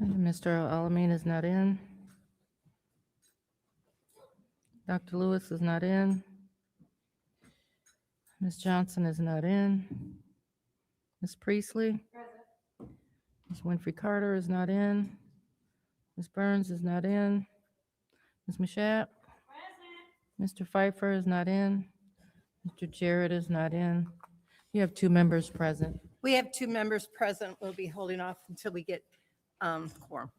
Mr. Alamin is not in. Dr. Lewis is not in. Ms. Johnson is not in. Ms. Priestley? Ms. Winfrey Carter is not in. Ms. Burns is not in. Ms. Mashat? Mr. Pfeiffer is not in. Mr. Jarrett is not in. You have 2 members present. We have 2 members present. We'll be holding off until we get quorum.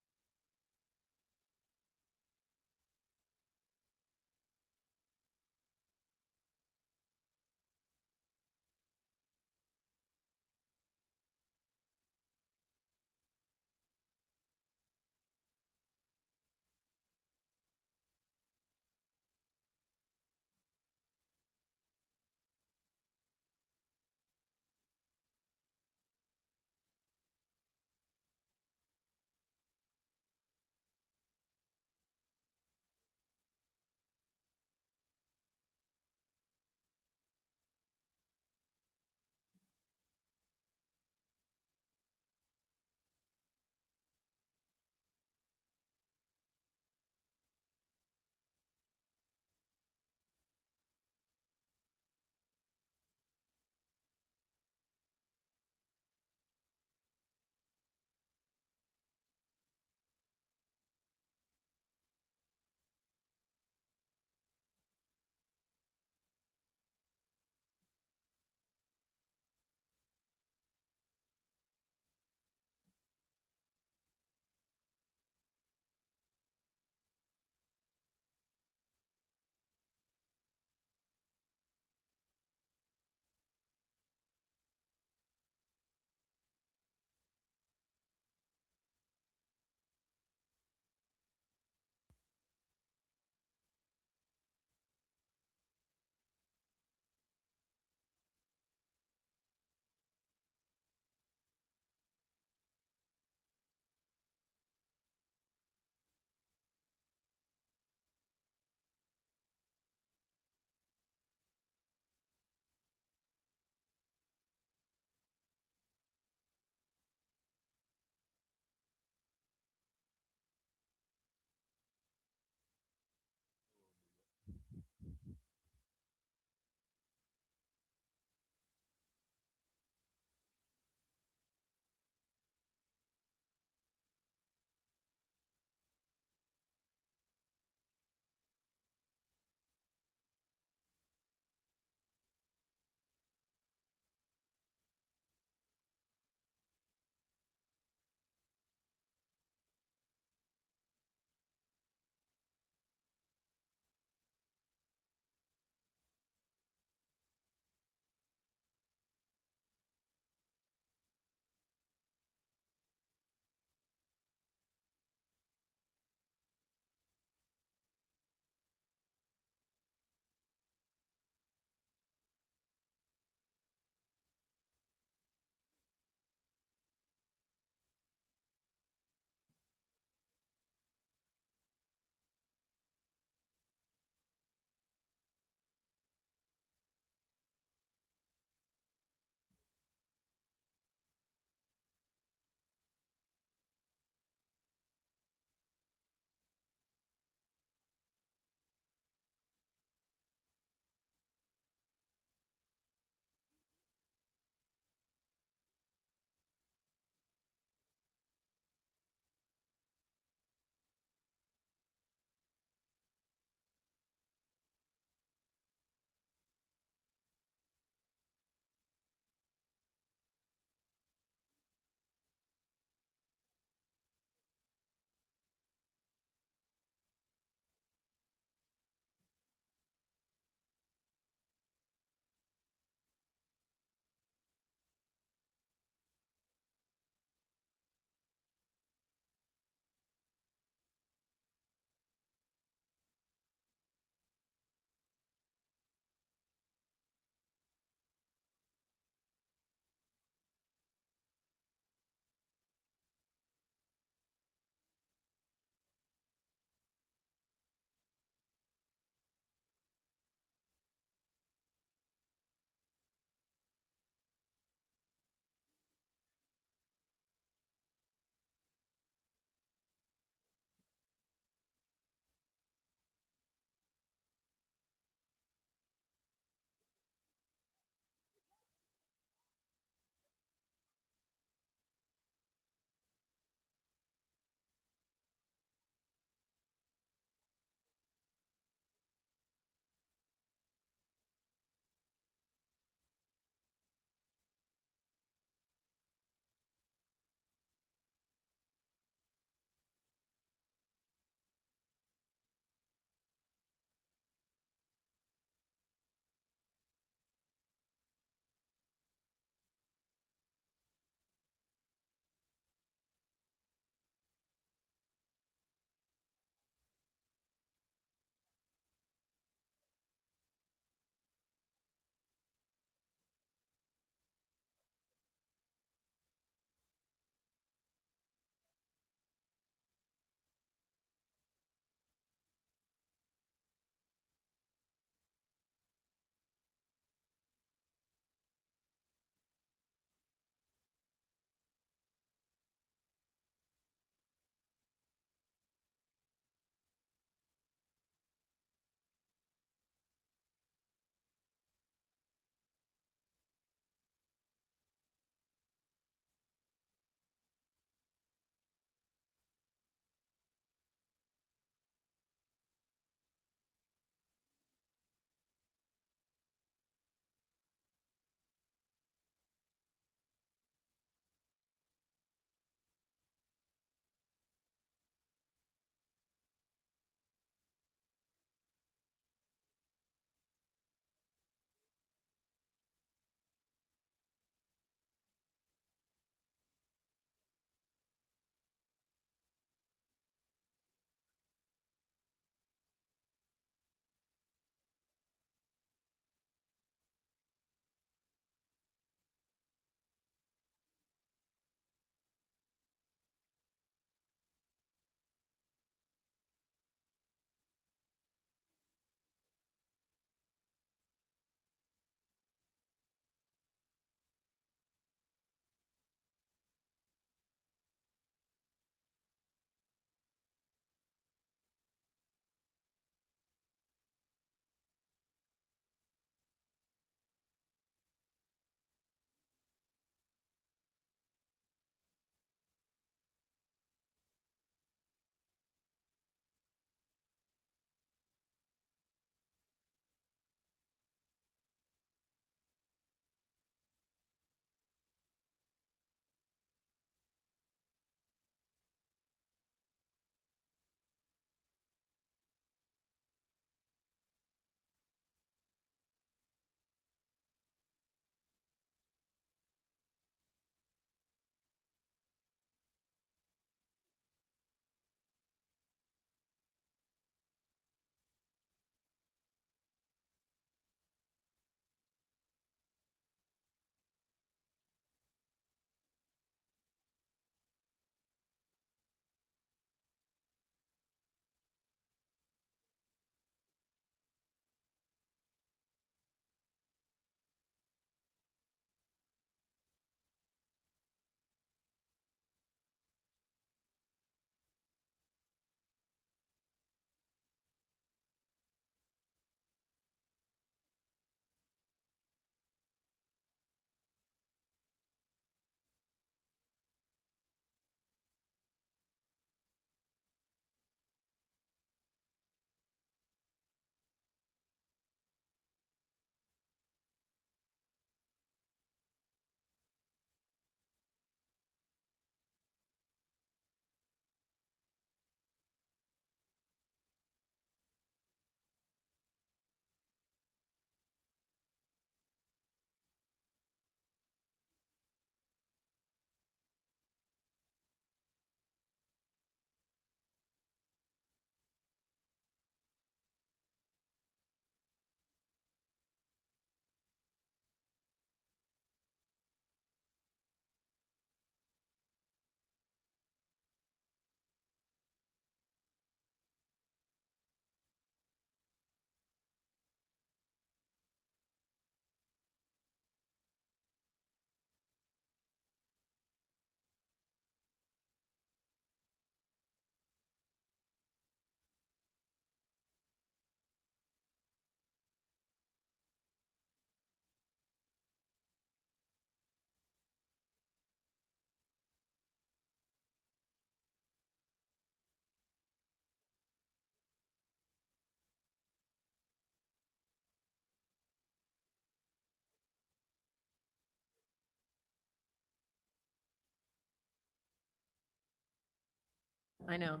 I know.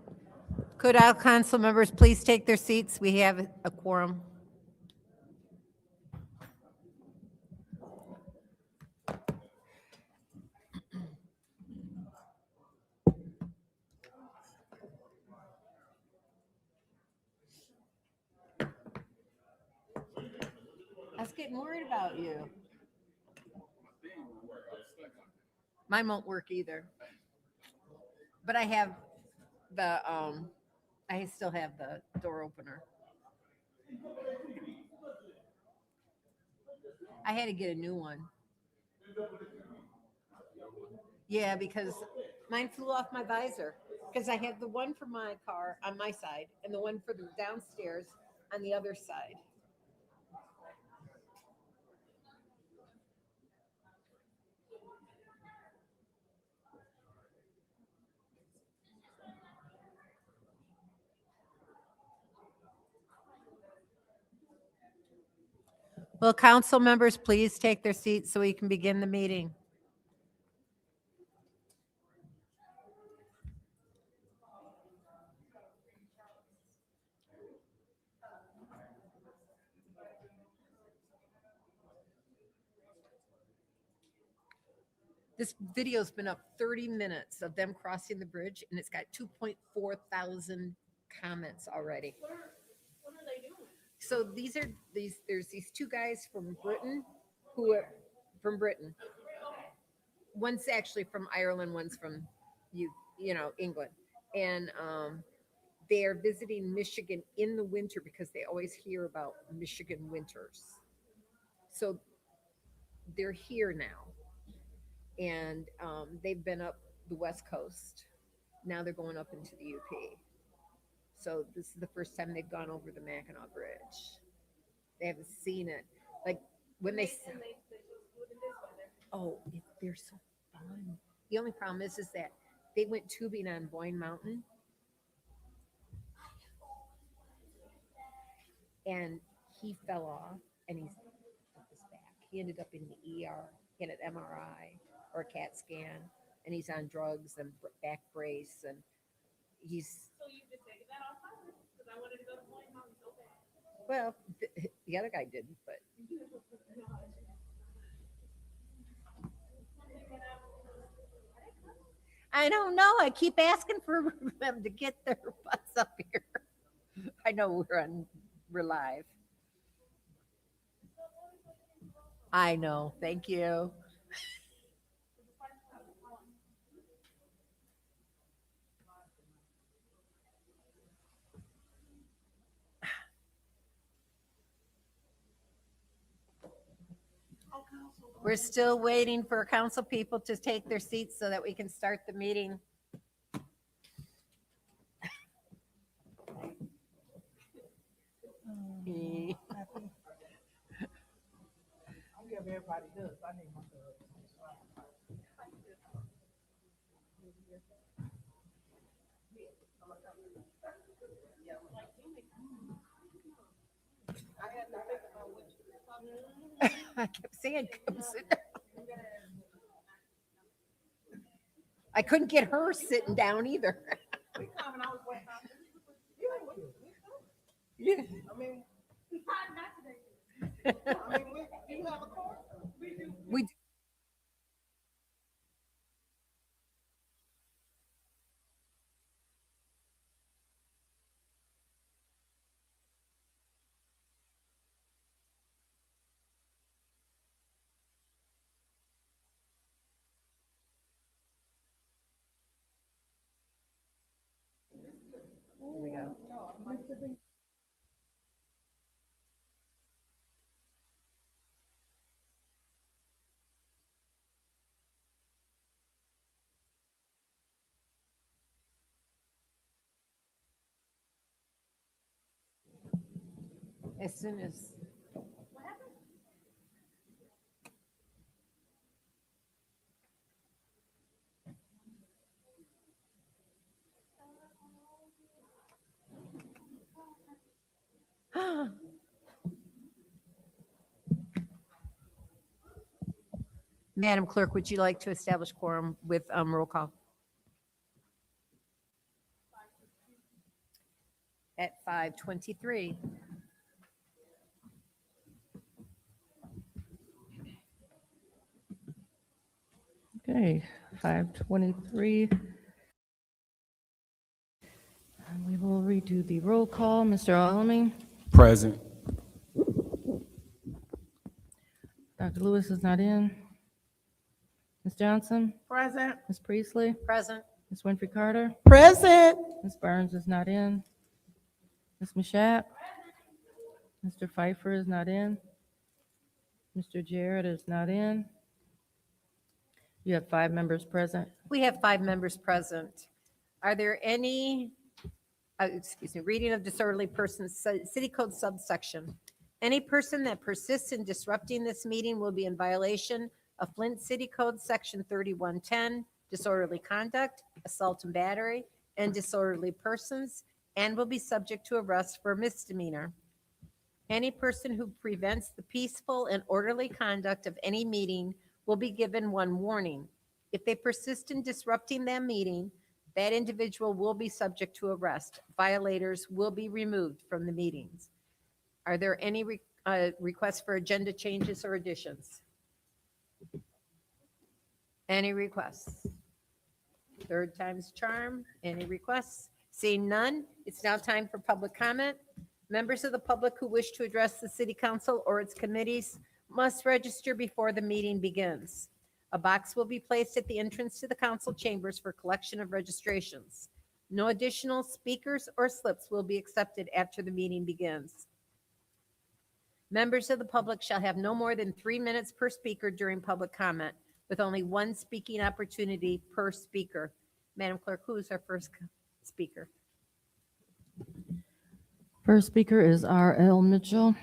Could all council members please take their seats? We have a quorum. I was getting worried about you. Mine won't work either. But I have I still have the door opener. I had to get a new one. Yeah, because mine flew off my visor. Because I have the one for my car on my side and the one for the downstairs on the other side. Will council members please take their seats so we can begin the meeting? This video's been up 30 minutes of them crossing the bridge, and it's got 2.4 thousand comments already. What are they doing? So there's these two guys from Britain who are from Britain. One's actually from Ireland, one's from England. And they are visiting Michigan in the winter because they always hear about Michigan winters. So they're here now. And they've been up the West Coast. Now they're going up into the UP. So this is the first time they've gone over the Mackinac Bridge. They haven't seen it. Like when they oh, they're so fun. The only problem is that they went tubing on Boyne Mountain, and he fell off, and he's up his back. He ended up in the ER, in an MRI or a CAT scan, and he's on drugs and back brace, and he's. So you just taken that off because I wanted to go to Boyne Mountain so bad. Well, the other guy didn't, but. I don't know. I keep asking for them to get their butts up here. I know we're live. I know. Thank you. We're still waiting for council people to take their seats so that we can start the meeting. Everybody does. I need my I kept saying, come sit down. I couldn't get her sitting down either. Yeah. I mean, you have a car? We do. Here we go. As soon as. Madam Clerk, would you like to establish quorum with roll call? at 5:23. Okay, 5:23. And we will redo the roll call. Mr. Alamin? Present. Dr. Lewis is not in. Ms. Johnson? Present. Ms. Priestley? Present. Ms. Winfrey Carter? Present. Ms. Burns is not in. Ms. Mashat? Mr. Pfeiffer is not in. Mr. Jarrett is not in. You have 5 members present. We have 5 members present. Are there any, reading of disorderly persons, city code subsection. Any person that persists in disrupting this meeting will be in violation of Flint City Code Section 3110, disorderly conduct, assault and battery, and disorderly persons, and will be subject to arrest for misdemeanor. Any person who prevents the peaceful and orderly conduct of any meeting will be given 1 warning. If they persist in disrupting that meeting, that individual will be subject to arrest. Violators will be removed from the meetings. Are there any requests for agenda changes or additions? Any requests? Third time's charm. Any requests? Seeing none, it's now time for public comment. Members of the public who wish to address the city council or its committees must register before the meeting begins. A box will be placed at the entrance to the council chambers for collection of registrations. No additional speakers or slips will be accepted after the meeting begins. Members of the public shall have no more than 3 minutes per speaker during public comment, with only 1 speaking opportunity per speaker. Madam Clerk, who is our first speaker? First speaker is R.L. Mitchell.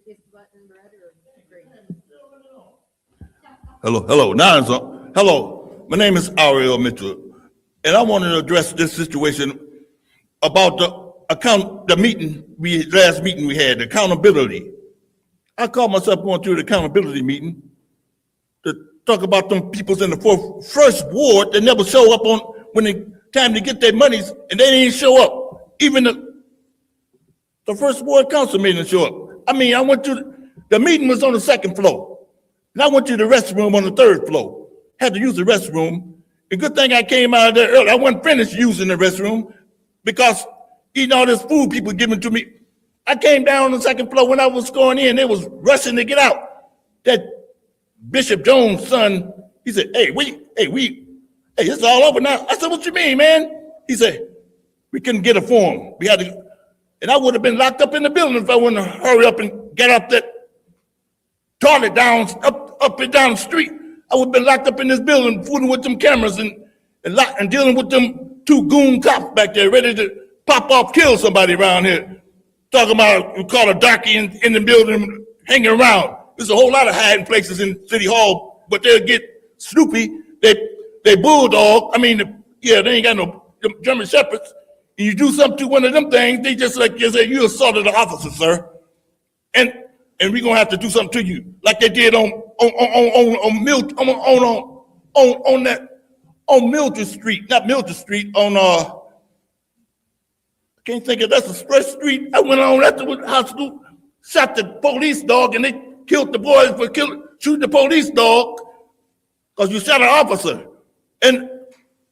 Is the button red or green? Hello. Now it's on. Hello, my name is Ariel Mitchell, and I wanted to address this situation about the last meeting we had, accountability. I called myself going to the accountability meeting to talk about them peoples in the first ward that never show up on when it's time to get their monies, and they didn't show up. Even the first ward council meeting didn't show up. I mean, I went to the meeting was on the 2nd floor, and I went to the restroom on the 3rd floor. Had to use the restroom. And good thing I came out of there early. I wasn't finished using the restroom because eating all this food people giving to me. I came down on the 2nd floor. When I was going in, they was rushing to get out. That Bishop Jones' son, he said, hey, it's all over now. I said, what you mean, man? He said, we couldn't get a form. We had to, and I would have been locked up in the building if I wouldn't have hurry up and get up that toilet down, up and down the street. I would have been locked up in this building, fooling with them cameras and dealing with them 2 goon cops back there ready to pop off, kill somebody around here. Talking about, we call a darky in the building hanging around. There's a whole lot of hiding places in City Hall, but they'll get Snoopy. They bulldog. I mean, they ain't got no German Shepherds. And you do something to one of them things, they just like you say, you assaulted the officer, sir. And we're gonna have to do something to you, like they did on Mildred Street, not Mildred Street, on I can't think of that's a stress street. I went on after the hospital, shot the police dog, and they killed the boys for shooting the police dog because you shot an officer. And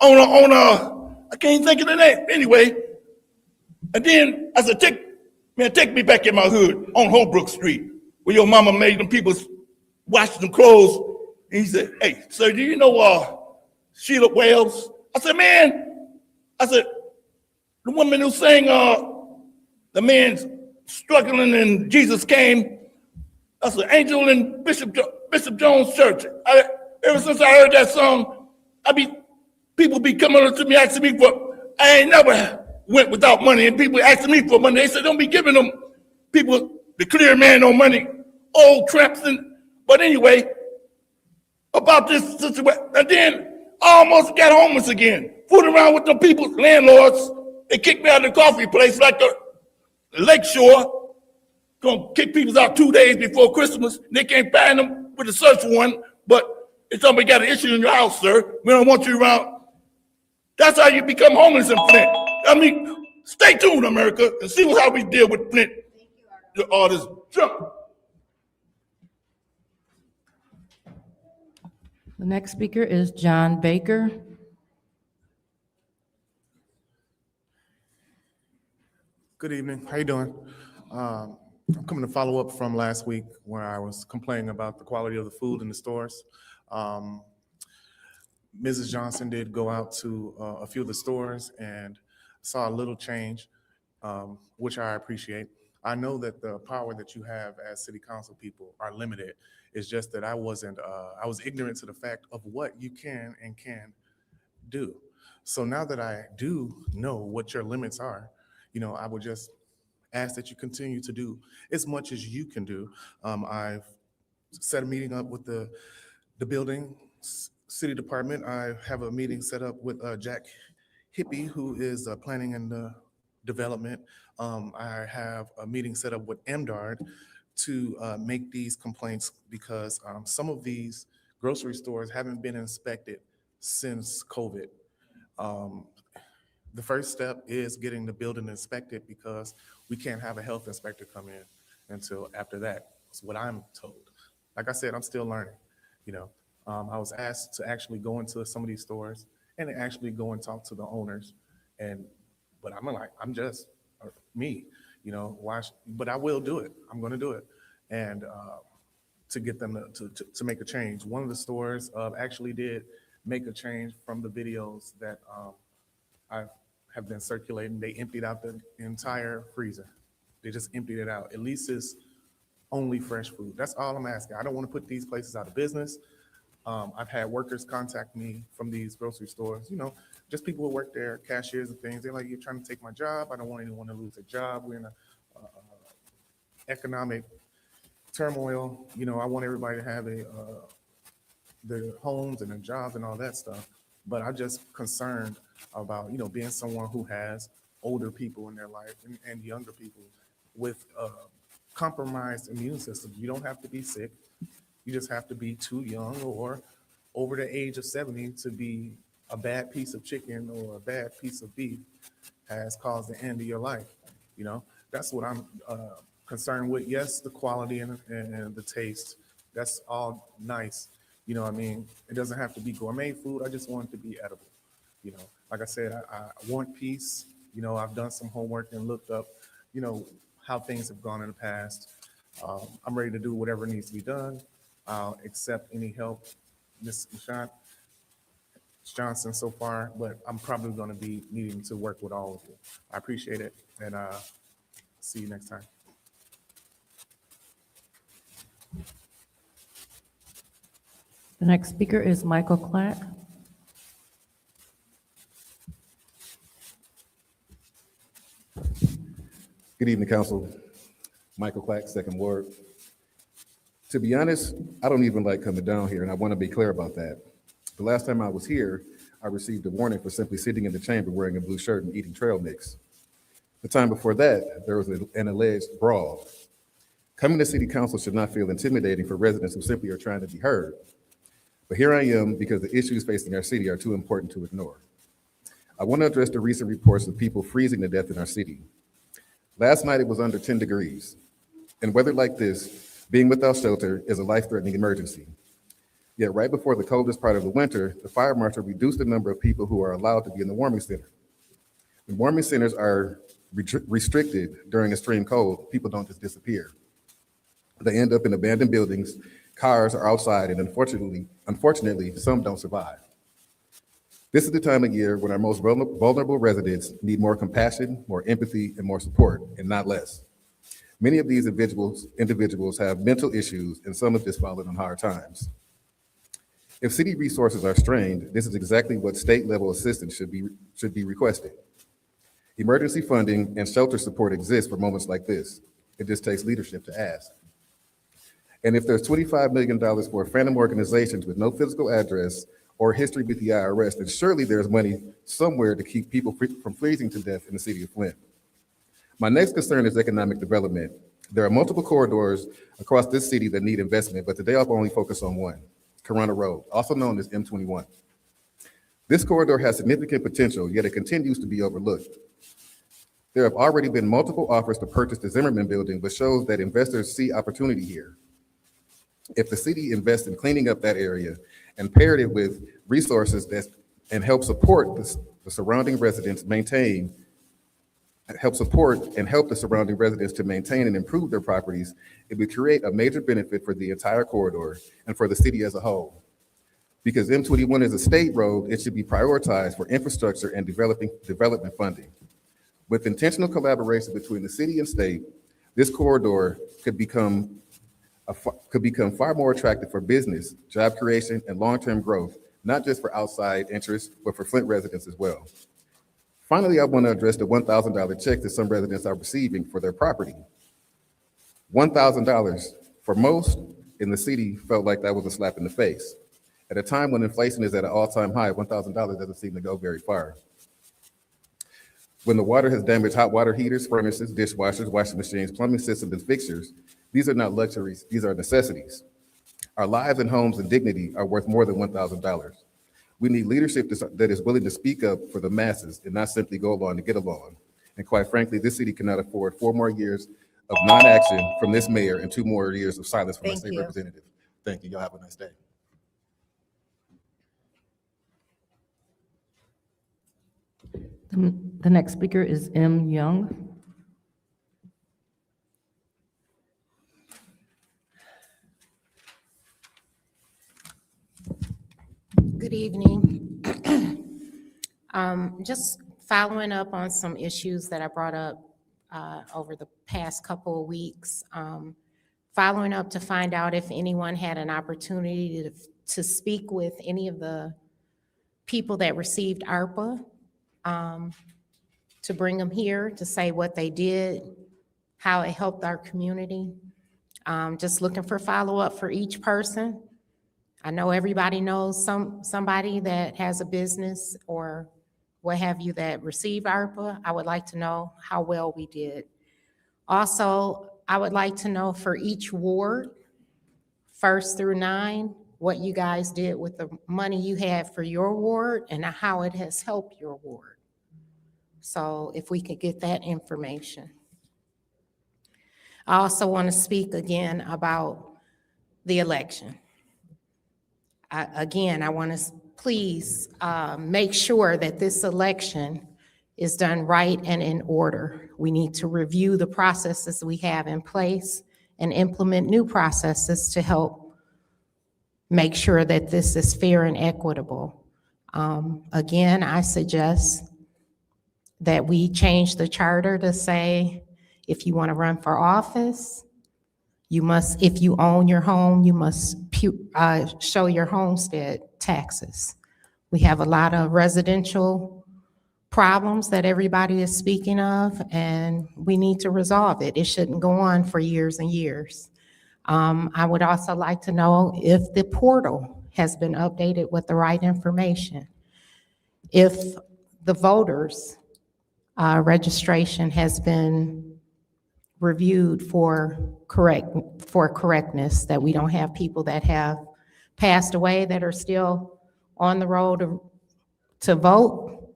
I can't think of the name anyway. And then I said, take me back in my hood on Holbrook Street, where your mama made them people wash them clothes. And he said, hey, sir, do you know Sheila Wales? I said, the woman who sang the man's struggling and Jesus came. That's an angel in Bishop Jones Church. Ever since I heard that song, people be coming up to me asking me I ain't never went without money, and people asking me for money. They said, don't be giving them people, the clear man, no money, old tramps. But anyway, about this situation, and then I almost got homeless again. Fooling around with the people, landlords. They kicked me out of the coffee place like the Lakeshore. Gonna kick people out 2 days before Christmas. They can't find them with a search warrant, but if somebody got an issue in your house, sir, we don't want you around. That's how you become homeless in Flint. I mean, stay tuned, America, and see how we deal with Flint. All this junk. The next speaker is John Baker. Good evening. How you doing? I'm coming to follow up from last week where I was complaining about the quality of the food in the stores. Mrs. Johnson did go out to a few of the stores and saw a little change, which I appreciate. I know that the power that you have as city council people are limited. It's just that I was ignorant to the fact of what you can and can't do. So now that I do know what your limits are, I would just ask that you continue to do as much as you can do. I've set a meeting up with the building city department. I have a meeting set up with Jack Hippie, who is planning and development. I have a meeting set up with MDARD to make these complaints because some of these grocery stores haven't been inspected since COVID. The first step is getting the building inspected because we can't have a health inspector come in until after that. That's what I'm told. Like I said, I'm still learning. I was asked to actually go into some of these stores and actually go and talk to the owners. But I'm just me, but I will do it. I'm going to do it. And to get them to make a change. One of the stores actually did make a change from the videos that I have been circulating. They emptied out the entire freezer. They just emptied it out. At least it's only fresh food. That's all I'm asking. I don't want to put these places out of business. I've had workers contact me from these grocery stores, just people who work there, cashiers and things. They're like, you're trying to take my job. I don't want anyone to lose their job. We're in a economic turmoil. I want everybody to have their homes and their jobs and all that stuff. But I'm just concerned about, being someone who has older people in their life and younger people with compromised immune systems. You don't have to be sick. You just have to be too young or over the age of 70 to be a bad piece of chicken or a bad piece of beef has caused the end of your life. That's what I'm concerned with. Yes, the quality and the taste, that's all nice. It doesn't have to be gourmet food. I just want it to be edible. Like I said, I want peace. I've done some homework and looked up, how things have gone in the past. I'm ready to do whatever needs to be done. I'll accept any help, Ms. Johnson so far, but I'm probably going to be needing to work with all of you. I appreciate it, and see you next time. The next speaker is Michael Clack. Good evening, Council. Michael Clack, Second Ward. To be honest, I don't even like coming down here, and I want to be clear about that. The last time I was here, I received a warning for simply sitting in the chamber wearing a blue shirt and eating trail mix. The time before that, there was an alleged brawl. Coming to City Council should not feel intimidating for residents who simply are trying to be heard. But here I am because the issues facing our city are too important to ignore. I want to address the recent reports of people freezing to death in our city. Last night, it was under 10 degrees. In weather like this, being without shelter is a life-threatening emergency. Yet right before the coldest part of the winter, the fire marshal reduced the number of people who are allowed to be in the warming center. When warming centers are restricted during extreme cold, people don't just disappear. They end up in abandoned buildings, cars are outside, and unfortunately, some don't survive. This is the time of year when our most vulnerable residents need more compassion, more empathy, and more support, and not less. Many of these individuals have mental issues, and some have just fallen on hard times. If city resources are strained, this is exactly what state-level assistance should be requested. Emergency funding and shelter support exist for moments like this. It just takes leadership to ask. And if there's $25 million for phantom organizations with no physical address or history with the IRS, then surely there's money somewhere to keep people from freezing to death in the city of Flint. My next concern is economic development. There are multiple corridors across this city that need investment, but today I'll only focus on one, Corona Road, also known as M21. This corridor has significant potential, yet it continues to be overlooked. There have already been multiple offers to purchase the Zimmerman building, but shows that investors see opportunity here. If the city invests in cleaning up that area and paired it with resources and help support the surrounding residents help the surrounding residents to maintain and improve their properties, it would create a major benefit for the entire corridor and for the city as a whole. Because M21 is a state road, it should be prioritized for infrastructure and development funding. With intentional collaboration between the city and state, this corridor could become far more attractive for business, job creation, and long-term growth, not just for outside interests, but for Flint residents as well. Finally, I want to address the $1,000 check that some residents are receiving for their property. $1,000 for most in the city felt like that was a slap in the face. At a time when inflation is at an all-time high, $1,000 doesn't seem to go very far. When the water has damaged hot water heaters, furnaces, dishwashers, washing machines, plumbing systems, and fixtures, these are not luxuries, these are necessities. Our lives and homes and dignity are worth more than $1,000. We need leadership that is willing to speak up for the masses and not simply go along to get along. And quite frankly, this city cannot afford 4 more years of non-action from this mayor and 2 more years of silence from our Thank state you. representative. Thank you, y'all have a nice day. The next speaker is M. Young. Good evening. Just following up on some issues that I brought up over the past couple of weeks. Following up to find out if anyone had an opportunity to speak with any of the people that received ARPA, to bring them here to say what they did, how it helped our community. Just looking for follow-up for each person. I know everybody knows somebody that has a business or what have you that received ARPA. I would like to know how well we did. Also, I would like to know for each ward, 1st through 9, what you guys did with the money you had for your ward and how it has helped your ward. So if we could get that information. I also want to speak again about the election. I want to please make sure that this election is done right and in order. We need to review the processes we have in place and implement new processes to help make sure that this is fair and equitable. Again, I suggest that we change the charter to say, if you want to run for office, you must, if you own your home, you must show your homestead taxes. We have a lot of residential problems that everybody is speaking of, and we need to resolve it. It shouldn't go on for years and years. I would also like to know if the portal has been updated with the right information. If the voters' registration has been reviewed for correctness, that we don't have people that have passed away that are still on the road to vote.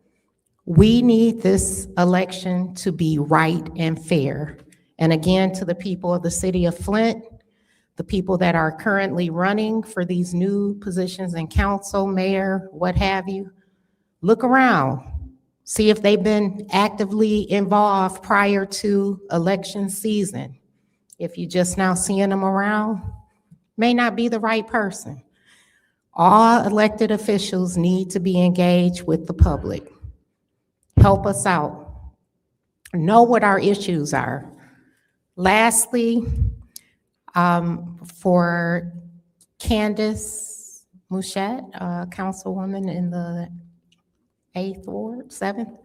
We need this election to be right and fair. And again, to the people of the city of Flint, the people that are currently running for these new positions in council, mayor, what have you, look around. See if they've been actively involved prior to election season. If you're just now seeing them around, may not be the right person. All elected officials need to be engaged with the public. Help us out. Know what our issues are. Lastly, for Candace Mouchette, councilwoman in the 8th Ward, 7th.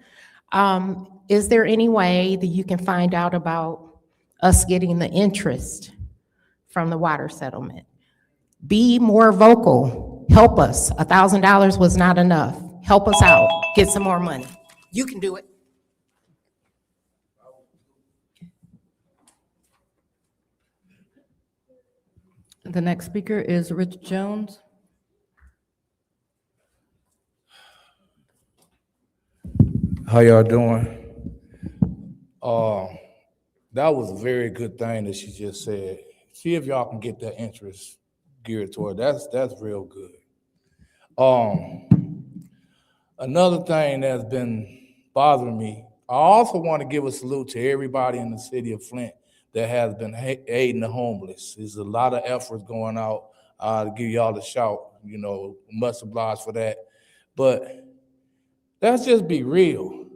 Is there any way that you can find out about us getting the interest from the water settlement? Be more vocal. Help us. $1,000 was not enough. Help us out. Get some more money. You can do it. The next speaker is Rich Jones. How y'all doing? That was a very good thing that she just said. See if y'all can get that interest geared toward that's real good. Another thing that's been bothering me, I also want to give a salute to everybody in the city of Flint that has been aiding the homeless. There's a lot of efforts going out to give y'all a shout, much obliged for that. But let's just be real.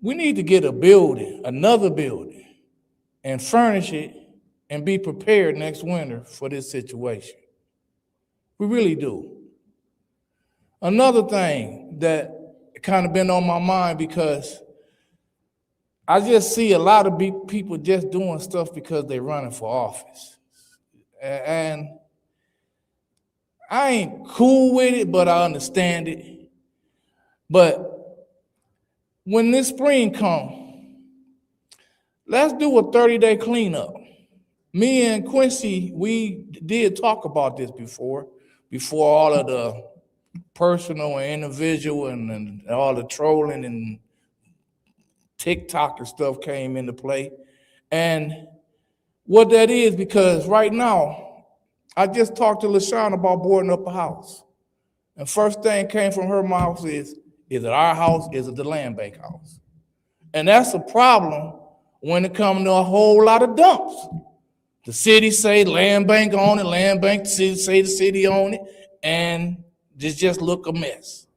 We need to get a building, another building, and furnish it and be prepared next winter for this situation. We really do. Another thing that kind of been on my mind, because I just see a lot of people just doing stuff because they're running for office. And I ain't cool with it, but I understand it. But when this spring comes, let's do a 30-day cleanup. Me and Quincy, we did talk about this before all of the personal and individual and all the trolling and TikTok and stuff came into play. And what that is, because right now, I just talked to LaShawn about boarding up a house. And first thing came from her mouth is it our house? Is it the land bank house? And that's a problem when it comes to a whole lot of dumps. The city say land bank on it, land bank, the city say the city on it, and this just look a mess.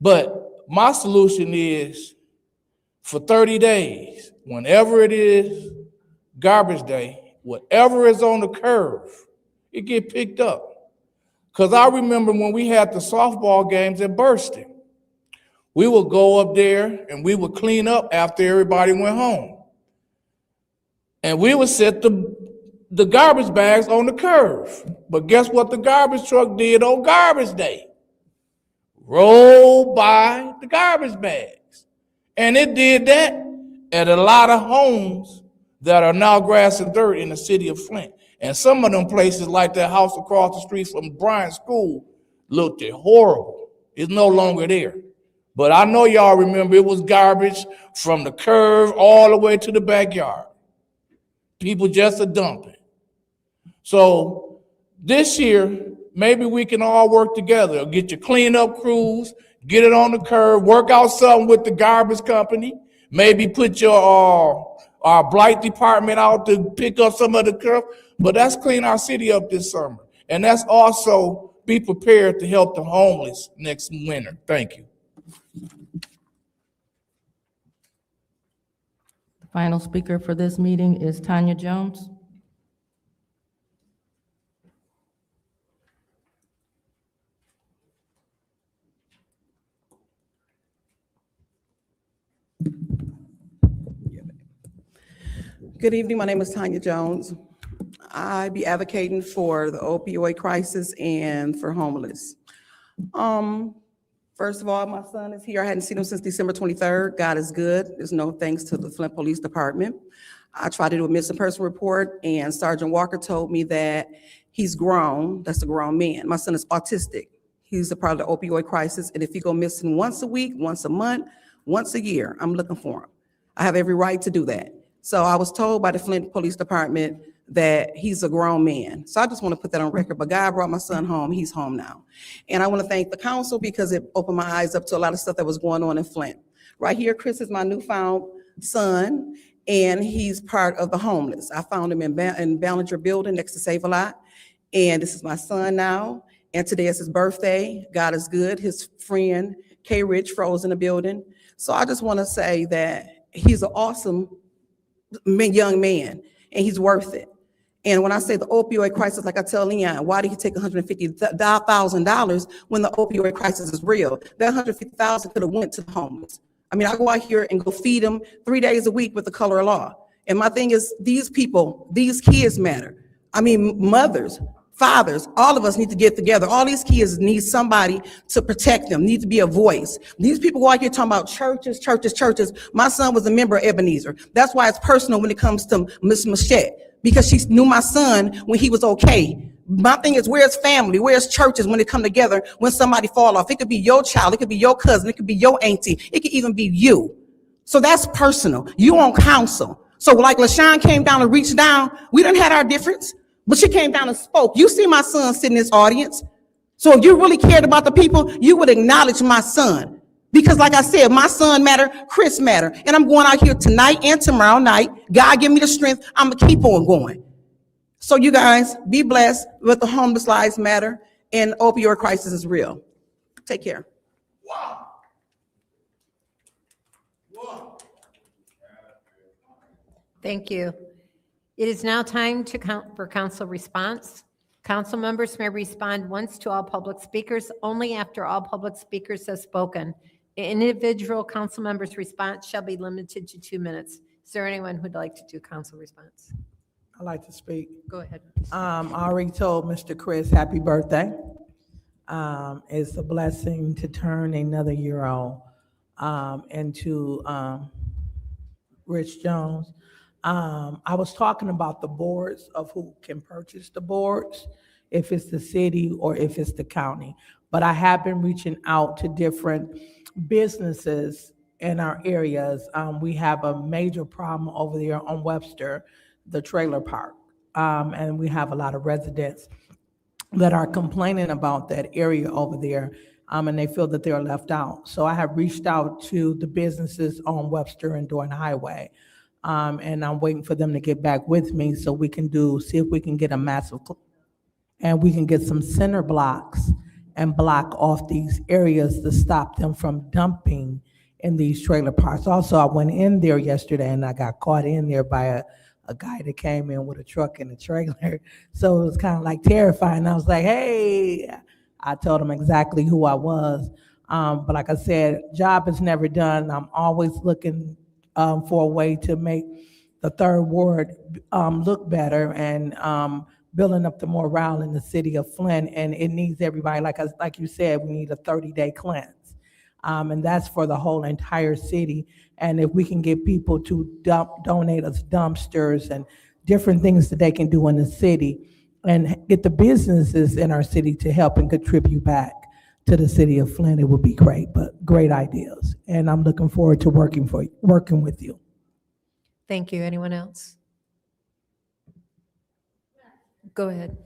But my solution is for 30 days, whenever it is garbage day, whatever is on the curve, it get picked up. Because I remember when we had the softball games at Bursting, we would go up there and we would clean up after everybody went home. And we would set the garbage bags on the curve. But guess what the garbage truck did on garbage day? Rolled by the garbage bags. And it did that at a lot of homes that are now grass and dirt in the city of Flint. And some of them places, like that house across the street from Bryant School, looked horrible. It's no longer there. But I know y'all remember it was garbage from the curve all the way to the backyard. People just are dumping. So this year, maybe we can all work together. Get your cleanup crews, get it on the curb, work out something with the garbage company, maybe put your our blight department out to pick up some of the curb. But that's clean our city up this summer. And that's also be prepared to help the homeless next winter. Thank you. The final speaker for this meeting is Tanya Jones. Good evening. My name is Tanya Jones. I be advocating for the opioid crisis and for homeless. First of all, my son is here. I hadn't seen him since December 23rd. God is good. There's no thanks to the Flint Police Department. I tried to do a missing person report, and Sergeant Walker told me that he's grown. That's a grown man. My son is autistic. He's a part of the opioid crisis, and if he go missing once a week, once a month, once a year, I'm looking for him. I have every right to do that. So I was told by the Flint Police Department that he's a grown man. So I just want to put that on record. But God brought my son home. He's home now. And I want to thank the council because it opened my eyes up to a lot of stuff that was going on in Flint. Right here, Chris is my newfound son, and he's part of the homeless. I found him in Ballinger Building next to Save-A-Lot. And this is my son now. And today is his birthday. God is good. His friend, K. Rich, froze in the building. So I just want to say that he's an awesome young man, and he's worth it. And when I say the opioid crisis, like I tell Leon, why did he take $150,000 when the opioid crisis is real? That $150,000 could have went to the homeless. I mean, I go out here and go feed them 3 days a week with the color of law. And my thing is, these people, these kids matter. I mean, mothers, Fathers, all of us need to get together. All these kids need somebody to protect them, need to be a voice. These people go out here talking about churches, churches, churches. My son was a member of Ebenezer. That's why it's personal when it comes to Miss Machette, because she knew my son when he was okay. My thing is, where's family? Where's churches when they come together when somebody fall off? It could be your child, it could be your cousin, it could be your auntie, it could even be you. So that's personal. You on council. So like LaShawn came down and reached down, we done had our difference, but she came down and spoke. You see my son sitting in this audience. So if you really cared about the people, you would acknowledge my son. Because like I said, my son matter, Chris matter. And I'm going out here tonight and tomorrow night. God give me the strength. I'm gonna keep on going. So you guys be blessed with the homeless lives matter, and opioid crisis is real. Take care. Thank you. It is now time to count for council response. Council members may respond once to all public speakers, only after all public speakers have spoken. An individual council member's response shall be limited to 2 minutes. Is there anyone who'd like to do council response? I'd like to speak. Go ahead. I already told Mr. Chris, happy birthday. It's a blessing to turn another year on. And to Rich Jones, I was talking about the boards of who can purchase the boards, if it's the city or if it's the county. But I have been reaching out to different businesses in our areas. We have a major problem over there on Webster, the trailer park. And we have a lot of residents that are complaining about that area over there, and they feel that they're left out. So I have reached out to the businesses on Webster and Dorn Highway, and I'm waiting for them to get back with me so we can see if we can get a massive, and we can get some center blocks and block off these areas to stop them from dumping in these trailer parks. Also, I went in there yesterday and I got caught in there by a guy that came in with a truck and a trailer. So it was kind of like terrifying. I was like, hey, I told him exactly who I was. But like I said, job is never done. I'm always looking for a way to make the third ward look better, and building up the morale in the city of Flint. And it needs everybody, like you said, we need a 30-day cleanse. And that's for the whole entire city. And if we can get people to donate us dumpsters and different things that they can do in the city, and get the businesses in our city to help and contribute back to the city of Flint, it would be great. But great ideas, and I'm looking forward to working with you. Thank you. Anyone else? Go ahead.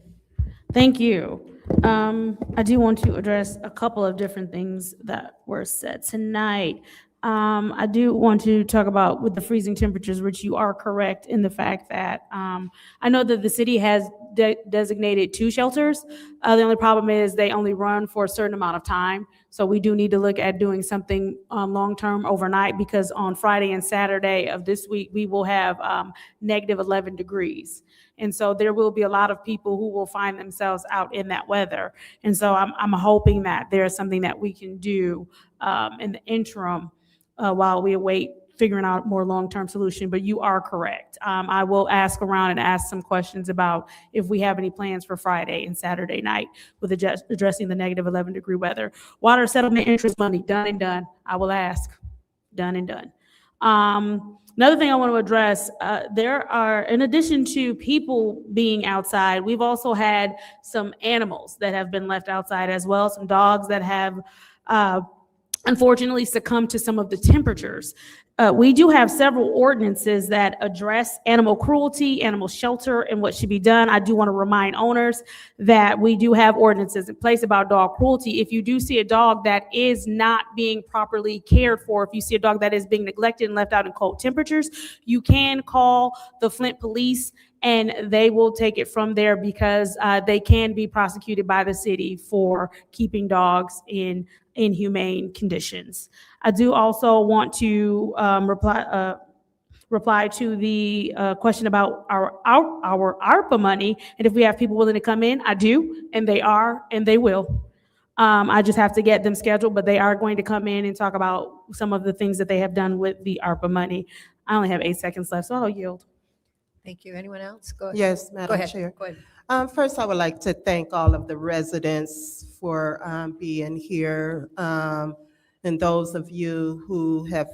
Thank you. I do want to address a couple of different things that were said tonight. I do want to talk about with the freezing temperatures, which you are correct in the fact that I know that the city has designated 2 shelters. The only problem is they only run for a certain amount of time. So we do need to look at doing something long-term overnight, because on Friday and Saturday of this week, we will have negative 11 degrees. And so there will be a lot of people who will find themselves out in that weather. And so I'm hoping that there's something that we can do in the interim while we await figuring out a more long-term solution. But you are correct. I will ask around and ask some questions about if we have any plans for Friday and Saturday night with addressing the negative 11 degree weather. Water settlement interest money, done and done. I will ask, done and done. Another thing I want to address, there are, in addition to people being outside, we've also had some animals that have been left outside as well, some dogs that have unfortunately succumbed to some of the temperatures. We do have several ordinances that address animal cruelty, animal shelter, and what should be done. I do want to remind owners that we do have ordinances in place about dog cruelty. If you do see a dog that is not being properly cared for, if you see a dog that is being neglected and left out in cold temperatures, you can call the Flint police and they will take it from there, because they can be prosecuted by the city for keeping dogs in inhumane conditions. I do also want to reply to the question about our ARPA money, and if we have people willing to come in. I do, and they are, and they will. I just have to get them scheduled, but they are going to come in and talk about some of the things that they have done with the ARPA money. I only have 8 seconds left, so I'll yield. Thank you. Anyone else? Go ahead. Yes, Go Madam ahead. Chair. Go ahead. First, I would like to thank all of the residents for being here, and those of you who have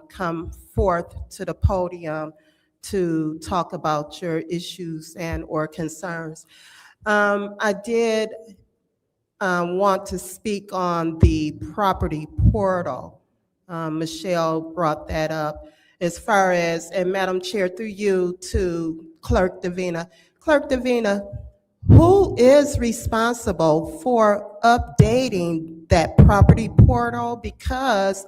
come forth to the podium to talk about your issues and/or concerns. I did want to speak on the property portal. Michelle brought that up as far as, and Madam Chair, through you to Clerk Davina. Clerk Davina, who is responsible for updating that property portal? Because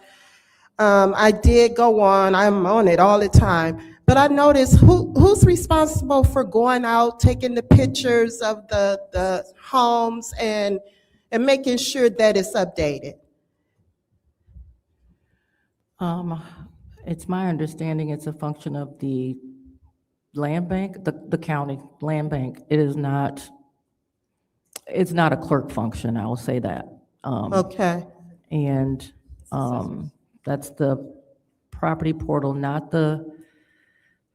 I did go on, I'm on it all the time, but I noticed who's responsible for going out, taking the pictures of the homes and making sure that it's updated? It's my understanding it's a function of the land bank, the county land bank. It's not a clerk function, I will say that. Okay, And that's the property portal, not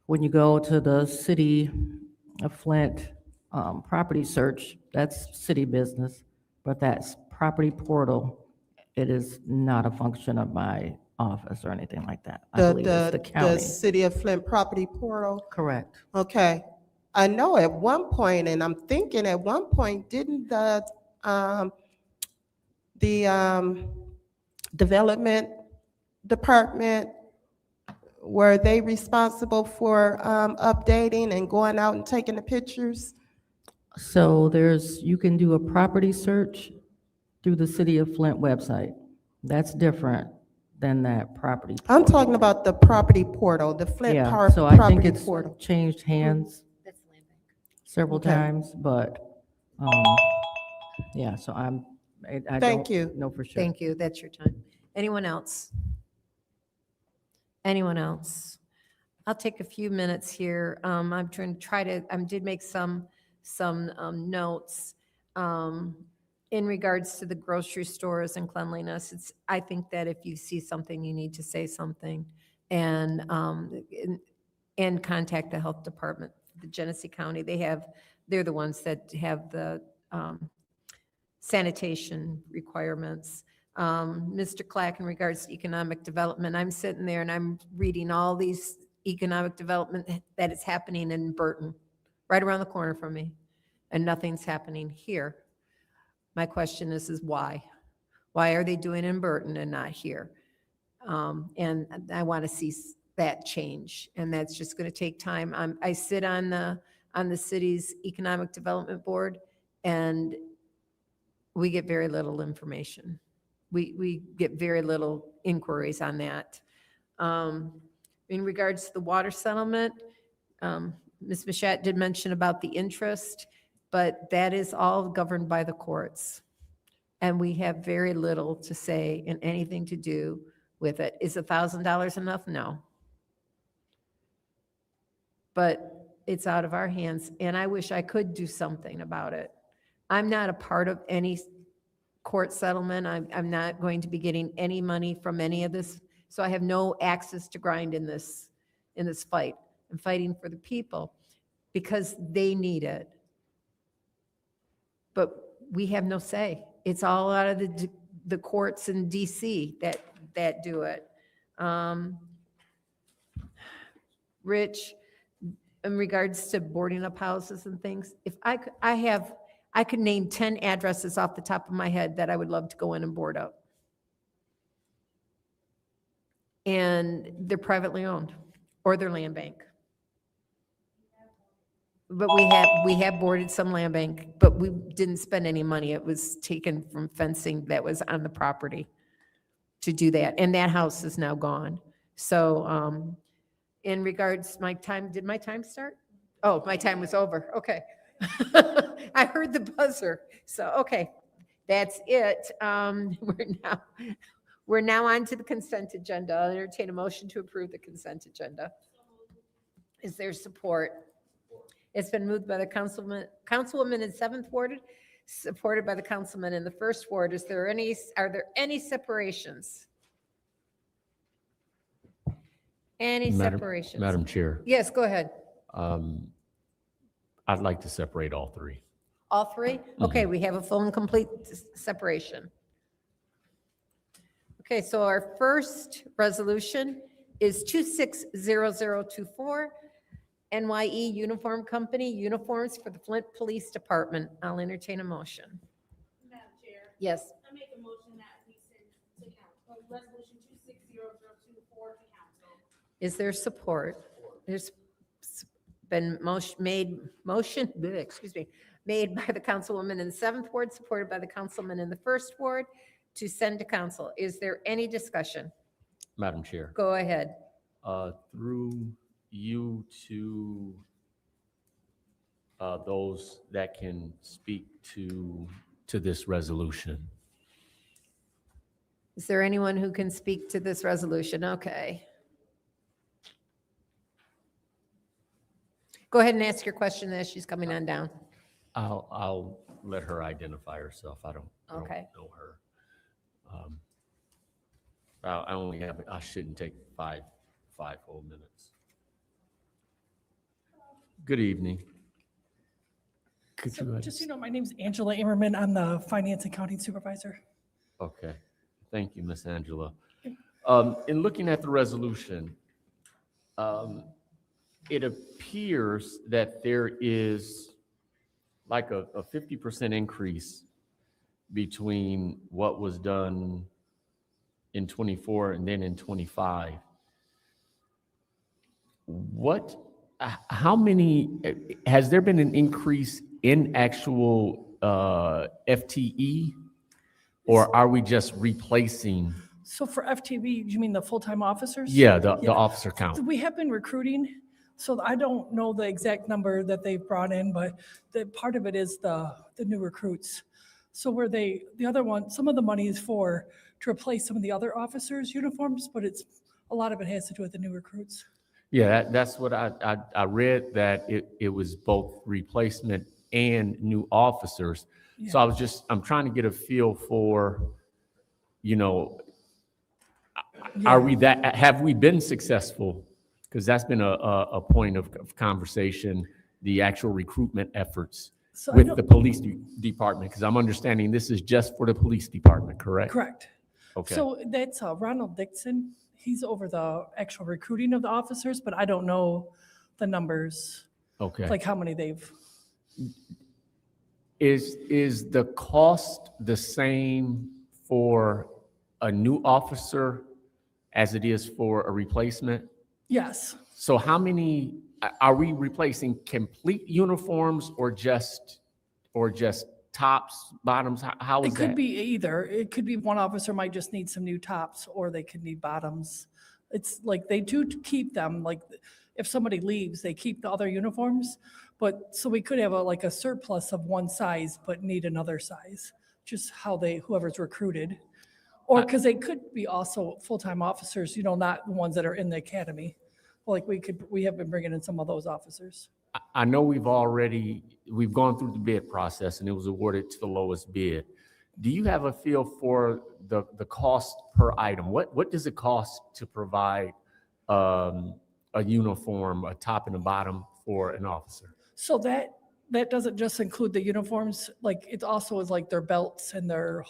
when you go to the city of Flint property search, that's city business, but that's property portal. It is not a function of my office or anything like that. I believe it's the the county. City of Flint property portal? Correct. Okay. I know at one point, and I'm thinking at one point, didn't the development department, were they responsible for updating and going out and taking the pictures? So you can do a property search through the City of Flint website. That's different than that property. I'm talking about the property portal, the Flint Yeah, so I think property it's portal. changed hands That's the land bank. several Okay. times, but, yeah, so I Thank don't you. know for sure. Thank you, that's your time. Anyone else? Anyone else? I'll take a few minutes here. I'm I did make some notes in regards to the grocery stores and cleanliness. I think that if you see something, you need to say something and contact the health department, the Genesee County. They're the ones that have the sanitation requirements. Mr. Clack, in regards to economic development, I'm sitting there and I'm reading all these economic development that is happening in Burton, right around the corner from me, and nothing's happening here. My question is why? Why are they doing it in Burton and not here? And I want to see that change, and that's just going to take time. I sit on the city's economic development board, and we get very little information. We get very little inquiries on that. In regards to the water settlement, Ms. Mashat did mention about the interest, but that is all governed by the courts. And we have very little to say and anything to do with it. Is $1,000 enough? No. But it's out of our hands, and I wish I could do something about it. I'm not a part of any court settlement. I'm not going to be getting any money from any of this, so I have no access to grind in this fight. I'm fighting for the people because they need it. But we have no say. It's all out of the courts in DC that do it. Rich, in regards to boarding up houses and things, if I could name 10 addresses off the top of my head that I would love to go in and board up. And they're privately owned, or they're land bank. But we have boarded some land bank, but we didn't spend any money. It was taken from fencing that was on the property to do that. And that house is now gone. So in regards, did my time start? Oh, my time was over. Okay. I heard the buzzer. So, okay, that's it. We're now on to the consent agenda. I'll entertain a motion to approve the consent agenda. Is there support? It's been moved by the councilwoman in 7th Ward, supported by the councilman in the 1st Ward. Are there any separations? Any separations? Madam Chair, Yes, go ahead. I'd like to separate all three. All three? Okay, we have a full and complete separation. Okay, so our first resolution is 260024, NYE Uniform Company, uniforms for the Flint Police Department. I'll entertain a motion. Madam Chair, Yes, I make a motion that we send to council, resolution 260024 to council. is there support? There's been made by the councilwoman in the 7th ward, supported by the councilman in the 1st ward to send to council. Is there any discussion? Madam Chair, Go ahead. through you to those that can speak to this resolution. Is there anyone who can speak to this resolution? Okay. Go ahead and ask your question as she's coming on down. I'll let her identify herself. I don't Okay. know her. I shouldn't take five whole minutes. Good evening. Could you, Just so you know, my name's Angela Ammerman. I'm the Finance Accounting Supervisor. okay, thank you, Miss Angela. In looking at the resolution, it appears that there is like a 50% increase between what was done in 24 and then in 25. How many, has there been an increase in actual FTE? Or are we just replacing? So for FTV, you mean the full-time officers? Yeah, the officer count. We have been recruiting, so I don't know the exact number that they've brought in, but the part of it is the new recruits. So where the other one, some of the money is to replace some of the other officers' uniforms, but a lot of it has to do with the new recruits. Yeah, that's what I read, that it was both replacement and new officers. So I'm trying to get a feel for, have we been successful? Because that's been a point of conversation, the actual recruitment efforts So I with know- the police department, because I'm understanding this is just for the police department, correct? Correct. Okay. So that's Ronald Dixon. He's over the actual recruiting of the officers, but I don't know the numbers, Okay. like how many they've. Is the cost the same for a new officer as it is for a replacement? Yes. So how many, are we replacing complete uniforms or just tops, bottoms? How is It that? could be either. It could be one officer might just need some new tops, or they could need bottoms. It's like they do keep them, like if somebody leaves, they keep the other uniforms. But, so we could have a surplus of one size, but need another size, just whoever's recruited. Or, because they could be also full-time officers, not the ones that are in the academy. Like we have been bringing in some of those officers. I know we've gone through the bid process and it was awarded to the lowest bid. Do you have a feel for the cost per item? What does it cost to provide a uniform, a top and a bottom for an officer? So that doesn't just include the uniforms, like it also is like their belts and their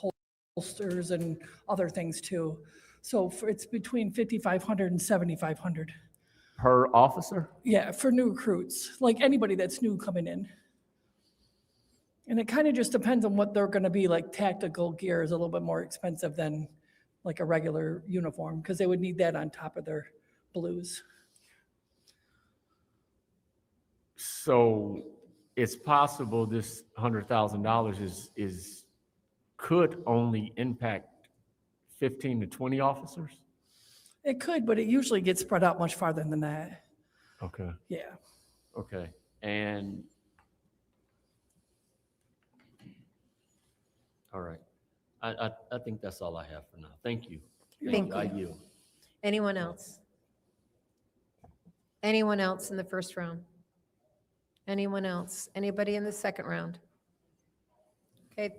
holsters and other things too. So it's between 5,500 and 7,500. Per officer? Yeah, for new recruits, like anybody that's new coming in. And it kind of just depends on what they're going to be, like tactical gear is a little bit more expensive than like a regular uniform, because they would need that on top of their blues. So it's possible this $100,000 could only impact 15 to 20 officers? It could, but it usually gets spread out much farther than that. Okay. Yeah. Okay. And all right. I think that's all I have for now. Thank you. Thank I you. yield. Anyone else? Anyone else in the first round? Anyone else? Anybody in the second round? Okay,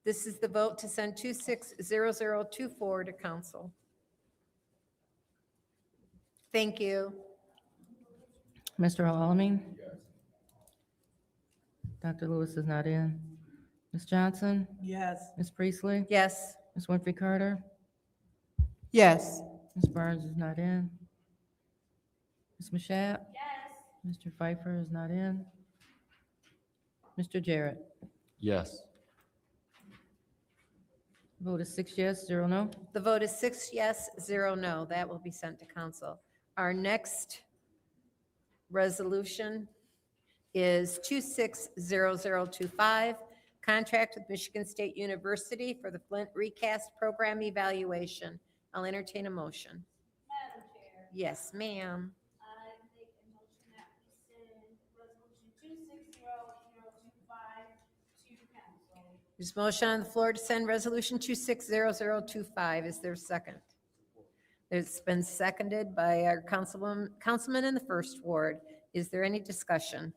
this is the vote to send 260024 to council. Thank you. Mr. Alamin? Dr. Lewis is not in. Ms. Johnson? Yes. Ms. Priestley? Yes. Ms. Winfrey Carter? Yes. Ms. Burns is not in. Ms. Mashat? Yes. Mr. Pfeiffer is not in. Mr. Jarrett? Yes. Vote is 6 yes, 0 no. The vote is 6 yes, 0 no. That will be sent to council. Our next resolution is 260025, contract with Michigan State University for the Flint Recast Program Evaluation. I'll entertain a motion. Madam Chair, Yes, ma'am. I make a motion that we send resolution 260025 to council. There's a motion on the floor to send resolution 260025. Is there a second? It's been seconded by our councilman in the first ward. Is there any discussion?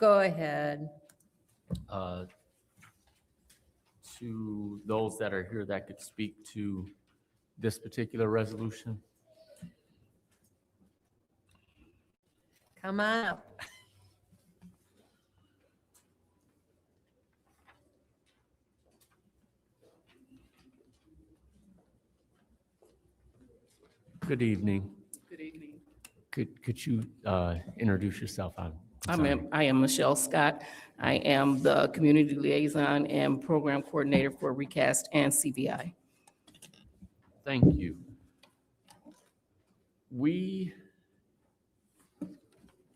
Go ahead. To those that are here that could speak to this particular resolution. Come on up. Good evening. Good evening. Could you introduce yourself? I'm sorry. I am Michelle Scott. I am the Community Liaison and Program Coordinator for Recast and CVI. Thank you. We,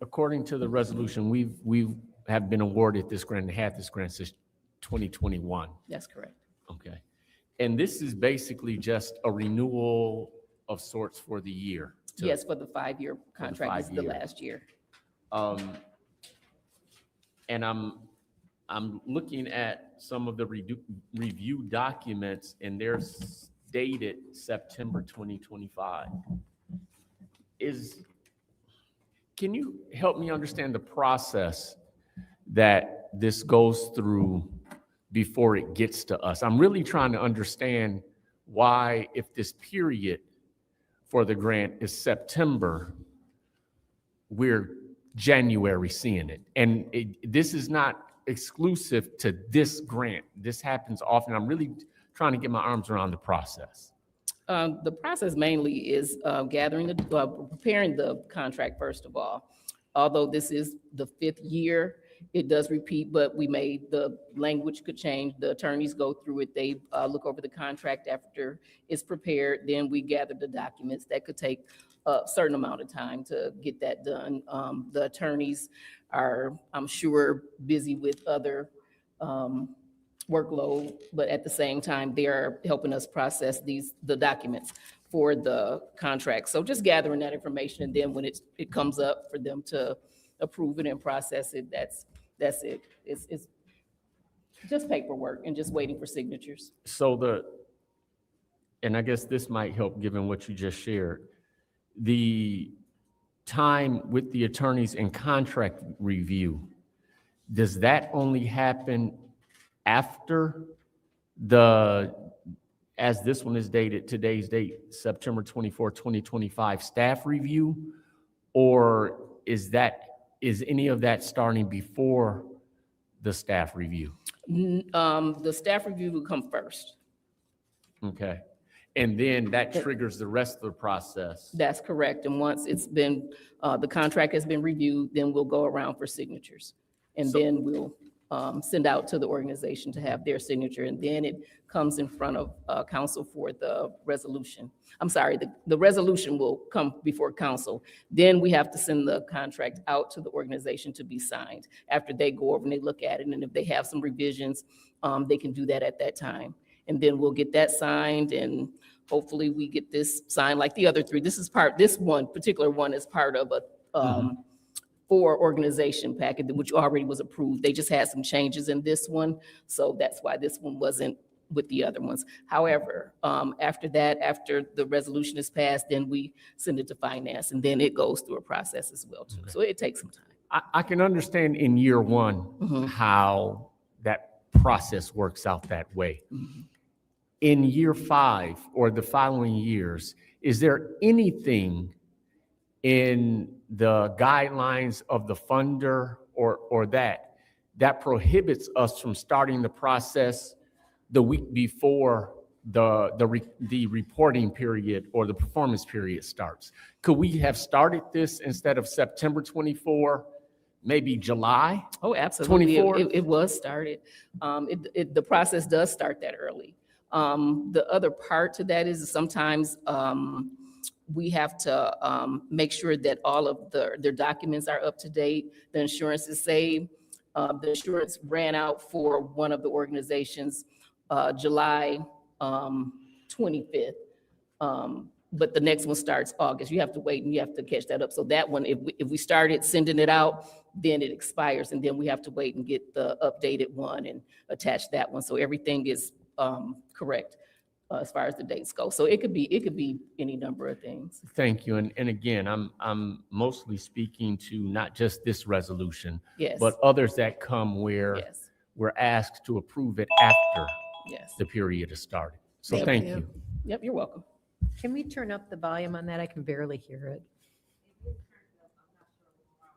according to the resolution, we have been awarded this grant and had this grant since 2021. That's correct. Okay. And this is basically just a renewal of sorts for the year. Yes, for the 5-year contract. This is the 5-year. last year. And I'm looking at some of the review documents, and they're dated September 2025. Can you help me understand the process that this goes through before it gets to us? I'm really trying to understand why, if this period for the grant is September, we're January seeing it. And this is not exclusive to this grant. This happens often. I'm really trying to get my arms around the process. The process mainly is preparing the contract, first of all. Although this is the 5th year, it does repeat, but we made the language could change. The attorneys go through it. They look over the contract after it's prepared. Then we gather the documents. That could take a certain amount of time to get that done. The attorneys are, I'm sure, busy with other workload, but at the same time, they are helping us process the documents for the contract. So just gathering that information, and then when it comes up for them to approve it and process it, that's it. It's just paperwork and just waiting for signatures. So and I guess this might help given what you just shared, the time with the attorneys in contract review, does that only happen after as this one is dated, today's date, September 24, 2025, staff review? Or is any of that starting before the staff review? The staff review will come first. Okay. And then that triggers the rest of the process. That's correct. And once it's been, the contract has been reviewed, then we'll go around for signatures. And then we'll send out to the organization to have their signature. And then it comes in front of council for the resolution. I'm sorry, the resolution will come before council. Then we have to send the contract out to the organization to be signed. After they go over and they look at it, and if they have some revisions, they can do that at that time. And then we'll get that signed, and hopefully we get this signed like the other 3. This one particular one is part of a 4 organization packet, which already was approved. They just had some changes in this one. So that's why this one wasn't with the other ones. However, after that, after the resolution is passed, then we send it to finance, and then it goes through a process as well too. So it takes some time. I can understand in year 1 how that process works out that way. In year 5 or the following years, is there anything in the guidelines of the funder or that prohibits us from starting the process the week before the reporting period or the performance period starts. Could we have started this instead of September 24, maybe July? Oh, absolutely. 24? It was started. The process does start that early. The other part to that is sometimes we have to make sure that all of their documents are up to date. The insurance is saved. The insurance ran out for one of the organizations July 25th. But the next one starts August. You have to wait and you have to catch that up. So that one, if we started sending it out, then it expires, and then we have to wait and get the updated one and attach that one. So everything is correct as far as the dates go. So it could be any number of things. Thank you. And again, I'm mostly speaking to not just this resolution, Yes. but others that come where Yes. we're asked to approve it after Yes. the period has started. So Thank thank you. you. Yep, you're welcome. Can we turn up the volume on that? I can barely hear it.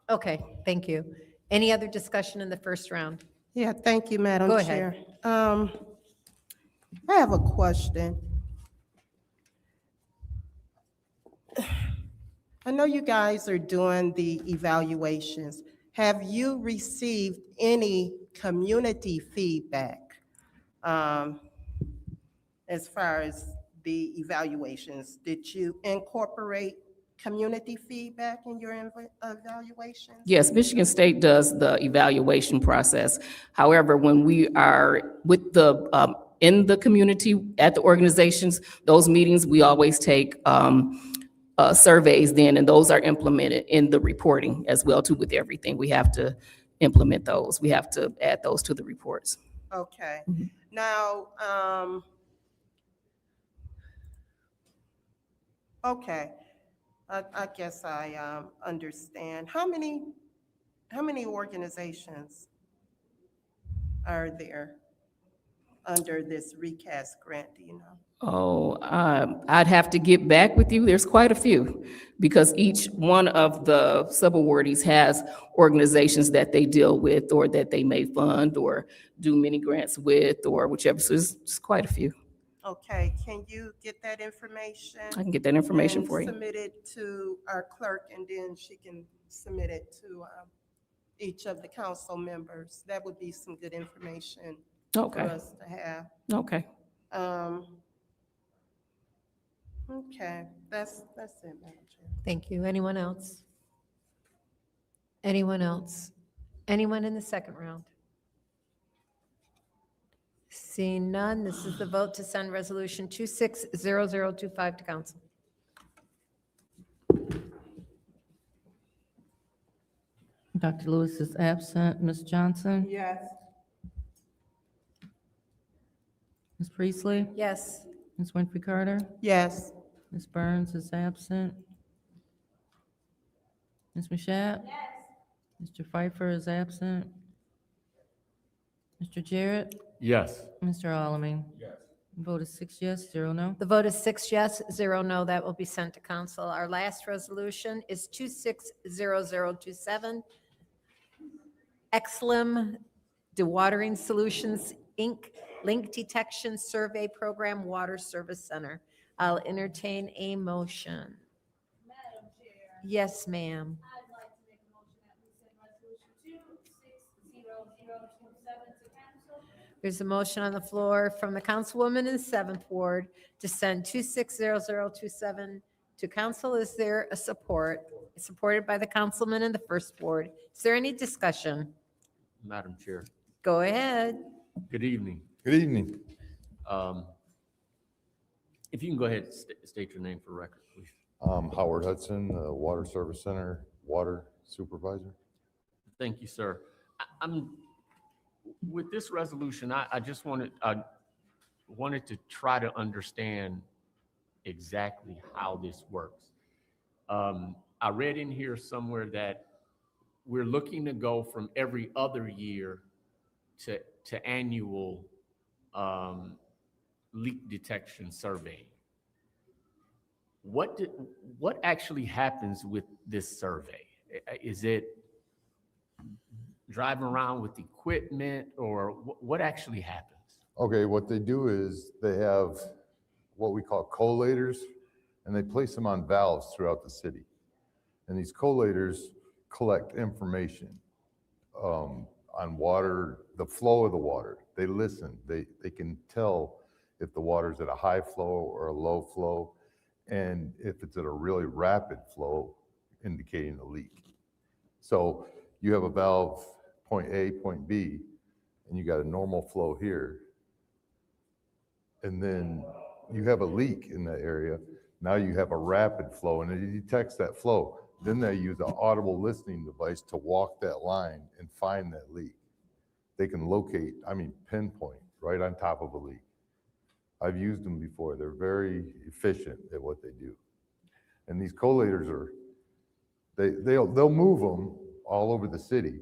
Okay, thank you. Any other discussion in the first round? Yeah, thank you, Madam Go Chair. ahead. I have a question. I know you guys are doing the evaluations. Have you received any community feedback as far as the evaluations? Did you incorporate community feedback in your evaluations? Yes, Michigan State does the evaluation process. However, when we are with in the community, at the organizations, those meetings, we always take surveys then, and those are implemented in the reporting as well too. With everything, we have to implement those. We have to add those to the reports. Okay. Mhm. Now, okay, I guess I understand. How many organizations are there under this recast grant, do you know? Oh, I'd have to get back with you. There's quite a few, because each one of the subawardees has organizations that they deal with, or that they may fund or do mini grants with, or whichever. So it's quite a few. Okay, can you get that information? I can get that information and for you. submit it to our clerk, and then she can submit it to each of the council members. That would be some good information for Okay, us to have. okay. Okay, that's it, Madam Chair. Thank you. Anyone else? Anyone else? Anyone in the second round? Seeing none, this is the vote to send resolution 260025 to council. Dr. Lewis is absent. Ms. Johnson? Yes. Ms. Priestley? Yes. Ms. Winfrey Carter? Yes. Ms. Burns is absent. Ms. Mashat? Mr. Pfeiffer is absent. Mr. Jarrett? Yes. Mr. Alamin? Yes. Vote is 6 yes, 0 no. The vote is 6 yes, 0 no. That will be sent to council. Our last resolution is 260027. Exlim Dewatering Solutions, Inc., Link Detection Survey Program, Water Service Center. I'll entertain a motion. Madam Chair, Yes, ma'am. I'd like to make a motion that we send resolution 260027 to council. There's a motion on the floor from the councilwoman in the 7th Ward to send 260027 to council. Is there a support? Supported by the councilman in the 1st Ward. Is there any discussion? Madam Chair, Go ahead. good evening. Good evening. If you can go ahead and state your name for record, please. Howard Hudson, Water Service Center, Water Supervisor. Thank you, sir. With this resolution, I just wanted to try to understand exactly how this works. I read in here somewhere that we're looking to go from every other year to annual leak detection survey. What actually happens with this survey? Is it driving around with equipment, or what actually happens? Okay, what they do is they have what we call collators, and they place them on valves throughout the city. And these collators collect information on water, the flow of the water. They listen. They can tell if the water's at a high flow or a low flow, and if it's at a really rapid flow, indicating a leak. So you have a valve, point A, point B, and you got a normal flow here. And then you have a leak in that area. Now you have a rapid flow, and it detects that flow. Then they use an audible listening device to walk that line and find that leak. They can locate, pinpoint right on top of a leak. I've used them before. They're very efficient at what they do. And these collators they'll move them all over the city,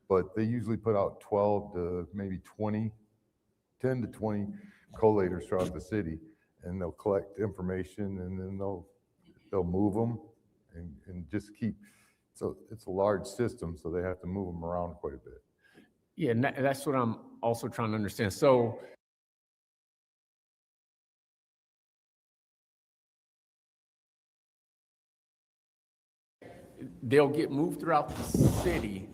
but they usually put out 12 to maybe 20, 10 to 20 collators throughout the city, and they'll collect information, and then they'll move them and just keep. So it's a large system, so they have to move them around quite a bit. Yeah, and that's what I'm also trying to understand. So they'll get moved throughout the city.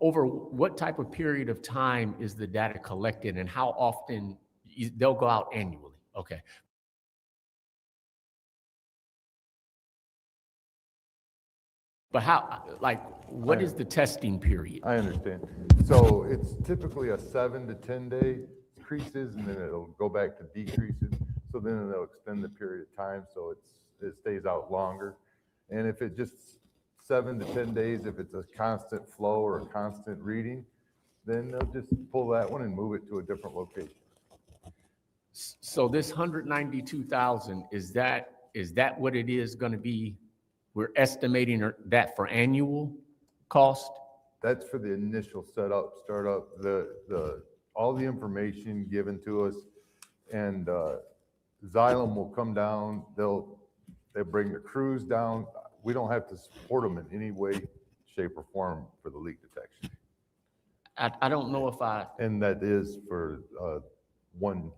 Over what type of period of time is the data collected, and how often they'll go out annually? Okay. But what is the testing period? I understand. So it's typically a 7 to 10 day decreases, and then it'll go back to decreases. So then they'll extend the period of time so it stays out longer. And if it just 7 to 10 days, if it's a constant flow or a constant reading, then they'll just pull that one and move it to a different location. So this 192,000, is that what it is going to be? We're estimating that for annual cost? That's for the initial setup, startup, all the information given to us, and Xylem will come down. They'll bring the crews down. We don't have to support them in any way, shape, or form for the leak detection. I don't know if And that is for 1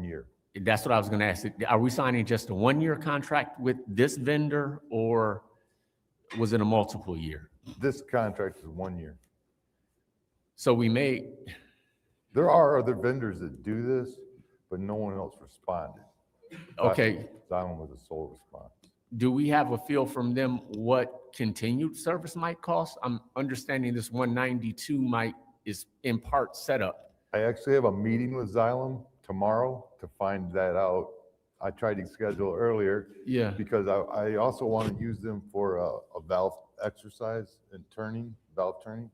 year. That's what I was going to ask. Are we signing just a 1-year contract with this vendor, or was it a multiple year? This contract is 1 year. So there are other vendors that do this, but no one else responded. Okay. Xylem was a sole response. Do we have a feel from them what continued service might cost? I'm understanding this 192 is in part setup. I actually have a meeting with Xylem tomorrow to find that out. I tried to schedule earlier. Yeah. Because I also want to use them for a valve exercise and valve turning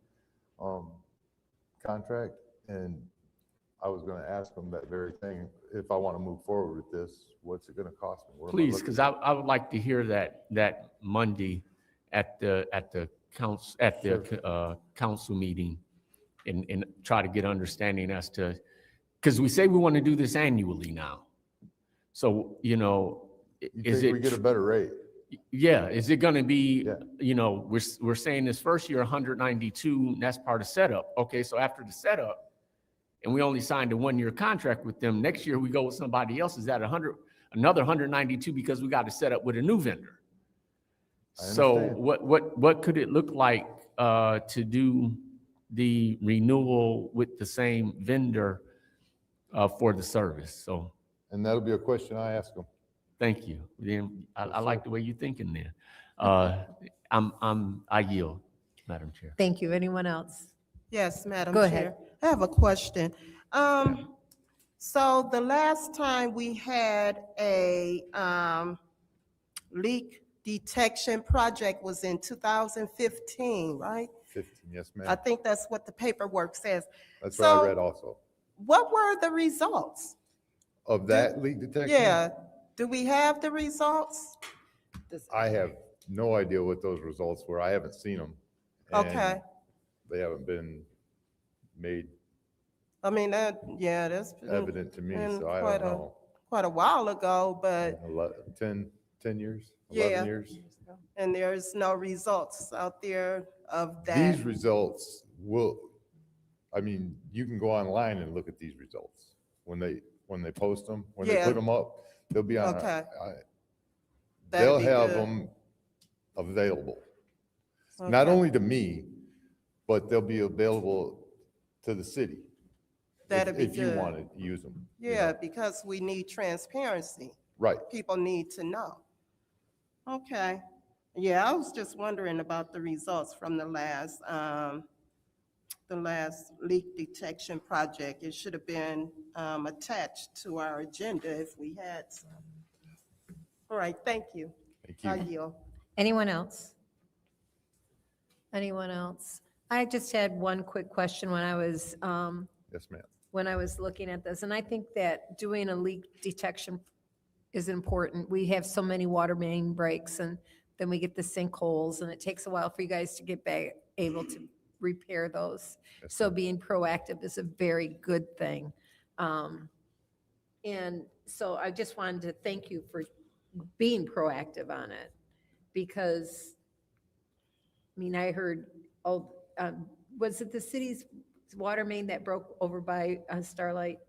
contract. And I was going to ask them that very thing. If I want to move forward with this, what's it going to cost me? Please, because I would like to hear that Monday at the council meeting, and try to get understanding as to, because we say we want to do this annually now. So, You think we get a better rate? Yeah, is it going to be, we're saying this first year, 192, and that's part of setup. Okay, so after the setup, and we only signed a 1-year contract with them, next year we go with somebody else, is that another 192 because we got to set up with a new vendor? So what could it look like to do the renewal with the same vendor for the service? So. And that'll be a question I ask them. Thank you. I like the way you're thinking there. I yield, Madam Chair. Thank you. Anyone else? Yes, Madam Go Chair. ahead. I have a question. So the last time we had a leak detection project was in 2015, right? 15, yes, ma'am. I think that's what the paperwork says. That's what I read also. What were the results? Of that leak detection? Yeah, do we have the results? I have no idea what those results were. I haven't seen them. and Okay. They haven't been made I mean, that's evident to me, been so I quite don't know. quite a while ago, but 10 years, Yeah. 11 years. and there's no results out there of that. These results will, I mean, you can go online and look at these results when they post them, when they Yeah. put them up, they'll be on, Okay. they'll That'd be have good. them available. Not Okay. only to me, but they'll be available to the city. That'd be If you good. want to use them. you Yeah, know. because we need transparency. Right. People need to know. Okay. Yeah, I was just wondering about the results from the last leak detection project. It should have been attached to our agenda if we had some. All right, thank you. Thank you. I yield. Anyone else? Anyone else? I just had one quick question when I was, Yes, ma'am. when I was looking at this, and I think that doing a leak detection is important. We have so many water main breaks, and then we get the sinkholes, and it takes a while for you guys to get back, able to repair those. Yes, So ma'am. being proactive is a very good thing. And so I just wanted to thank you for being proactive on it, because, I mean, I heard, was it the city's water main that broke over by Starlight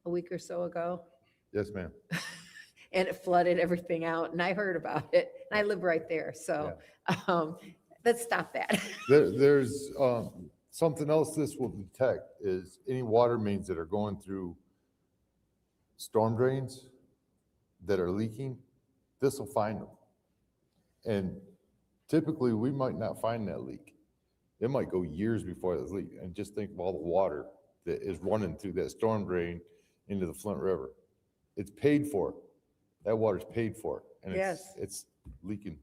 a week or so ago? Yes, ma'am. And it flooded everything out, and I heard about it, and I live right there, so, let's stop that. There's something else this will detect is any water mains that are going through storm drains that are leaking, this will find them. And typically, we might not find that leak. It might go years before this leak. And just think of all the water that is running through that storm drain into the Flint River. It's paid for. That water's paid for, and Yes. it's leaking.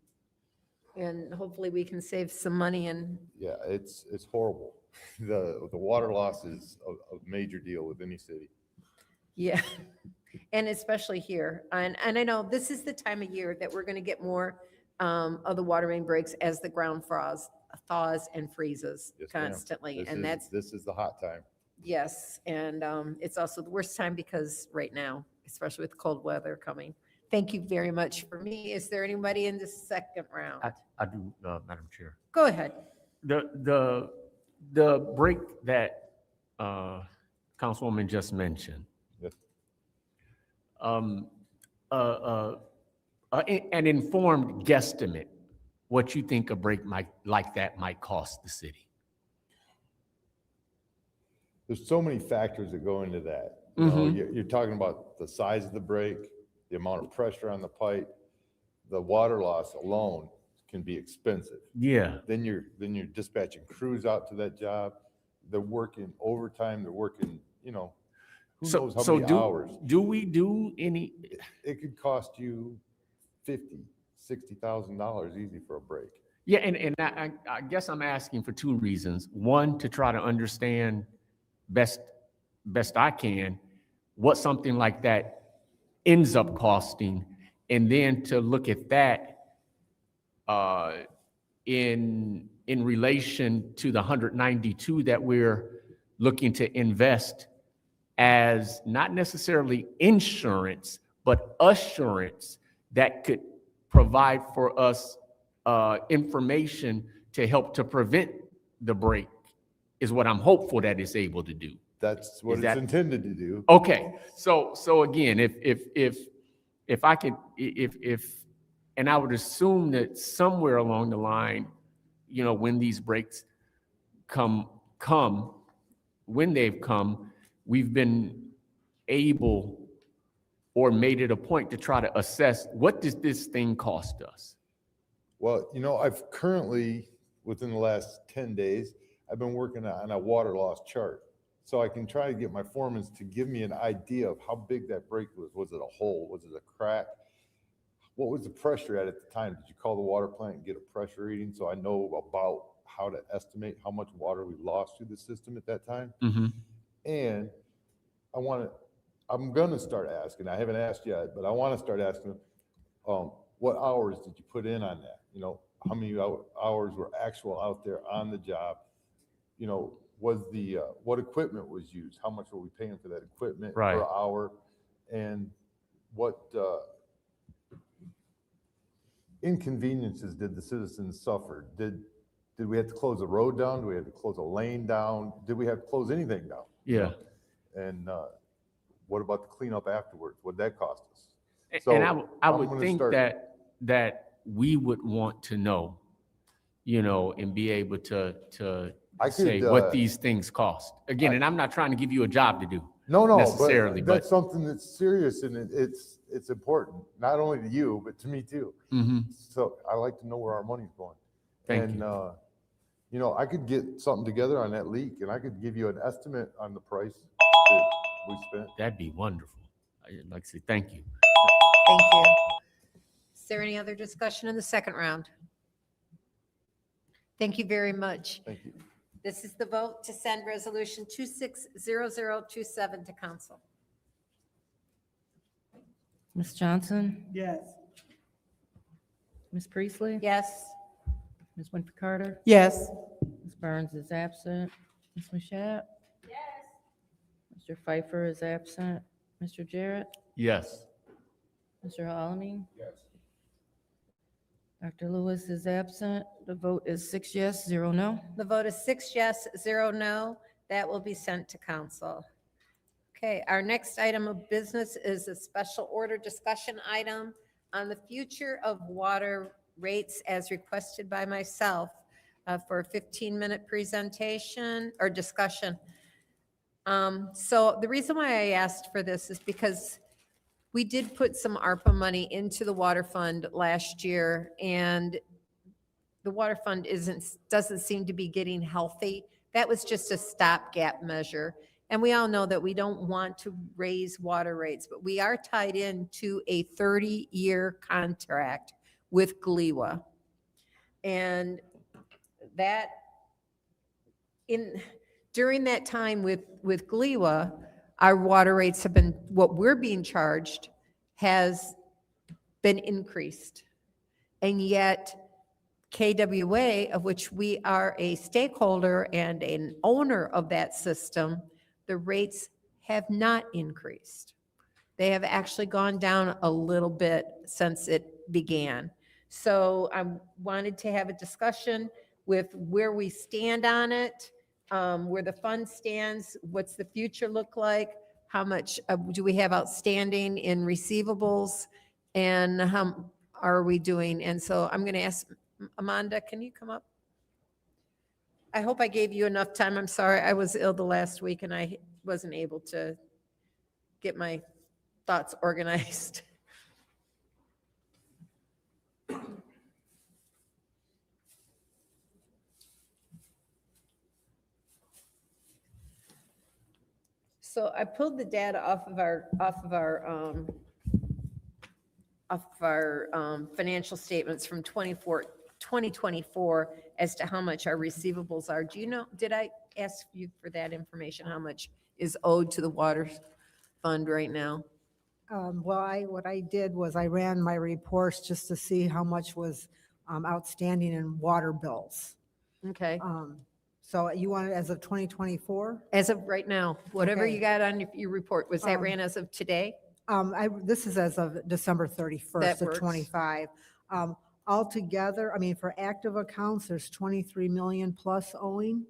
And hopefully we can save some money, and Yeah, it's horrible. The water loss is a major deal with any city. yeah, and especially here. And I know this is the time of year that we're gonna get more of the water main breaks as the ground thaws and freezes Yes, ma'am. constantly. And that's, This is the hot time. yes, and it's also the worst time because right now, especially with cold weather coming. Thank you very much for me. Is there anybody in the second round? I do, Madam Chair. Go ahead. The break that Councilwoman just mentioned. Yes. An informed guesstimate, what you think a break like that might cost the city? There's so many factors that go into that. You know, Mhm. you're talking about the size of the break, the amount of pressure on the pipe, the water loss alone can be expensive. Yeah. Then you're dispatching crews out to that job. They're working overtime. They're working, who knows how many hours. Do we do any? It could cost you $50,000-$60,000 easy for a break. Yeah, and I guess I'm asking for two reasons. One, to try to understand best I can what something like that ends up costing, and then to look at that in relation to the 192 that we're looking to invest as not necessarily insurance, but assurance that could provide for us information to help to prevent the break, is what I'm hopeful that it's able to do. That's what Is it's that- intended to do. Okay, so again, if I could, and I would assume that somewhere along the line, when these breaks come, when they've come, we've been able or made it a point to try to assess, what does this thing cost us? Well, I've currently, within the last 10 days, I've been working on a water loss chart. So I can try to get my foremen to give me an idea of how big that break was. Was it a hole? Was it a crack? What was the pressure at the time? Did you call the water plant and get a pressure reading so I know about how to estimate how much water we lost through the system at that time? Mm-hmm. And I'm going to start asking, I haven't asked yet, but I want to start asking, what hours did you put in on that? How many hours were actual out there on the job? Was what equipment was used? How much were we paying for that equipment Right. per hour? And what inconveniences did the citizens suffer? Did Did we have to close a road down? Did we have to close a lane down? Did we have to close anything down? Yeah. And what about the cleanup afterwards? What'd that cost us? And So I I'm would gonna think start- that we would want to know, you know, and be able to I say could, what these things cost. Again, I- and I'm not trying to give you a job to do. No, necessarily, but that's something that's serious and it's important, not only to you, but to me too. Mhm. So I like to know where our money's going. Thank And, you know, I could get something together on that leak and I could give you an estimate on the price that we spent. That'd be wonderful. I'd like to say thank you. Thank you. Is there any other discussion in the second round? Thank you very much. Thank you. This is the vote to send resolution 260027 to council. Ms. Johnson, Yes. Ms. Priestley, Yes. Ms. Winfrey Carter, Yes. Ms. Burns is absent, Ms. Mashat. Yes. Mr. Pfeiffer is absent, Mr. Jarrett, Yes. Mr. Alamin. Yes. Dr. Lewis is absent. The vote is 6 yes, 0 no. The vote is 6 yes, 0 no. That will be sent to council. Okay, our next item of business is a special order discussion item on the future of water rates as requested by myself for a 15-minute presentation or discussion. So the reason why I asked for this is because we did put some ARPA money into the water fund last year, and the water fund doesn't seem to be getting healthy. That was just a stopgap measure. And we all know that we don't want to raise water rates, but we are tied into a 30-year contract with GLEWA. And that, during that time with GLEWA, our water rates have been, what we're being charged has been increased. And yet KWA, of which we are a stakeholder and an owner of that system, the rates have not increased. They have actually gone down a little bit since it began. So I wanted to have a discussion with where we stand on it, where the fund stands, what's the future look like, how much do we have outstanding in receivables, and how are we doing? And so I'm going to ask Amanda, can you come up? I hope I gave you enough time. I'm sorry, I was ill the last week and I wasn't able to get my thoughts organized. So I pulled the data off of our financial statements from 2024 as to how much our receivables are. Do you know, did I ask you for that information? How much is owed to the water fund right now? Well, what I did was I ran my reports just to see how much was outstanding in water bills. Okay, So you want it as of 2024? as of right now, whatever Okay. you got on your report, was that Um, ran as of today? This is as of December 31st That of works. 25. Altogether, I mean, for active accounts, there's 23 million plus owing.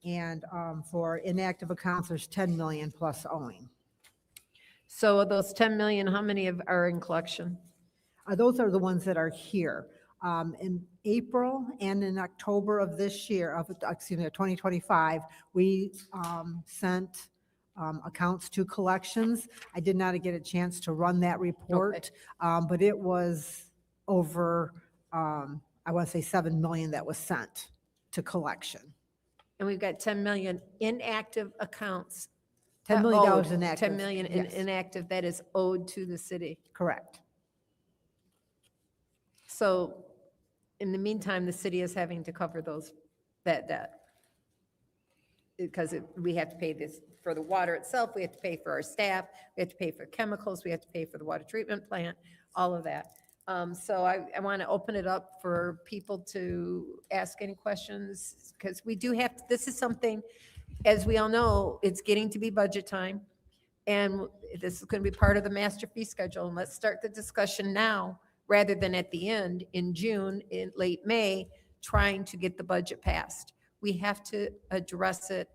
And for inactive accounts, there's 10 million plus owing. So of those 10 million, how many are in collection? Those are the ones that are here. In April and in October of this year, of 2025, we sent accounts to collections. I did not get a chance to run that report, but it was over, I want to say 7 million that was sent to collection. And we've got 10 million inactive accounts. $10 million owed, inactive, 10 million yes. inactive that is owed to the city. Correct. So in the meantime, the city is having to cover that debt. Because we have to pay this for the water itself, we have to pay for our staff, we have to pay for chemicals, we have to pay for the water treatment plant, all of that. So I want to open it up for people to ask any questions, because we do have, this is something, as we all know, it's getting to be budget time. And this is going to be part of the master fee schedule. And let's start the discussion now, rather than at the end in June, in late May, trying to get the budget passed. We have to address it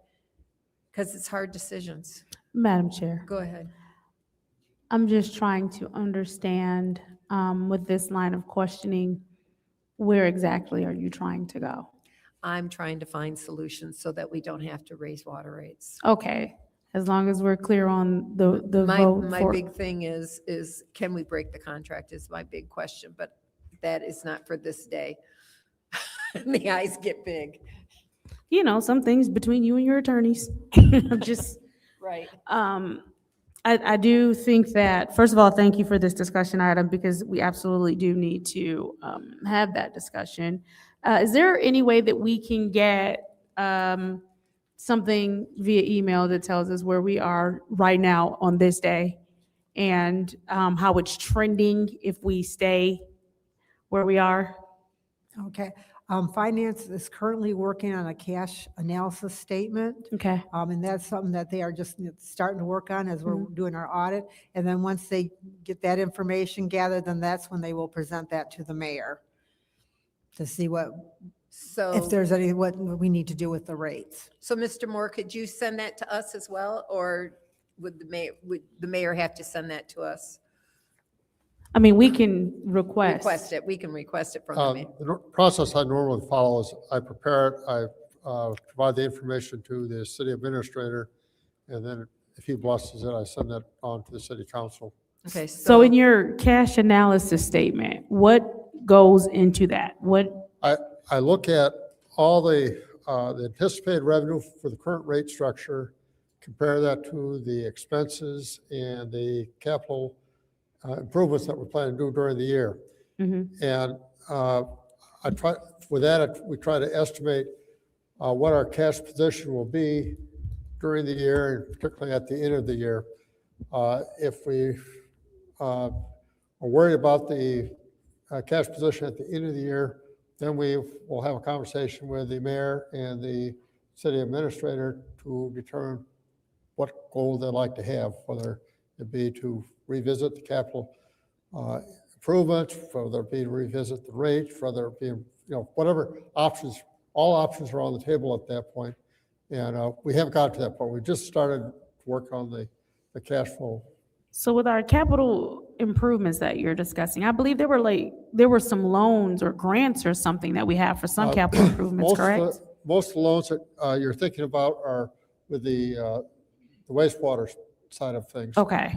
because it's hard decisions. Madam Chair, Go ahead. I'm just trying to understand with this line of questioning, where exactly are you trying to go? I'm trying to find solutions so that we don't have to raise water rates. Okay, as long as we're clear on the vote My for. big thing is can we break the contract is my big question, but that is not for this day. The eyes get big. You know, some things between you and your attorneys. Just, Right. I do think that, first of all, thank you for this discussion item because we absolutely do need to have that discussion. Is there any way that we can get something via email that tells us where we are right now on this day and how it's trending if we stay where we are? Okay. Finance is currently working on a cash analysis statement. Okay. And that's something that they are just starting to work on as we're doing our audit. And then once they get that information gathered, then that's when they will present that to the mayor to see what, So, if there's any, what we need to do with the rates. so Mr. Moore, could you send that to us as well? Or would the mayor have to send that to us? I mean, we can request. Request it. We can request it from the mayor. The process I normally follow is I prepare it, I provide the information to the city administrator, and then if he blesses it, I send that on to the city council. Okay, So in your cash analysis statement, what goes into that? What, I look at all the anticipated revenue for the current rate structure, compare that to the expenses and the capital improvements that we're planning to do during the year. And I try, with that, we try to estimate what our cash position will be during the year, and particularly at the end of the year. If we are worried about the cash position at the end of the year, then we will have a conversation with the mayor and the city administrator to determine what goal they'd like to have, whether it be to revisit the capital improvements, whether it be to revisit the rates, whether it be, whatever options, all options are on the table at that point. And we haven't got to that point. We just started to work on the cash flow. so with our capital improvements that you're discussing, I believe there were some loans or grants or something that we have for some capital improvements, correct? Most of the loans that you're thinking about are with the wastewater side of things. Okay.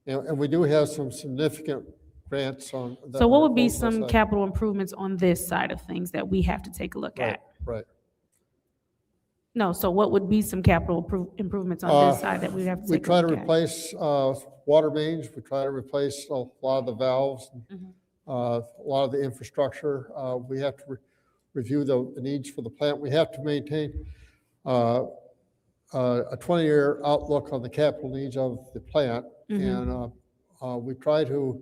And we do have some significant grants on. that So what are would be both some sides. capital improvements on this side of things that we have to take a look Right, at? right. No, so what would be some capital improvements on this side that we have to We take a try to look at? replace water mains, we try to replace a lot of the valves, a lot of the infrastructure. We have to review the needs for the plant. We have to maintain a 20-year outlook on the capital needs of the plant. And we try to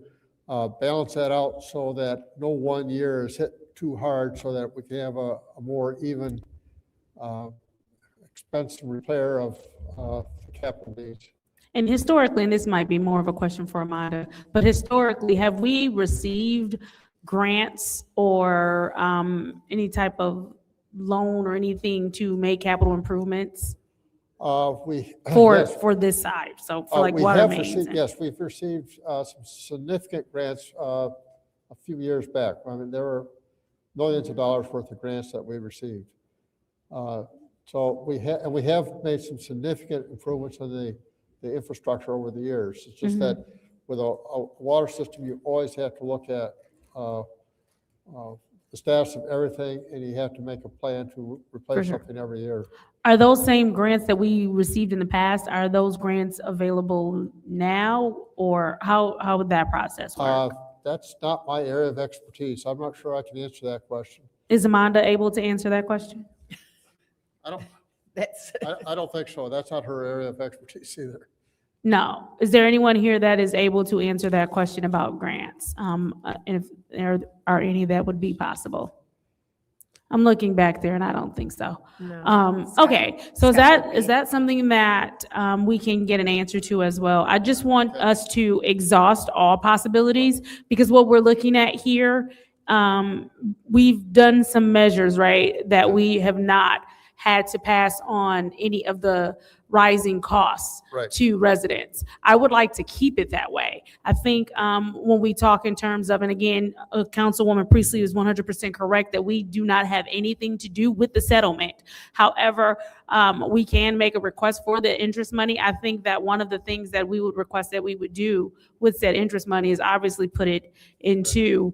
balance that out so that no one year is hit too hard, so that we can have a more even expense and repair of the capital needs. And historically, and this might be more of a question for Amanda, but historically, have we received grants or any type of loan or anything to make capital improvements We for yes, this side? So for like we water have mains? received, and- yes, we've received some significant grants a few years back. I mean, there were millions of dollars worth of grants that we received. So we have made some significant improvements in the infrastructure over the years. It's just that with a water system, you always have to look at the status of everything, and you have to make a plan to replace sure. something every year. Are those same grants that we received in the past, are those grants available now? Or how would that process work? That's not my area of expertise. I'm not sure I can answer that question. Is Amanda able to answer that question? That's, I don't think so. That's not her area of expertise either. No. Is there anyone here that is able to answer that question about grants? And if there are any that would be possible? I'm looking back there and I don't think so. no. Okay, so is that something that we can get an answer to as well? I just want us to exhaust all possibilities, because what we're looking at here we've done some measures, right, that we have not had to pass on any of the rising costs Right. to residents. I would like to keep it that way. I think when we talk in terms of, and again, Councilwoman Priestley is 100% correct that we do not have anything to do with the settlement. However, we can make a request for the interest money. I think that one of the things that we would request that we would do with said interest money is obviously put it into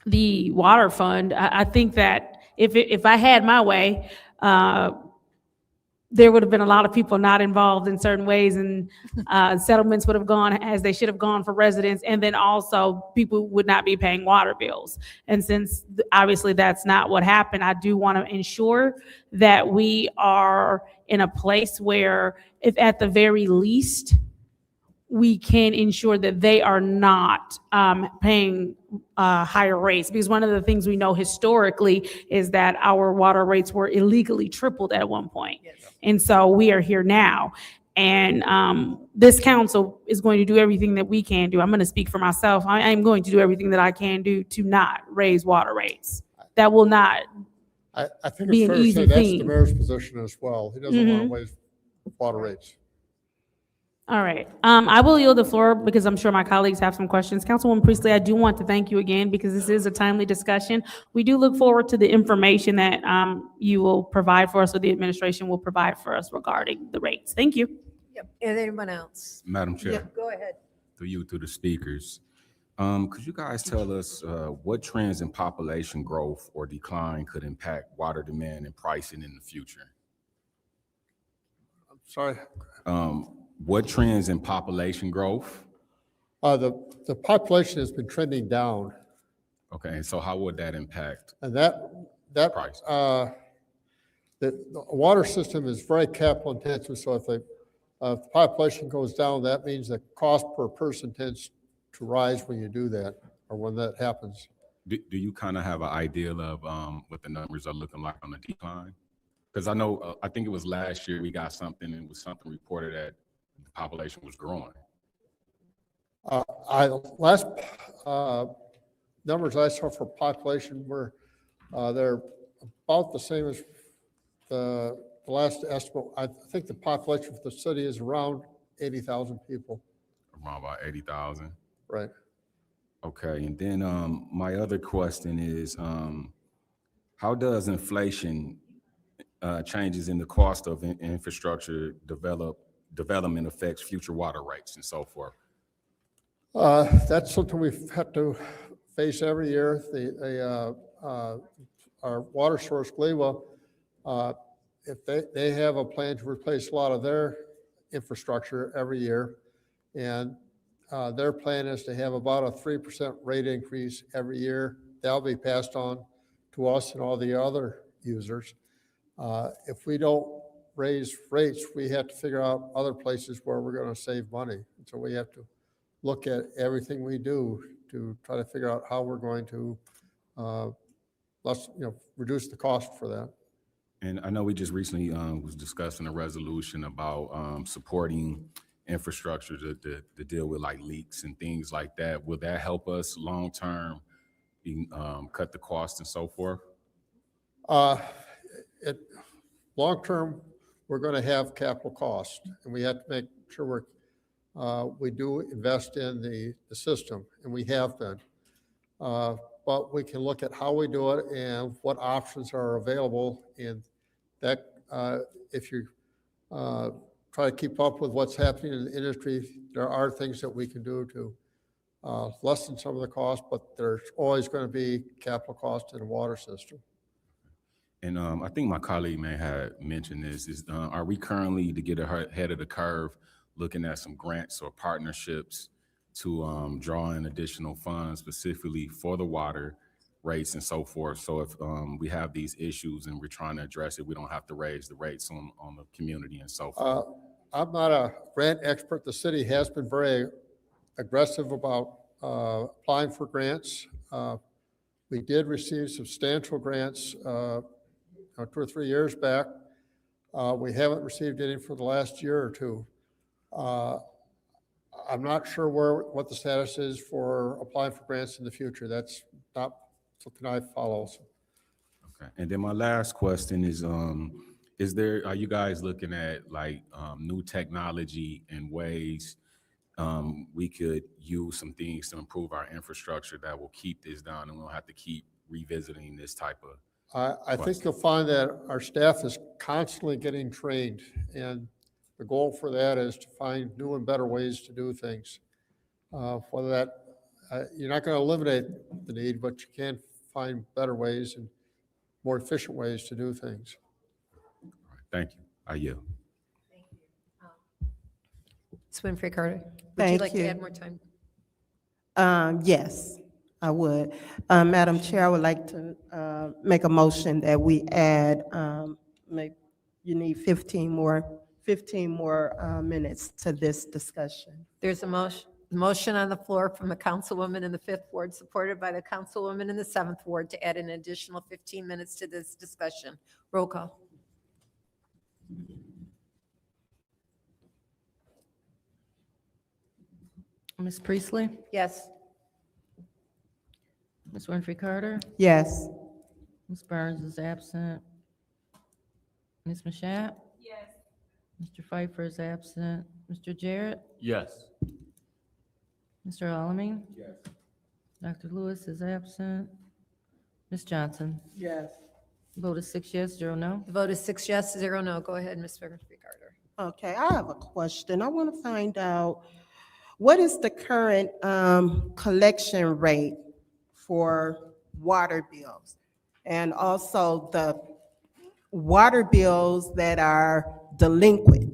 the water fund. I think that if I had my way, there would have been a lot of people not involved in certain ways, and settlements would have gone as they should have gone for residents, and then also people would not be paying water bills. And since obviously that's not what happened, I do want to ensure that we are in a place where, if at the very least, we can ensure that they are not paying higher rates. Because one of the things we know historically is that our water rates were illegally tripled at one point. Yes. And so we are here now. And this council is going to do everything that we can do. I'm going to speak for myself. I am going to do everything that I can do to not raise water rates. That will not. I think Be it's an fair to easy say that's the thing. mayor's position as well. He doesn't want Mhm. to raise water rates. All right. I will yield the floor because I'm sure my colleagues have some questions. Councilwoman Priestley, I do want to thank you again because this is a timely discussion. We do look forward to the information that you will provide for us, or the administration will provide for us regarding the rates. Thank you. Yep. And anyone else? Madam Chair, Yeah, go ahead. through the speakers, could you guys tell us what trends in population growth or decline could impact water demand and pricing in the future? I'm sorry. What trends in population growth? The population has been trending down, Okay, so how would that impact? and that Price. the water system is very capital intensive. So if the population goes down, that means the cost per person tends to rise when you do that, or when that happens. Do you kind of have an idea of what the numbers are looking like on the decline? Because I know, I think it was last year we got something, and it was something reported that the population was growing. Last numbers I saw for population were, they're about the same as the last estimate. I think the population for the city is around 80,000 people. Around about 80,000. Right. Okay, and then my other question is, how does inflation changes in the cost of infrastructure development affects future water rates and so forth? That's something we've had to face every year. Our water source, Glewa, if they have a plan to replace a lot of their infrastructure every year, and their plan is to have about a 3% rate increase every year. That'll be passed on to us and all the other users. If we don't raise rates, we have to figure out other places where we're going to save money. So we have to look at everything we do to try to figure out how we're going to reduce the cost for that. And I know we just recently was discussing a resolution about supporting infrastructure to deal with like leaks and things like that. Will that help us long-term cut the cost and so forth? Long-term, we're going to have capital costs, and we have to make sure we do invest in the system, and we have been. But we can look at how we do it and what options are available. And that, if you try to keep up with what's happening in the industry, there are things that we can do to lessen some of the costs, but there's always going to be capital costs in the water system. And I think my colleague may have mentioned this, are we currently, to get ahead of the curve, looking at some grants or partnerships to draw in additional funds specifically for the water rates and so forth? So if we have these issues and we're trying to address it, we don't have to raise the rates on the community and so forth. I'm not a grant expert. The city has been very aggressive about applying for grants. We did receive substantial grants 2 or 3 years back. We haven't received any for the last year or two. I'm not sure what the status is for applying for grants in the future. That's not something I follow. Okay. And then my last question is are you guys looking at like new technology and ways we could use some things to improve our infrastructure that will keep this down and we don't have to keep revisiting this type of I think you'll find that our staff is constantly getting trained, and the goal for that is to find new and better ways to do things. Whether that, you're not going to eliminate the need, but you can find better ways and more efficient ways to do things. Thank you. I yield. Ms. Winfrey Carter, would you Thank like to you. add more time? Yes, I would. Madam Chair, I would like to make a motion that we add, you need 15 more minutes to this discussion. There's a motion on the floor from the councilwoman in the 5th Ward, supported by the councilwoman in the 7th Ward, to add an additional 15 minutes to this discussion. Roll call. Ms. Priestley? Yes. Ms. Winfrey Carter? Yes. Ms. Burns is absent. Ms. Mashat? Yes. Mr. Pfeiffer is absent. Mr. Jarrett? Yes. Mr. Alamin? Yes. Dr. Lewis is absent. Ms. Johnson? Yes. Vote is 6 yes, 0 no. The vote is 6 yes, 0 no. Go ahead, Ms. Winfrey Carter. Okay, I have a question. I want to find out, what is the current collection rate for water bills? And also the water bills that are delinquent?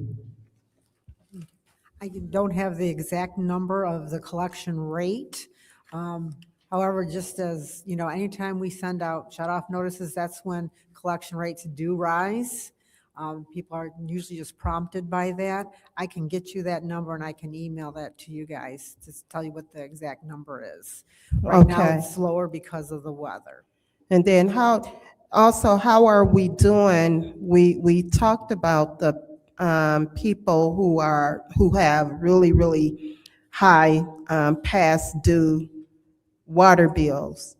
I don't have the exact number of the collection rate. However, just as, you know, anytime we send out shut-off notices, that's when collection rates do rise. People are usually just prompted by that. I can get you that number and I can email that to you guys to tell you what the exact number is. Right now, Okay. it's slower because of the weather. And then how are we doing? We talked about the people who have really, really high past due water bills.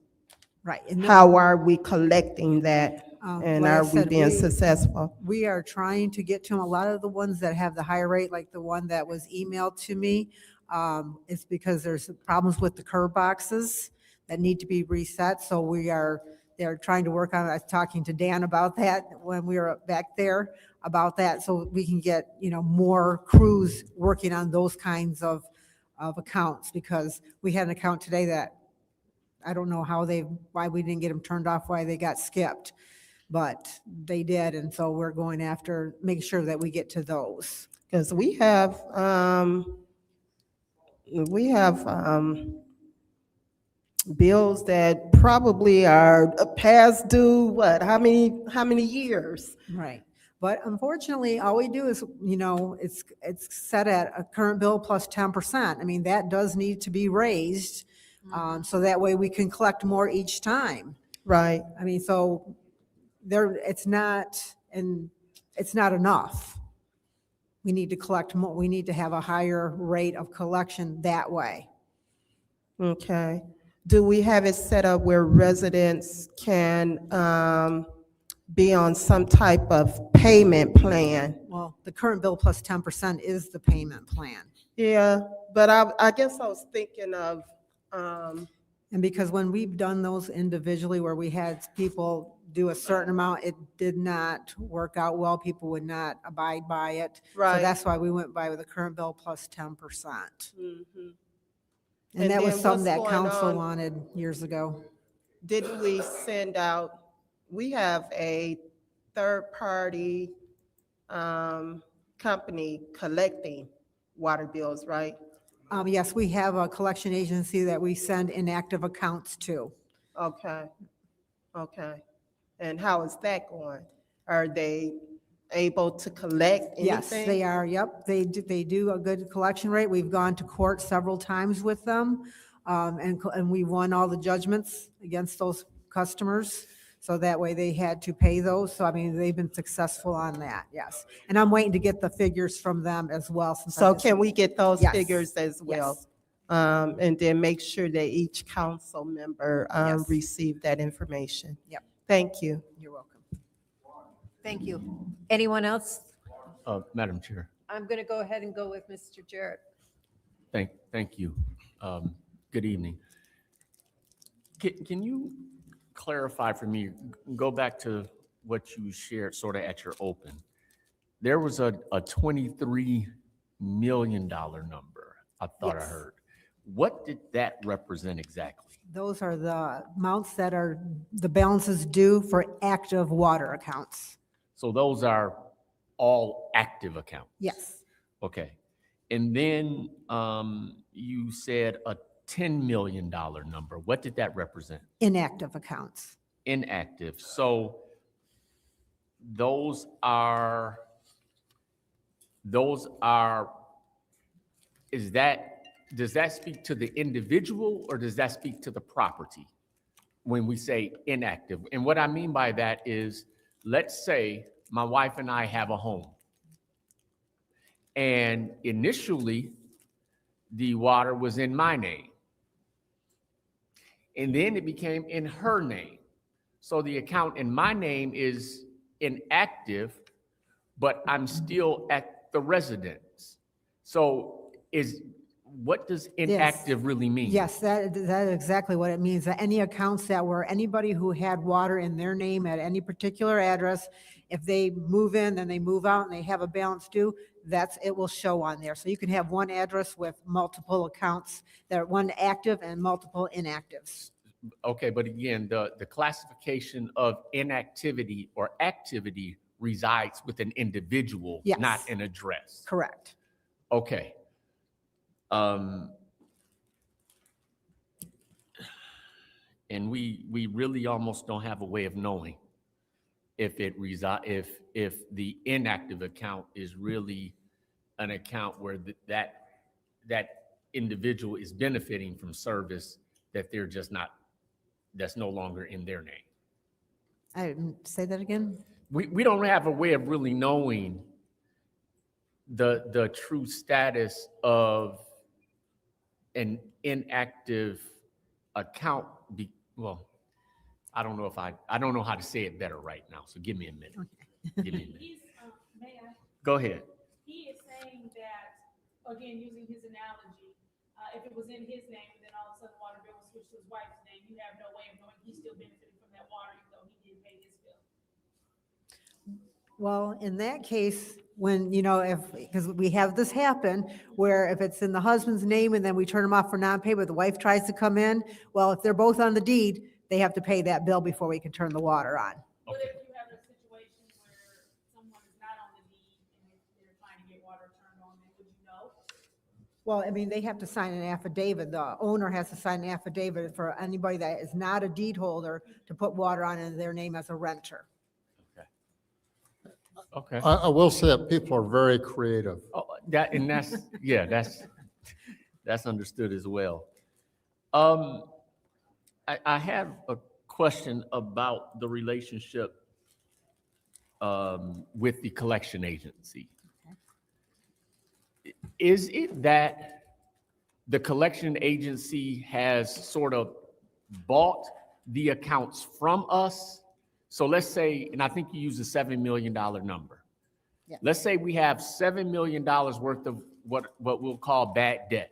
Right. How are we collecting that? And Like I are we said, being successful? We are trying to get to them. A lot of the ones that have the higher rate, like the one that was emailed to me, it's because there's problems with the curb boxes that need to be reset. So they're trying to work on it. I was talking to Dan about that when we were back there about that, so we can get, you know, more crews working on those kinds of accounts, because we had an account today that I don't know why we didn't get them turned off, why they got skipped, but they did. And so we're going after, making sure that we get to those. Because we have bills that probably are past due, what, how many years? Right. But unfortunately, all we do is, you know, it's set at a current bill plus 10%. I mean, that does need to be raised, so that way we can collect more each time. Right. I mean, so it's not enough. We need to collect more. We need to have a higher rate of collection that way. Okay. Do we have it set up where residents can be on some type of payment plan? Well, the current bill plus 10% is the payment plan. Yeah, but I guess I was thinking of, And because when we've done those individually where we had people do a certain amount, it did not work out well. People would not abide by it. Right. So that's why we went by with the current bill plus 10%. Mhm. And that was then something what's that going council on? wanted years ago. Did we send out, we have a third-party company collecting water bills, right? Yes, we have a collection agency that we send inactive accounts to. Okay, okay. And how is that going? Are they able to collect anything? Yes, they are, yep. They do a good collection rate. We've gone to court several times with them, and we won all the judgments against those customers. So that way they had to pay those. So I mean, they've been successful on that, yes. And I'm waiting to get the figures from them as well. since I So just- can we get those Yes, figures as well? yes. And then make sure that each council member Yes. receive that information. Yep, Thank you. you're welcome. Thank you. Anyone else? Madam Chair, I'm going to go ahead and go with Mr. Jarrett. thank you. Good evening. Can you clarify for me, go back to what you shared sort of at your open? There was a $23 million number I thought I Yes. heard. What did that represent exactly? Those are the amounts that are, the balances due for active water accounts. So those are all active accounts? Yes, Okay. And then you said a $10 million number. What did that represent? inactive accounts. Inactive. So those are, does that speak to the individual or does that speak to the property when we say inactive? And what I mean by that is, let's say my wife and I have a home. And initially, the water was in my name. And then it became in her name. So the account in my name is inactive, but I'm still at the residence. So what does inactive really mean? Yes, that is exactly what it means. That any accounts that were, anybody who had water in their name at any particular address, if they move in, then they move out and they have a balance due, it will show on there. So you can have one address with multiple accounts that are one active and multiple inactives. Okay, but again, the classification of inactivity or activity resides with an individual, Yes. not an address. Correct. Okay. And we really almost don't have a way of knowing if the inactive account is really an account where that individual is benefiting from service that they're just not, that's no longer in their name. I didn't say that again. We don't have a way of really knowing the true status of an inactive account. I don't know how to say it better right now. So give me a minute. Give me a minute. Go ahead. He is saying that, again, using his analogy, if it was in his name and then all of a sudden water bill was switched to his wife's name, you have no way of knowing he's still benefiting from that water even though he didn't pay his bill. Well, in that case, when, because we have this happen, where if it's in the husband's name and then we turn him off for non-pay, but the wife tries to come in, well, if they're both on the deed, they have to pay that bill before we can turn the water on. But if you have a situation where someone is not on the deed and they're trying to get water turned on, then would you know? Well, I mean, they have to sign an affidavit. The owner has to sign an affidavit for anybody that is not a deed holder to put water on in their name as a renter. Okay. I will say that people are very creative. Oh, that's understood as well. I have a question about the relationship with the collection agency. Is it that the collection agency has sort of bought the accounts from us? So let's say, and I think you use a $7 million number. Yeah. Let's say we have $7 million worth of what we'll call bad debt.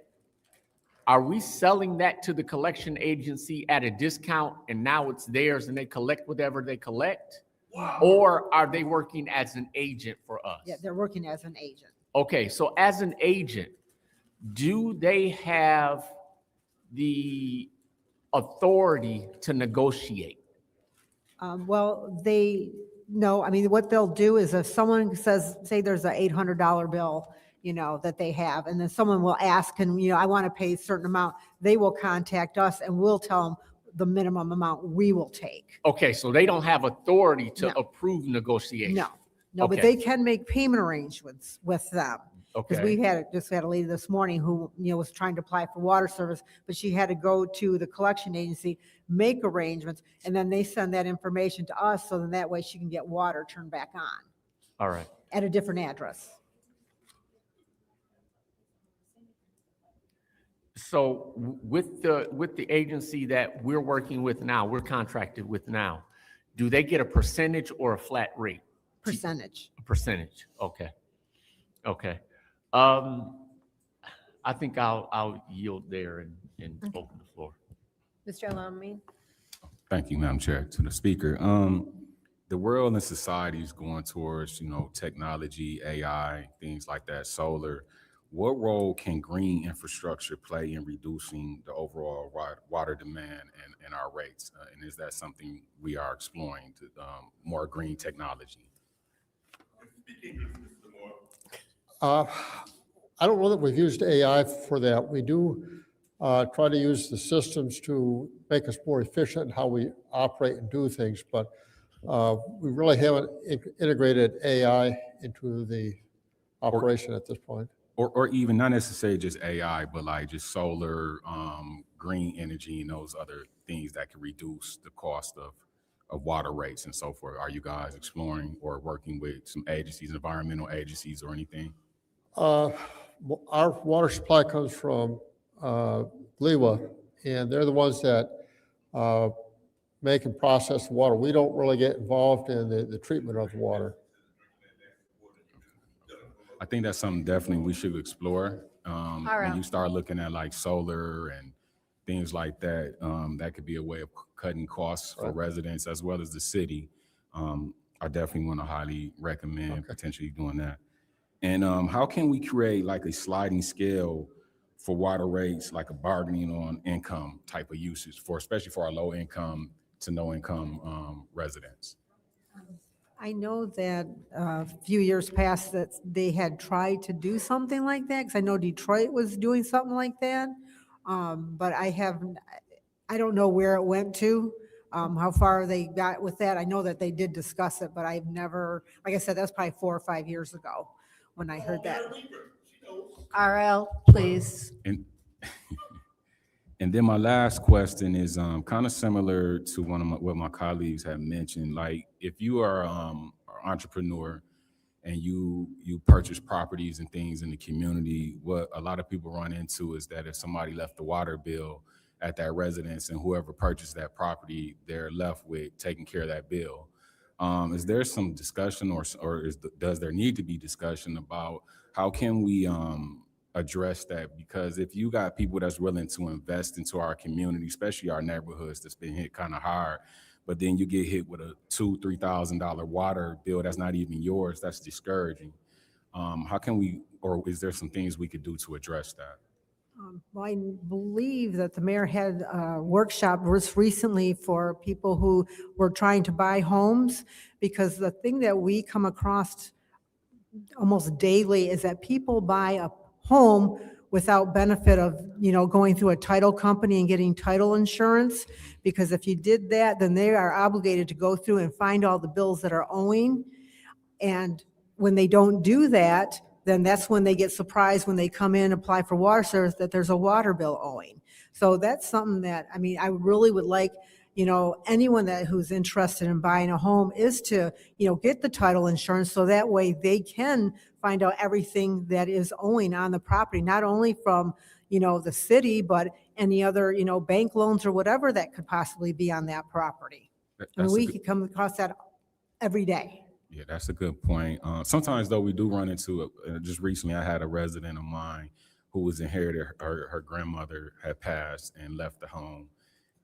Are we selling that to the collection agency at a discount and now it's theirs and they collect whatever they collect? Wow. Or are they working as an agent for us? Yeah, they're working as an agent. Okay, so as an agent, do they have the authority to negotiate? Well, no, I mean, what they'll do is if someone says, say there's an $800 bill, that they have, and then someone will ask, and, I want to pay a certain amount, they will contact us and we'll tell them the minimum amount we will take. Okay, so they don't have authority to approve negotiation? No, but Okay. they can make payment arrangements with them. Because Okay. we just had a lady this morning who, was trying to apply for water service, but she had to go to the collection agency, make arrangements, and then they send that information to us, so then that way she can get water turned back on All right. at a different address. So with the agency that we're working with now, we're contracted with now, do they get a percentage or a flat rate? Percentage. A percentage, okay. Okay. I think I'll yield there and open the floor. Mr. Alamin? Thank you, Madam Chair. To the speaker, the world and society is going towards, technology, AI, things like that, solar. What role can green infrastructure play in reducing the overall water demand and our rates? And is that something we are exploring to more green technology? I don't know that we've used AI for that. We do try to use the systems to make us more efficient in how we operate and do things, but we really haven't integrated AI into the operation at this point. Or even not necessarily just AI, but like just solar, green energy, and those other things that can reduce the cost of water rates and so forth. Are you guys exploring or working with some agencies, environmental agencies or anything? Our water supply comes from LEWA, and they're the ones that make and process the water. We don't really get involved in the treatment of the water. I think that's something definitely we should explore. right. When you start looking at like solar and things like that, that could be a way of cutting costs for residents as well as the city. I definitely want to highly recommend potentially doing that. And how can we create like a sliding scale for water rates, like a bargaining on income type of usage for, especially for our low income to no income residents? I know that a few years past that they had tried to do something like that, because I know Detroit was doing something like that. But I don't know where it went to, how far they got with that. I know that they did discuss it, but I've never, like I said, that's probably 4 or 5 years ago when I heard that. RL, please. And then my last question is kind of similar to what my colleagues have mentioned. Like, if you are an entrepreneur and you purchase properties and things in the community, what a lot of people run into is that if somebody left the water bill at that residence and whoever purchased that property, they're left with taking care of that bill. Is there some discussion does there need to be discussion about how can we address that? Because if you got people that's willing to invest into our community, especially our neighborhoods that's been hit kind of hard, but then you get hit with a $2,000-$3,000 water bill that's not even yours, that's discouraging. How can we, or is there some things we could do to address that? Well, I believe that the mayor had a workshop just recently for people who were trying to buy homes, because the thing that we come across almost daily is that people buy a home without benefit of, going through a title company and getting title insurance. Because if you did that, then they are obligated to go through and find all the bills that are owing. And when they don't do that, then that's when they get surprised when they come in, apply for water service, that there's a water bill owing. So that's something that, I really would like, anyone who's interested in buying a home is to, get the title insurance, so that way they can find out everything that is owing on the property, not only from, the city, but any other, bank loans or whatever that could possibly be on that property. We could come across that every day. Yeah, that's a good point. Sometimes though, we do run into it. Just recently, I had a resident of mine who was inherited, her grandmother had passed and left the home.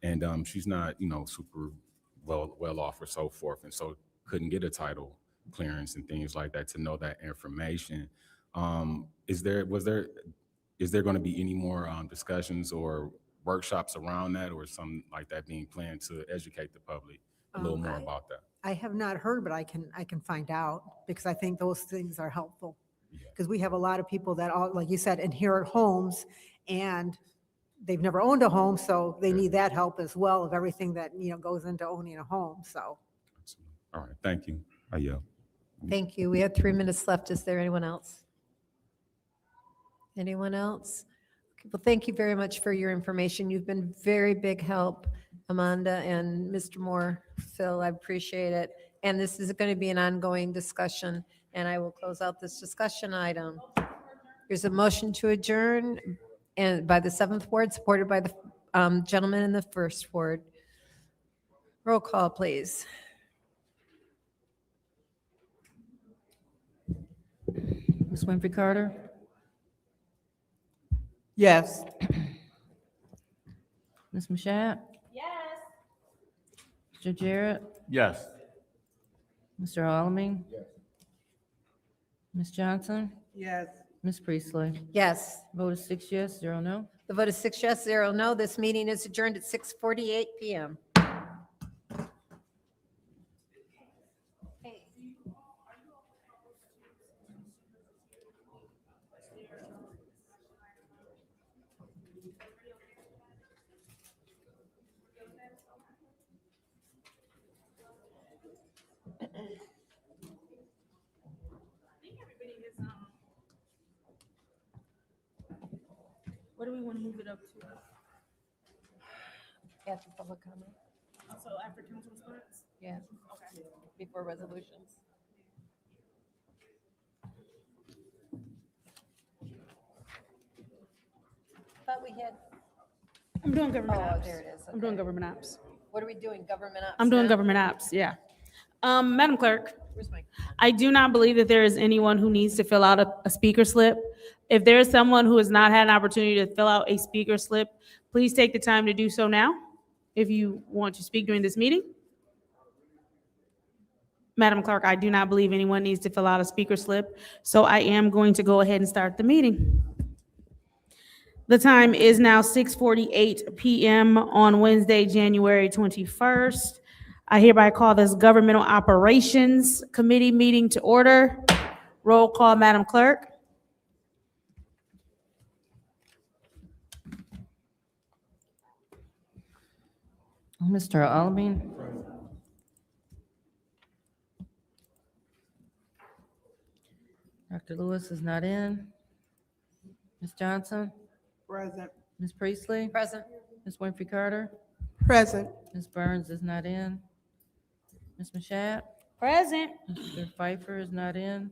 And she's not, super well off or so forth. And so couldn't get a title clearance and things like that to know that information. Is there going to be any more discussions or workshops around that, or something like that being planned to educate the public a little more about that? I have not heard, but I can find out, because I think those things are helpful. Because we have a lot of people that, like you said, inherit homes, and they've never owned a home, so they need that help as well, of everything that, goes into owning a home, so. All right, thank you. I yield. Thank you. We have 3 minutes left. Is there anyone else? Anyone else? Okay, well, thank you very much for your information. You've been very big help, Amanda and Mr. Moore, Phil, I appreciate it. And this is going to be an ongoing discussion, and I will close out this discussion item. There's a motion to adjourn and by the 7th Ward, supported by the gentleman in the 1st Ward. Roll call, please. Ms. Winfrey Carter? Yes. Ms. Mashat? Yes. Mr. Jarrett? Yes. Mr. Alamin? Ms. Johnson? Yes. Ms. Priestley? Yes. Vote is 6 yes, 0 no. The vote is 6 yes, 0 no. This meeting is adjourned at 6:48 PM. What do we want to move it up to? After public comment, Also after council response? yeah, Okay. before resolutions. Thought we had, I'm doing government oh, ops. there it is. I'm doing Okay. government ops. What are we doing, government ops? I'm doing now? government ops, yeah. Madam Clerk, Where's my? I do not believe that there is anyone who needs to fill out a speaker slip. If there is someone who has not had an opportunity to fill out a speaker slip, please take the time to do so now if you want to speak during this meeting. Madam Clerk, I do not believe anyone needs to fill out a speaker slip, so I am going to go ahead and start the meeting. The time is now 6:48 PM on Wednesday, January 21st. I hereby call this Governmental Operations Committee meeting to order. Roll call, Madam Clerk. Mr. Alamin? Dr. Lewis is not in. Ms. Johnson? Present. Ms. Priestley? Present. Ms. Winfrey Carter? Present. Ms. Burns is not in. Ms. Mashat? Present. Mr. Pfeiffer is not in.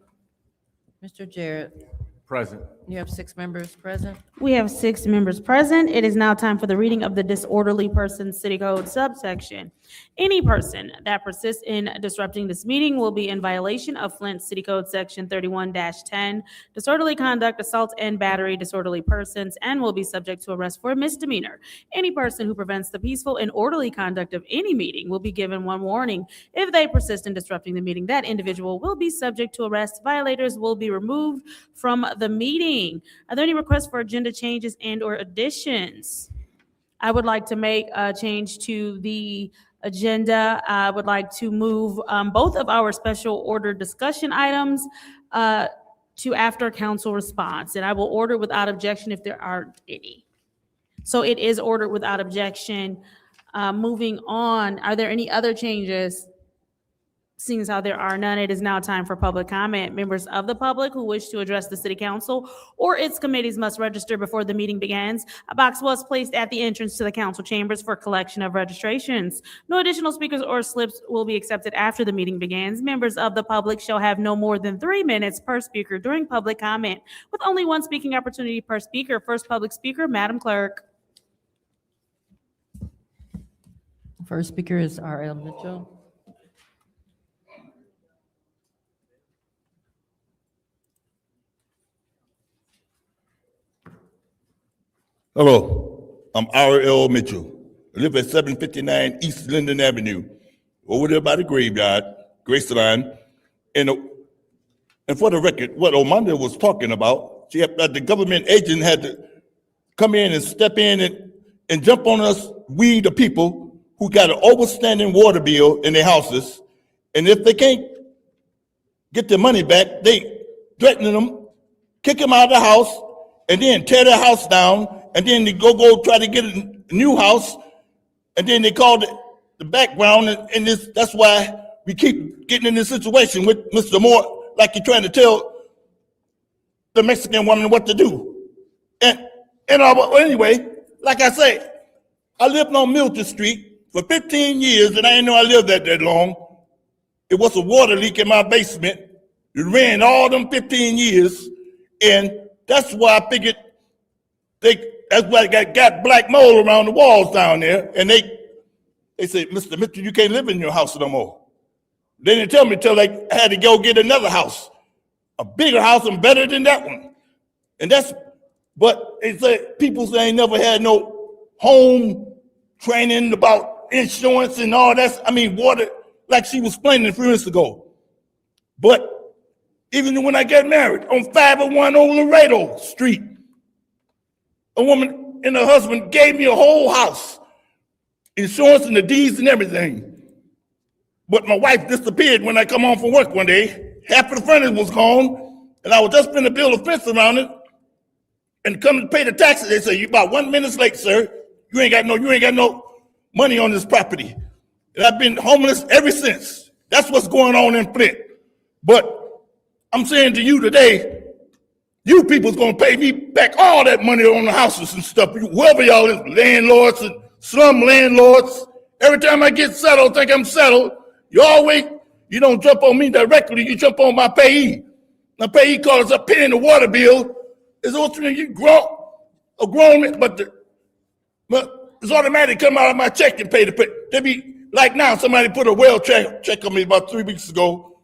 Mr. Jarrett? Present. You have 6 members present. We have 6 members present. It is now time for the reading of the disorderly person city code subsection. Any person that persists in disrupting this meeting will be in violation of Flint City Code Section 31-10, disorderly conduct, assault and battery, disorderly persons, and will be subject to arrest for a misdemeanor. Any person who prevents the peaceful and orderly conduct of any meeting will be given one warning. If they persist in disrupting the meeting, that individual will be subject to arrest. Violators will be removed from the meeting. Are there any requests for agenda changes and/or additions? I would like to make a change to the agenda. I would like to move both of our special order discussion items to after council response, and I will order without objection if there aren't any. So it is ordered without objection. Moving on, are there any other changes? Seeing as how there are none, it is now time for public comment. Members of the public who wish to address the city council or its committees must register before the meeting begins. A box was placed at the entrance to the council chambers for collection of registrations. No additional speakers or slips will be accepted after the meeting begins. Members of the public shall have no more than 3 minutes per speaker during public comment, with only one speaking opportunity per speaker. First public speaker, Madam Clerk. First speaker is R.L. Mitchell. Hello, I'm R.L. Mitchell. I live at 759 East Linden Avenue, over there by the graveyard, Graceland. And for the record, what Amanda was talking about, she had, the government agent had to come in and step in and jump on us, we the people who got an overstanding water bill in their houses. And if they can't get their money back, they threaten them, kick them out of the house, and then tear their house down, and then they go try to get a new house, and then they call the background, and this, that's why we keep getting in this situation with Mr. Moore, like you're trying to tell the Mexican woman what to do. But anyway, like I say, I lived on Milton Street for 15 years, and I didn't know I lived that long. It was a water leak in my basement. It ran all them 15 years, and that's why I figured that's why I got black mold around the walls down there, and they said, Mr. Mitchell, you can't live in your house no more. They didn't tell me till I had to go get another house, a bigger house and better than that one. And but they said people say ain't never had no home training about insurance and all that. I mean, water, like she was explaining a few minutes ago. But even when I got married on 501 Old Laredo Street, a woman and her husband gave me a whole house, insurance and the deeds and everything. But my wife disappeared when I come home from work one day. Half of the furniture was gone, and I was just going to build a fence around it and come to pay the taxes. They say, you about 1 minute late, sir. You ain't got no money on this property. And I've been homeless ever since. That's what's going on in Flint. But I'm saying to you today, you people's gonna pay me back all that money on the houses and stuff. Whoever y'all is, landlords and slum landlords. Every time I get settled, think I'm settled, you don't jump on me directly, you jump on my payee. My payee calls up paying the water bill. It's a grown man, but it's automatic come out of my check and pay the pay. They be like now, somebody put a well check on me about 3 weeks ago,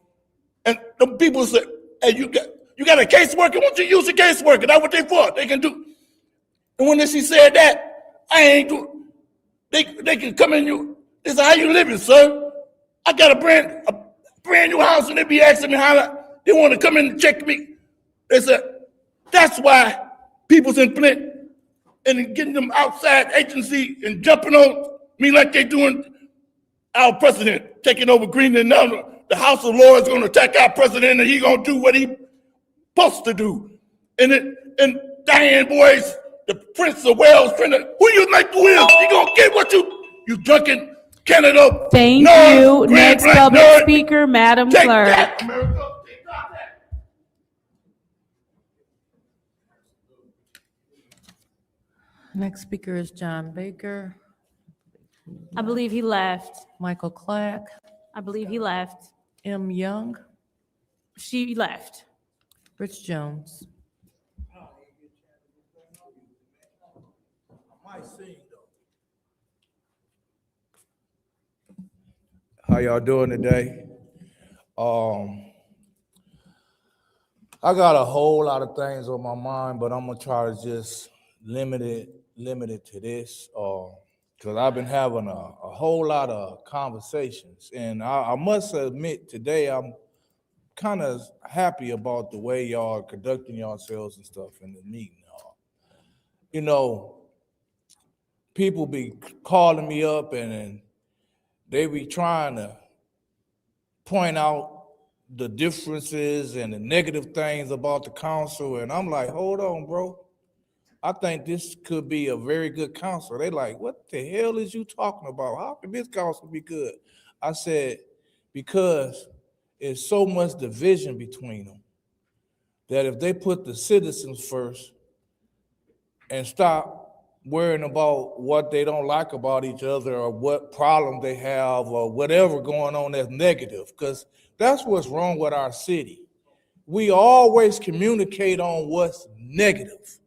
and the people said, "Hey, you got a caseworker? Why don't you use a caseworker? That's what they for. They can do." And when she said that, I ain't do. They can come in you. They say, "How you living, sir?" I got a brand new house, and they be asking me how they want to come in and check me. They said, that's why people's in Flint and getting them outside agency and jumping on me like they doing our president, taking over Greenland. Now the House of Lords going to attack our president, and he going to do what he supposed to do. And Diane Boyce, the Prince of Wales, who you think who is? You going to get what you drunken Canada. Thank you. Next public speaker, Madam Take Clerk. that, America. Next speaker is John Baker. I believe he left. Michael Clack. I believe he left. M. Young. She left. Rich Jones. How y'all doing today? I got a whole lot of things on my mind, but I'm gonna try to just limit it to this, because I've been having a whole lot of conversations, and I must admit today I'm kind of happy about the way y'all are conducting yourselves and stuff in the meeting. You know, people be calling me up and they be trying to point out the differences and the negative things about the council, and I'm like, hold on, bro. I think this could be a very good council. They like, what the hell is you talking about? How can this council be good? I said, because there's so much division between them that if they put the citizens first and stop worrying about what they don't like about each other or what problem they have or whatever going on that's negative, because that's what's wrong with our city. We always communicate on what's negative,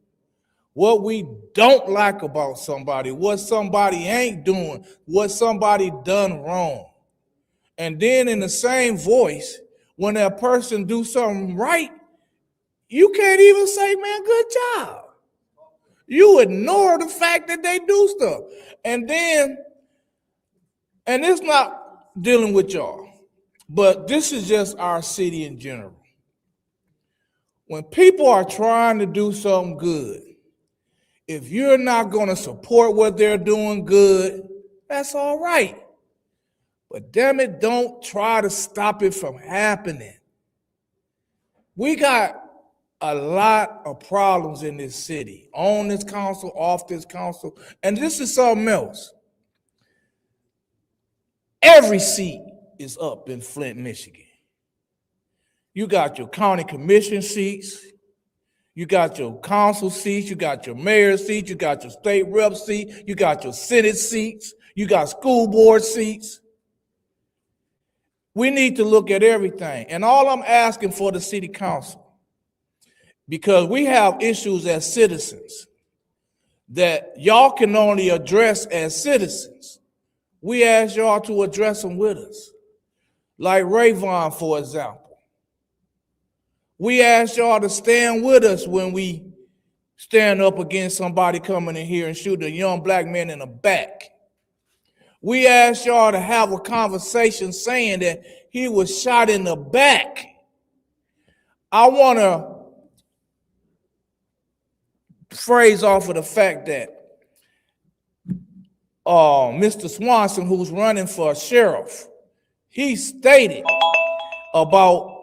what we don't like about somebody, what somebody ain't doing, what somebody done wrong. And then in the same voice, when that person do something right, you can't even say, man, good job. You ignore the fact that they do stuff. And it's not dealing with y'all, but this is just our city in general. When people are trying to do something good, if you're not going to support what they're doing good, that's all right. But damn it, don't try to stop it from happening. We got a lot of problems in this city, on this council, off this council, and this is something else. Every seat is up in Flint, Michigan. You got your county commission seats, You got your council seats, you got your mayor seat, you got your state rep seat, you got your senate seats, you got school board seats. We need to look at everything. And all I'm asking for the city council, because we have issues as citizens that y'all can only address as citizens. We ask y'all to address them with us. Like Rayvon, for example. We ask y'all to stand with us when we stand up against somebody coming in here and shooting a young black man in the back. We asked y'all to have a conversation saying that he was shot in the back. I want to phrase off of the fact that Mr. Swanson, who's running for sheriff, he stated about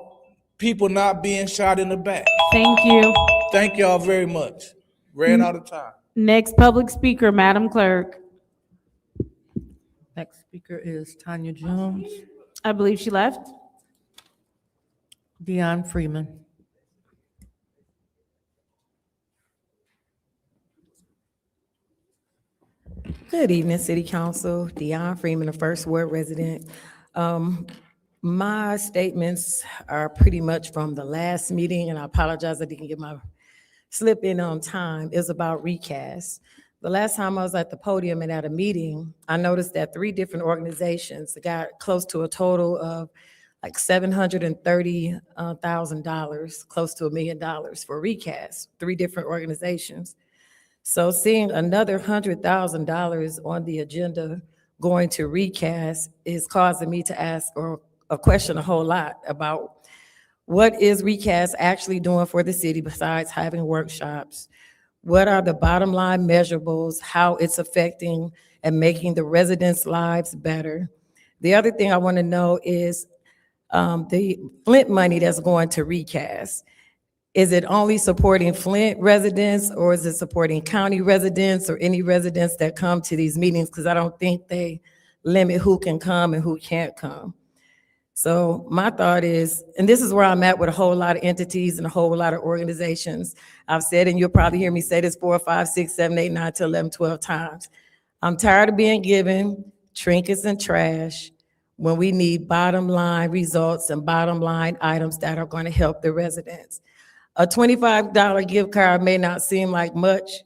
people not being shot in the back. Thank you. Thank y'all very much. Ran out of time. Next public speaker, Madam Clerk. Next speaker is Tanya Jones. I believe she left. Dion Freeman. Good evening, City Council. Dion Freeman, a First Ward resident. My statements are pretty much from the last meeting, and I apologize I didn't get my slip in on time. It's about recast. The last time I was at the podium and at a meeting, I noticed that 3 different organizations got close to a total of like $730,000, close to $1 million for recast, 3 different organizations. So seeing another $100,000 on the agenda going to recast is causing me to ask or a question a whole lot about what is recast actually doing for the city besides having workshops? What are the bottom line measurables, how it's affecting and making the residents' lives better? The other thing I want to know is the Flint money that's going to recast. Is it only supporting Flint residents, or is it supporting county residents or any residents that come to these meetings? Because I don't think they limit who can come and who can't come. So my thought is, and this is where I'm at with a whole lot of entities and a whole lot of organizations. I've said, and you'll probably hear me say this 4, 5, 6, 7, 8, 9 to 11, 12 times. I'm tired of being given trinkets and trash when we need bottom line results and bottom line items that are going to help the residents. A $25 gift card may not seem like much,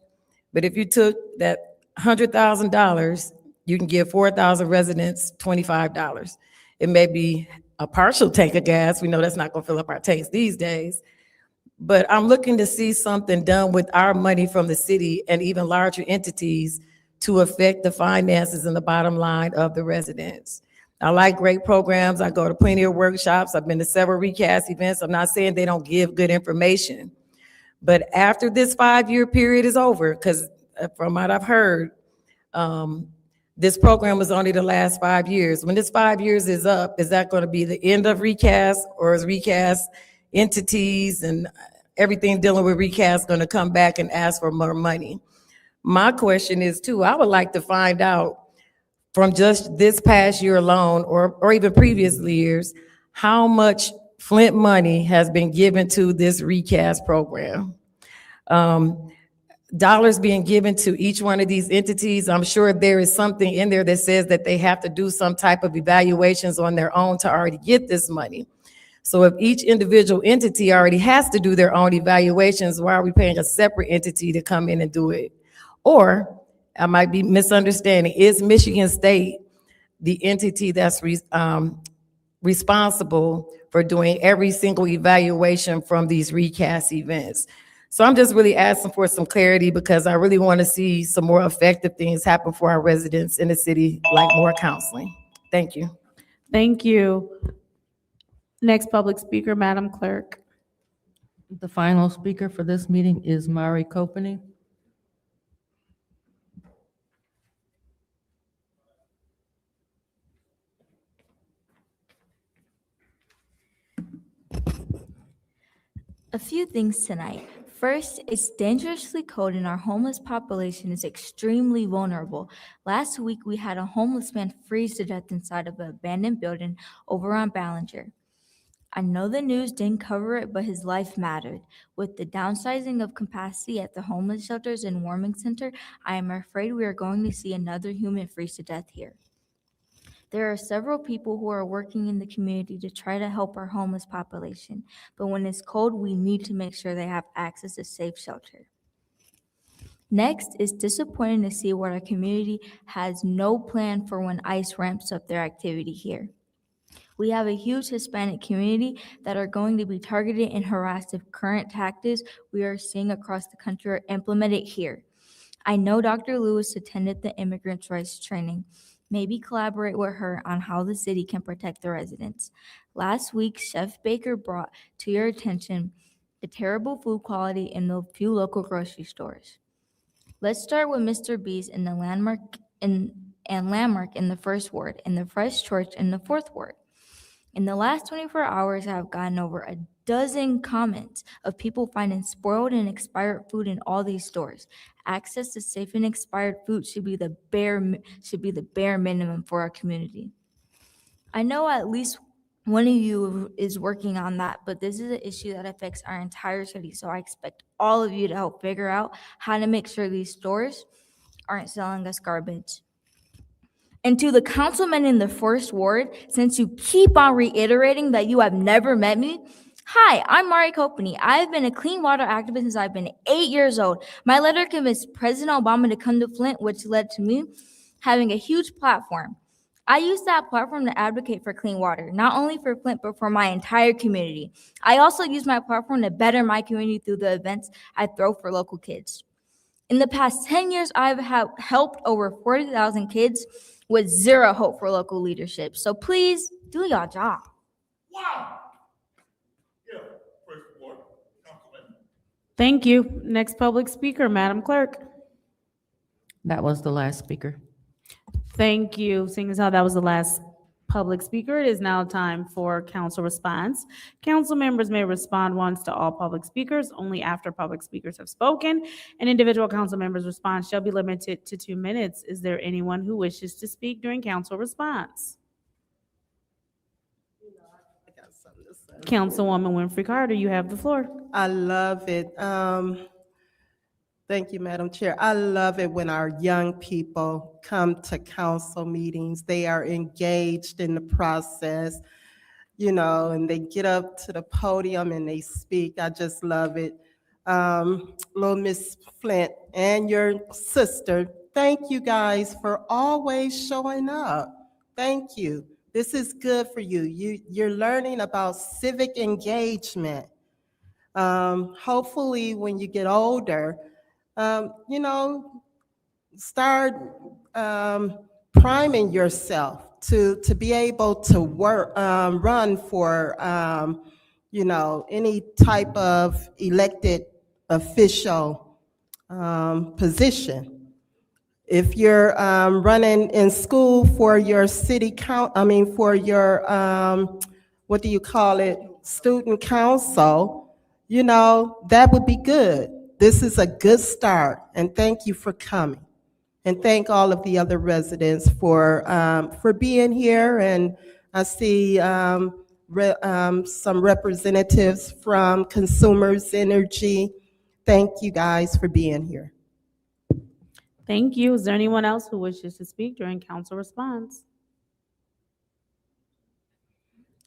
but if you took that $100,000, you can give 4,000 residents $25. It may be a partial tank of gas. We know that's not going to fill up our tanks these days. But I'm looking to see something done with our money from the city and even larger entities to affect the finances and the bottom line of the residents. I like great programs. I go to plenty of workshops. I've been to several recast events. I'm not saying they don't give good information. But after this 5-year period is over, because from what I've heard, this program was only the last 5 years. When this 5 years is up, is that going to be the end of recast, or is recast entities and everything dealing with recast going to come back and ask for more money? My question is too, I would like to find out from just this past year alone, or even previous years, how much Flint money has been given to this recast program. Dollars being given to each one of these entities, I'm sure there is something in there that says that they have to do some type of evaluations on their own to already get this money. So if each individual entity already has to do their own evaluations, why are we paying a separate entity to come in and do it? Or I might be misunderstanding, is Michigan State the entity that's responsible for doing every single evaluation from these recast events? So I'm just really asking for some clarity, because I really want to see some more effective things happen for our residents in the city, like more counseling. Thank you. Thank you. Next public speaker, Madam Clerk. The final speaker for this meeting is Mari Kopeny. A few things tonight. First, it's dangerously cold and our homeless population is extremely vulnerable. Last week, we had a homeless man freeze to death inside of an abandoned building over on Ballinger. I know the news didn't cover it, but his life mattered. With the downsizing of capacity at the homeless shelters and warming center, I am afraid we are going to see another human freeze to death here. There are several people who are working in the community to try to help our homeless population, but when it's cold, we need to make sure they have access to safe shelter. Next, it's disappointing to see what our community has no plan for when ICE ramps up their activity here. We have a huge Hispanic community that are going to be targeted and harassed if current tactics we are seeing across the country are implemented here. I know Dr. Lewis attended the immigrants' rights training. Maybe collaborate with her on how the city can protect the residents. Last week, Chef Baker brought to your attention the terrible food quality in the few local grocery stores. Let's start with Mr. B's in the Landmark and Landmark in the 1st Ward and the Fresh Church in the 4th Ward. In the last 24 hours, I have gotten over a dozen comments of people finding spoiled and expired food in all these stores. Access to safe and expired food should be the bare minimum for our community. I know at least one of you is working on that, but this is an issue that affects our entire city, so I expect all of you to help figure out how to make sure these stores aren't selling us garbage. And to the councilman in the 1st Ward, since you keep on reiterating that you have never met me, hi, I'm Mari Kopany. I've been a clean water activist since I've been 8 years old. My letter convinced President Obama to come to Flint, which led to me having a huge platform. I used that platform to advocate for clean water, not only for Flint, but for my entire community. I also use my platform to better my community through the events I throw for local kids. In the past 10 years, I've helped over 40,000 kids with zero hope for local leadership. So please do your job. Wow. Yeah, First Ward, Councilman. Thank you. Next public speaker, Madam Clerk. That was the last speaker. Thank you. Seeing as how that was the last public speaker, it is now time for council response. Council members may respond once to all public speakers, only after public speakers have spoken. An individual council member's response shall be limited to 2 minutes. Is there anyone who wishes to speak during council response? Councilwoman Winfrey Carter, you have the floor. I love it. Thank you, Madam Chair. I love it when our young people come to council meetings. They are engaged in the process, you know, and they get up to the podium and they speak. I just love it. Little Miss Flint and your sister, thank you guys for always showing up. Thank you. This is good for you. You're learning about civic engagement. Hopefully when you get older, you know, start priming yourself to be able to work, run for, you know, any type of elected official position. If you're running in school for your city for your, what do you call it, student council, you know, that would be good. This is a good start, and thank you for coming. And thank all of the other residents for being here. And I see some representatives from Consumers Energy. Thank you guys for being here. Thank you. Is there anyone else who wishes to speak during council response?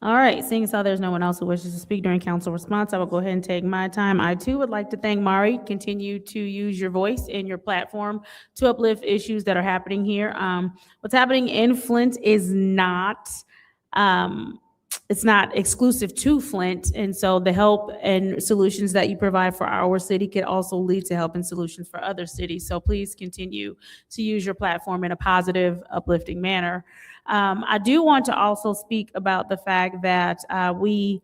All right, seeing as how there's no one else who wishes to speak during council response, I will go ahead and take my time. I too would like to thank Mari. Continue to use your voice and your platform to uplift issues that are happening here. What's happening in Flint is not, it's not exclusive to Flint. And so the help and solutions that you provide for our city could also lead to help and solutions for other cities. So please continue to use your platform in a positive, uplifting manner. I do want to also speak about the fact that we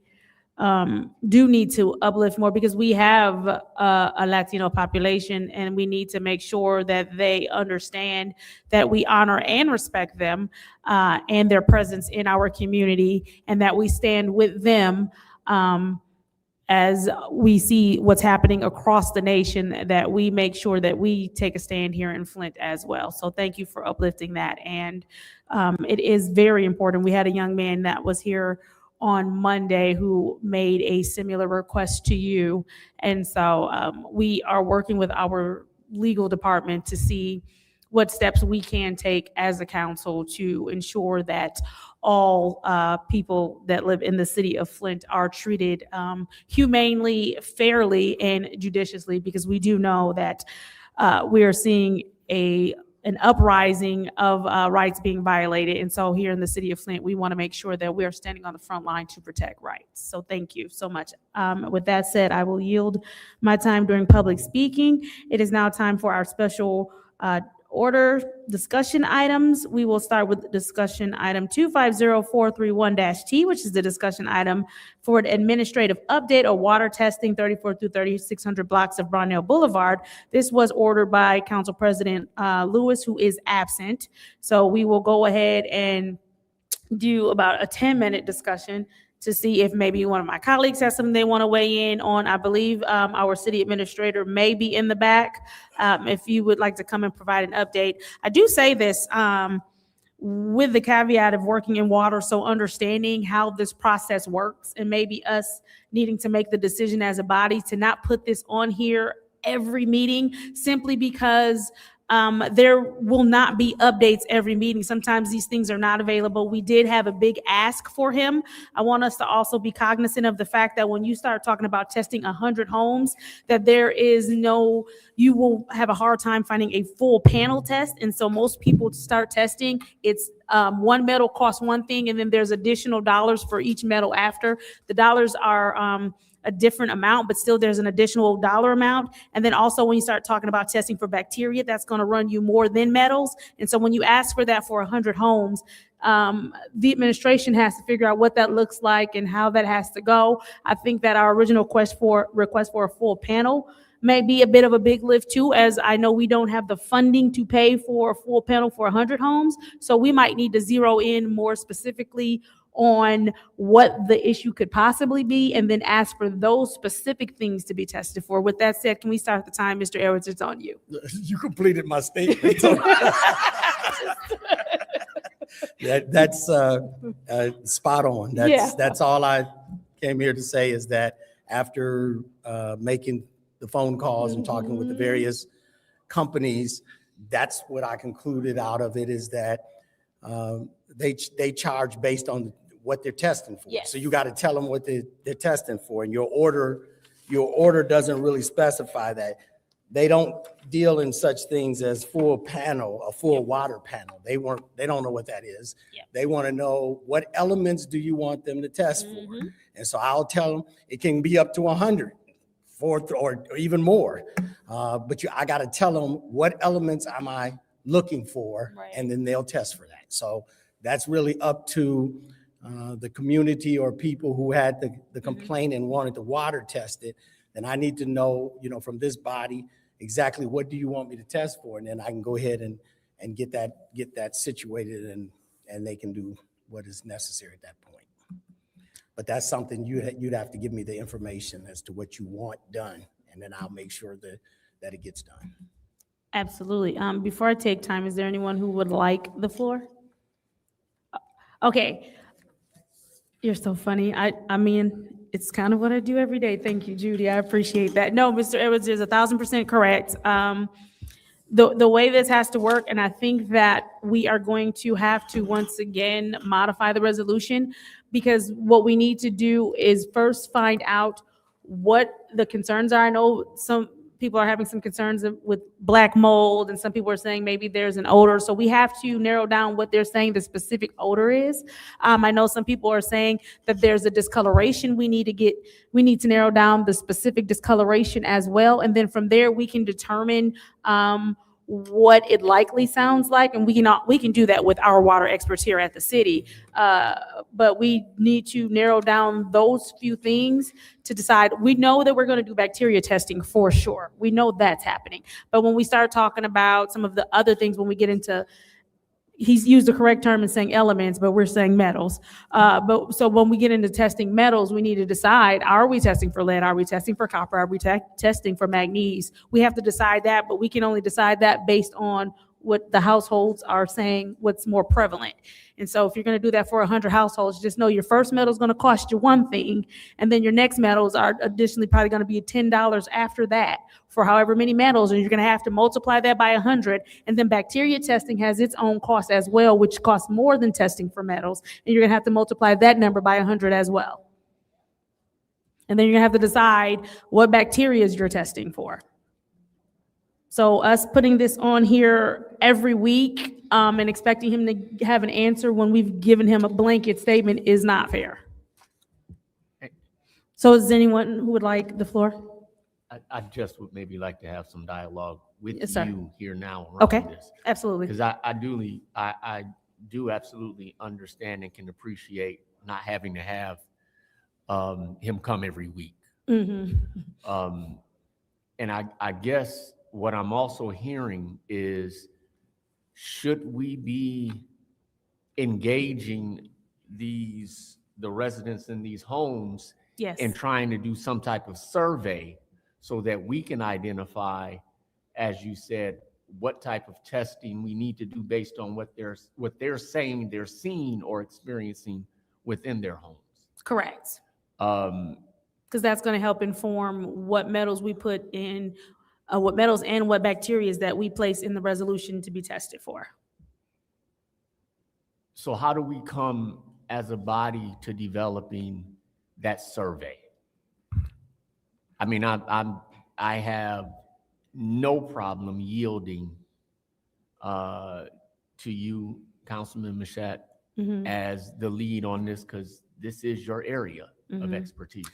do need to uplift more because we have a Latino population, and we need to make sure that they understand that we honor and respect them and their presence in our community, and that we stand with them as we see what's happening across the nation, that we make sure that we take a stand here in Flint as well. So thank you for uplifting that. And it is very important. We had a young man that was here on Monday who made a similar request to you. And so we are working with our legal department to see what steps we can take as a council to ensure that all people that live in the city of Flint are treated humanely, fairly, and judiciously, because we do know that we are seeing an uprising of rights being violated. And so here in the city of Flint, we want to make sure that we are standing on the front line to protect rights. So thank you so much. With that said, I will yield my time during public speaking. It is now time for our special order discussion items. We will start with discussion item 250431-T, which is the discussion item for an administrative update of water testing 34 through 3600 blocks of Brownell Boulevard. This was ordered by Council President Lewis, who is absent. So we will go ahead and do about a 10-minute discussion to see if maybe one of my colleagues has something they want to weigh in on. I believe our city administrator may be in the back. If you would like to come and provide an update. I do say this with the caveat of working in water, so understanding how this process works and maybe us needing to make the decision as a body to not put this on here every meeting, simply because there will not be updates every meeting. Sometimes these things are not available. We did have a big ask for him. I want us to also be cognizant of the fact that when you start talking about testing 100 homes, that you will have a hard time finding a full panel test. And so most people start testing, it's one metal costs one thing, and then there's additional dollars for each metal after. The dollars are a different amount, but still there's an additional dollar amount. And then also when you start talking about testing for bacteria, that's going to run you more than metals. And so when you ask for that for 100 homes, the administration has to figure out what that looks like and how that has to go. I think that our original request for a full panel may be a bit of a big lift too, as I know we don't have the funding to pay for a full panel for 100 homes. So we might need to zero in more specifically on what the issue could possibly be, and then ask for those specific things to be tested for. With that said, can we start the time? Mr. Edwards, it's on you. You completed my statement. That's spot on. That's all I came here to say, is that after making the phone calls and talking with the various companies, that's what I concluded out of it, is that they charge based on what they're testing for. Yes. So you got to tell them what they're testing for, and your order doesn't really specify that. They don't deal in such things as full panel, a full water panel. They don't know what that is. Yep. They want to know what elements do you want them to test for. And so I'll tell them it can be up to 100 or even more. But I got to tell them what elements am I looking for, Right. and then they'll test for that. So that's really up to the community or people who had the complaint and wanted the water tested. Then I need to know, from this body, exactly what do you want me to test for, and then I can go ahead and get that situated, and they can do what is necessary at that point. But that's something you'd have to give me the information as to what you want done, and then I'll make sure that it gets done. Absolutely. Before I take time, is there anyone who would like the floor? Okay. You're so funny. I mean, it's kind of what I do every day. Thank you, Judy. I appreciate that. No, Mr. Edwards is 1,000% correct. The way this has to work, and I think that we are going to have to once again modify the resolution, because what we need to do is first find out what the concerns are. I know some people are having some concerns with black mold, and some people are saying maybe there's an odor. So we have to narrow down what they're saying the specific odor is. I know some people are saying that there's a discoloration we need to narrow down the specific discoloration as well. And then from there, we can determine what it likely sounds like, and we can do that with our water experts here at the city. But we need to narrow down those few things to decide. We know that we're going to do bacteria testing for sure. We know that's happening. But when we start talking about some of the other things, when we get into, he's used the correct term in saying elements, but we're saying metals. So when we get into testing metals, we need to decide, are we testing for lead? Are we testing for copper? Are we testing for manganese? We have to decide that, but we can only decide that based on what the households are saying, what's more prevalent. And so if you're going to do that for 100 households, just know your first metal is going to cost you one thing, and then your next metals are additionally probably going to be $10 after that for however many metals, and you're going to have to multiply that by 100. And then bacteria testing has its own cost as well, which costs more than testing for metals, and you're going to have to multiply that number by 100 as well. And then you're gonna have to decide what bacteria you're testing for. So us putting this on here every week and expecting him to have an answer when we've given him a blanket statement is not fair. So is anyone who would like the floor? I just would maybe like to have some dialogue with Yes, sir. you here now around Okay, this. absolutely. Because I do absolutely understand and can appreciate not having to have him come every week. Mm-hmm. And I guess what I'm also hearing is, should we be engaging the residents in these homes Yes. and trying to do some type of survey so that we can identify, as you said, what type of testing we need to do based on what they're saying they're seeing or experiencing within their homes? Correct. Because that's going to help inform what metals we put in, what metals and what bacteria that we place in the resolution to be tested for. So how do we come as a body to developing that survey? I mean, I have no problem yielding to you, Councilman Mashat, Mhm. as the lead on this, because this is your area of Mhm. expertise.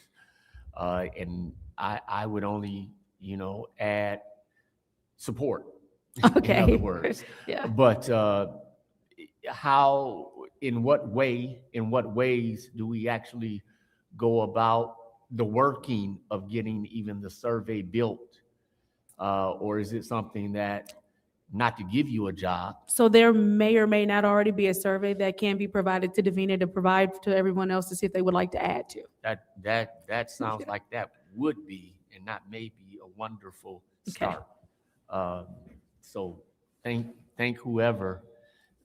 And I would only, add support. Okay. In other words. Yeah. But in what ways do we actually go about the working of getting even the survey built? Or is it something that, not to give you a job? So there may or may not already be a survey that can be provided to Davina to provide to everyone else to see if they would like to add to. That sounds like that would be, and not maybe, a wonderful start. So thank whoever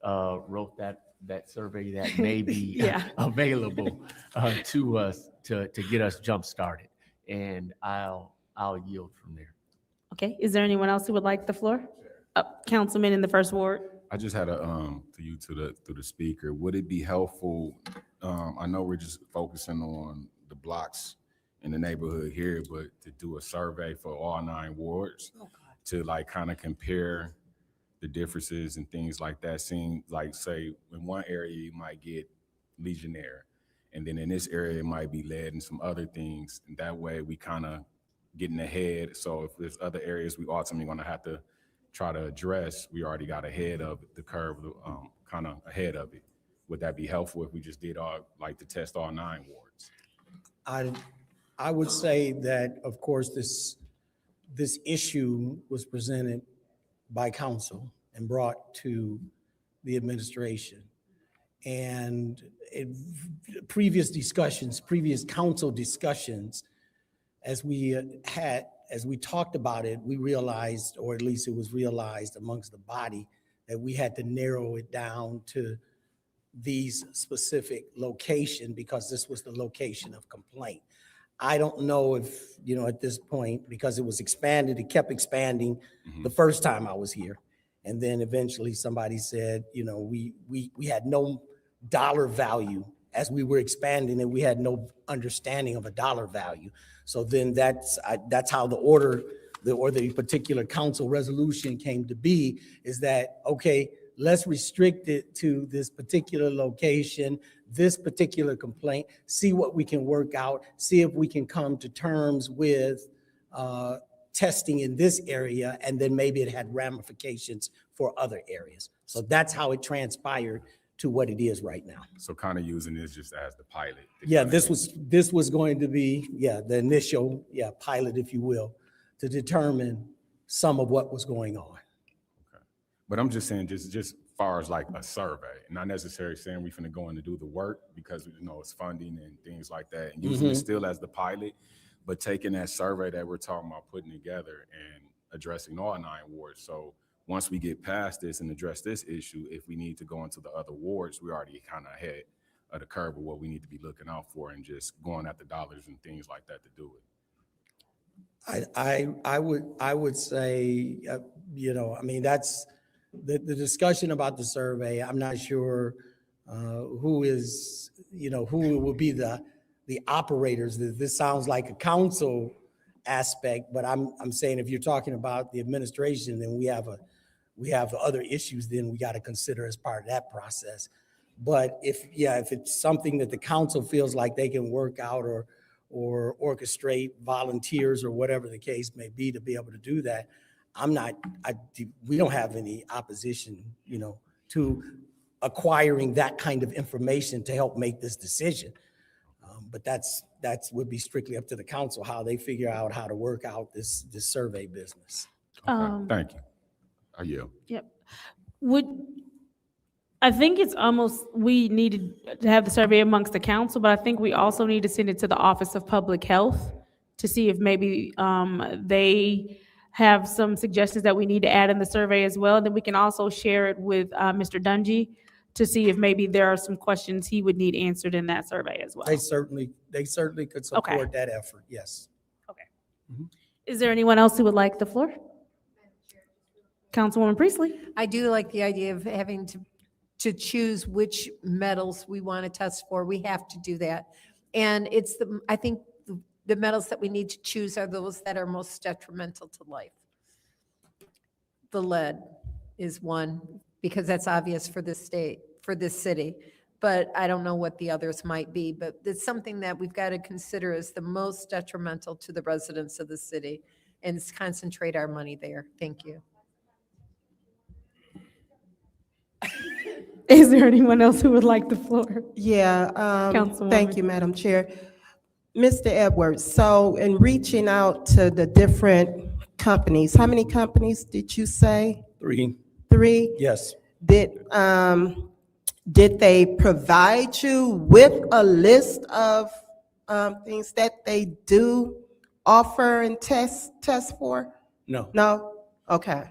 wrote that survey that may be Yeah. available to us to get us jump started, and I'll yield from there. Okay, is there anyone else who would like the floor? Councilman in the first ward. I just had through the speaker, would it be helpful? I know we're just focusing on the blocks in the neighborhood here, but to do a survey for all 9 wards to kind of compare the differences and things like that. Seeing say in one area you might get Legionnaire, and then in this area it might be lead and some other things. And that way we kind of getting ahead. So if there's other areas we ultimately going to have to try to address, we already got ahead of the curve, kind of ahead of it. Would that be helpful if we just did to test all 9 wards? I would say that, of course, this issue was presented by council and brought to the administration. And previous council discussions, as we talked about it, we realized, or at least it was realized amongst the body, that we had to narrow it down to these specific location because this was the location of complaint. I don't know if, at this point, because it was expanded, it kept expanding the first time I was here. And then eventually somebody said, we had no dollar value as we were expanding, and we had no understanding of a dollar value. So then that's how the particular council resolution came to be, is that, okay, let's restrict it to this particular location, this particular complaint, see what we can work out, see if we can come to terms with testing in this area, and then maybe it had ramifications for other areas. So that's how it transpired to what it is right now. So kind of using this just as the pilot. Yeah, this was going to be, the initial, pilot, if you will, to determine some of what was going on. Okay. But I'm just saying, just far as a survey, not necessarily saying we're finna go in to do the work because it's funding and things like that, and using it still as the pilot, but taking that survey that we're talking about putting together and addressing all 9 wards. So once we get past this and address this issue, if we need to go into the other wards, we already kind of ahead of the curve of what we need to be looking out for and just going at the dollars and things like that to do it. I would say, I mean, that's the discussion about the survey. I'm not sure who will be the operators. This sounds like a council aspect, but I'm saying if you're talking about the administration, then we have other issues then we got to consider as part of that process. But if it's something that the council feels like they can work out or orchestrate volunteers or whatever the case may be to be able to do that, we don't have any opposition, to acquiring that kind of information to help make this decision. But that would be strictly up to the council, how they figure out how to work out this survey business. Okay, thank you. I yield. Yep. I think it's almost, we needed to have the survey amongst the council, but I think we also need to send it to the Office of Public Health to see if maybe they have some suggestions that we need to add in the survey as well. Then we can also share it with Mr. Dungy to see if maybe there are some questions he would need answered in that survey as well. They certainly could support that effort, yes. Okay. Is there anyone else who would like the floor? Councilwoman Priestley? I do like the idea of having to choose which metals we want to test for. We have to do that. And I think the metals that we need to choose are those that are most detrimental to life. The lead is one, because that's obvious for this state, for this city. But I don't know what the others might be, but it's something that we've got to consider as the most detrimental to the residents of the city and concentrate our money there. Thank you. Is there anyone else who would like the floor? Yeah, Councilwoman. thank you, Madam Chair. Mr. Edwards, so in reaching out to the different companies, how many companies did you say? 3. 3? Yes. Did they provide you with a list of things that they do offer and test for? No. No? Okay.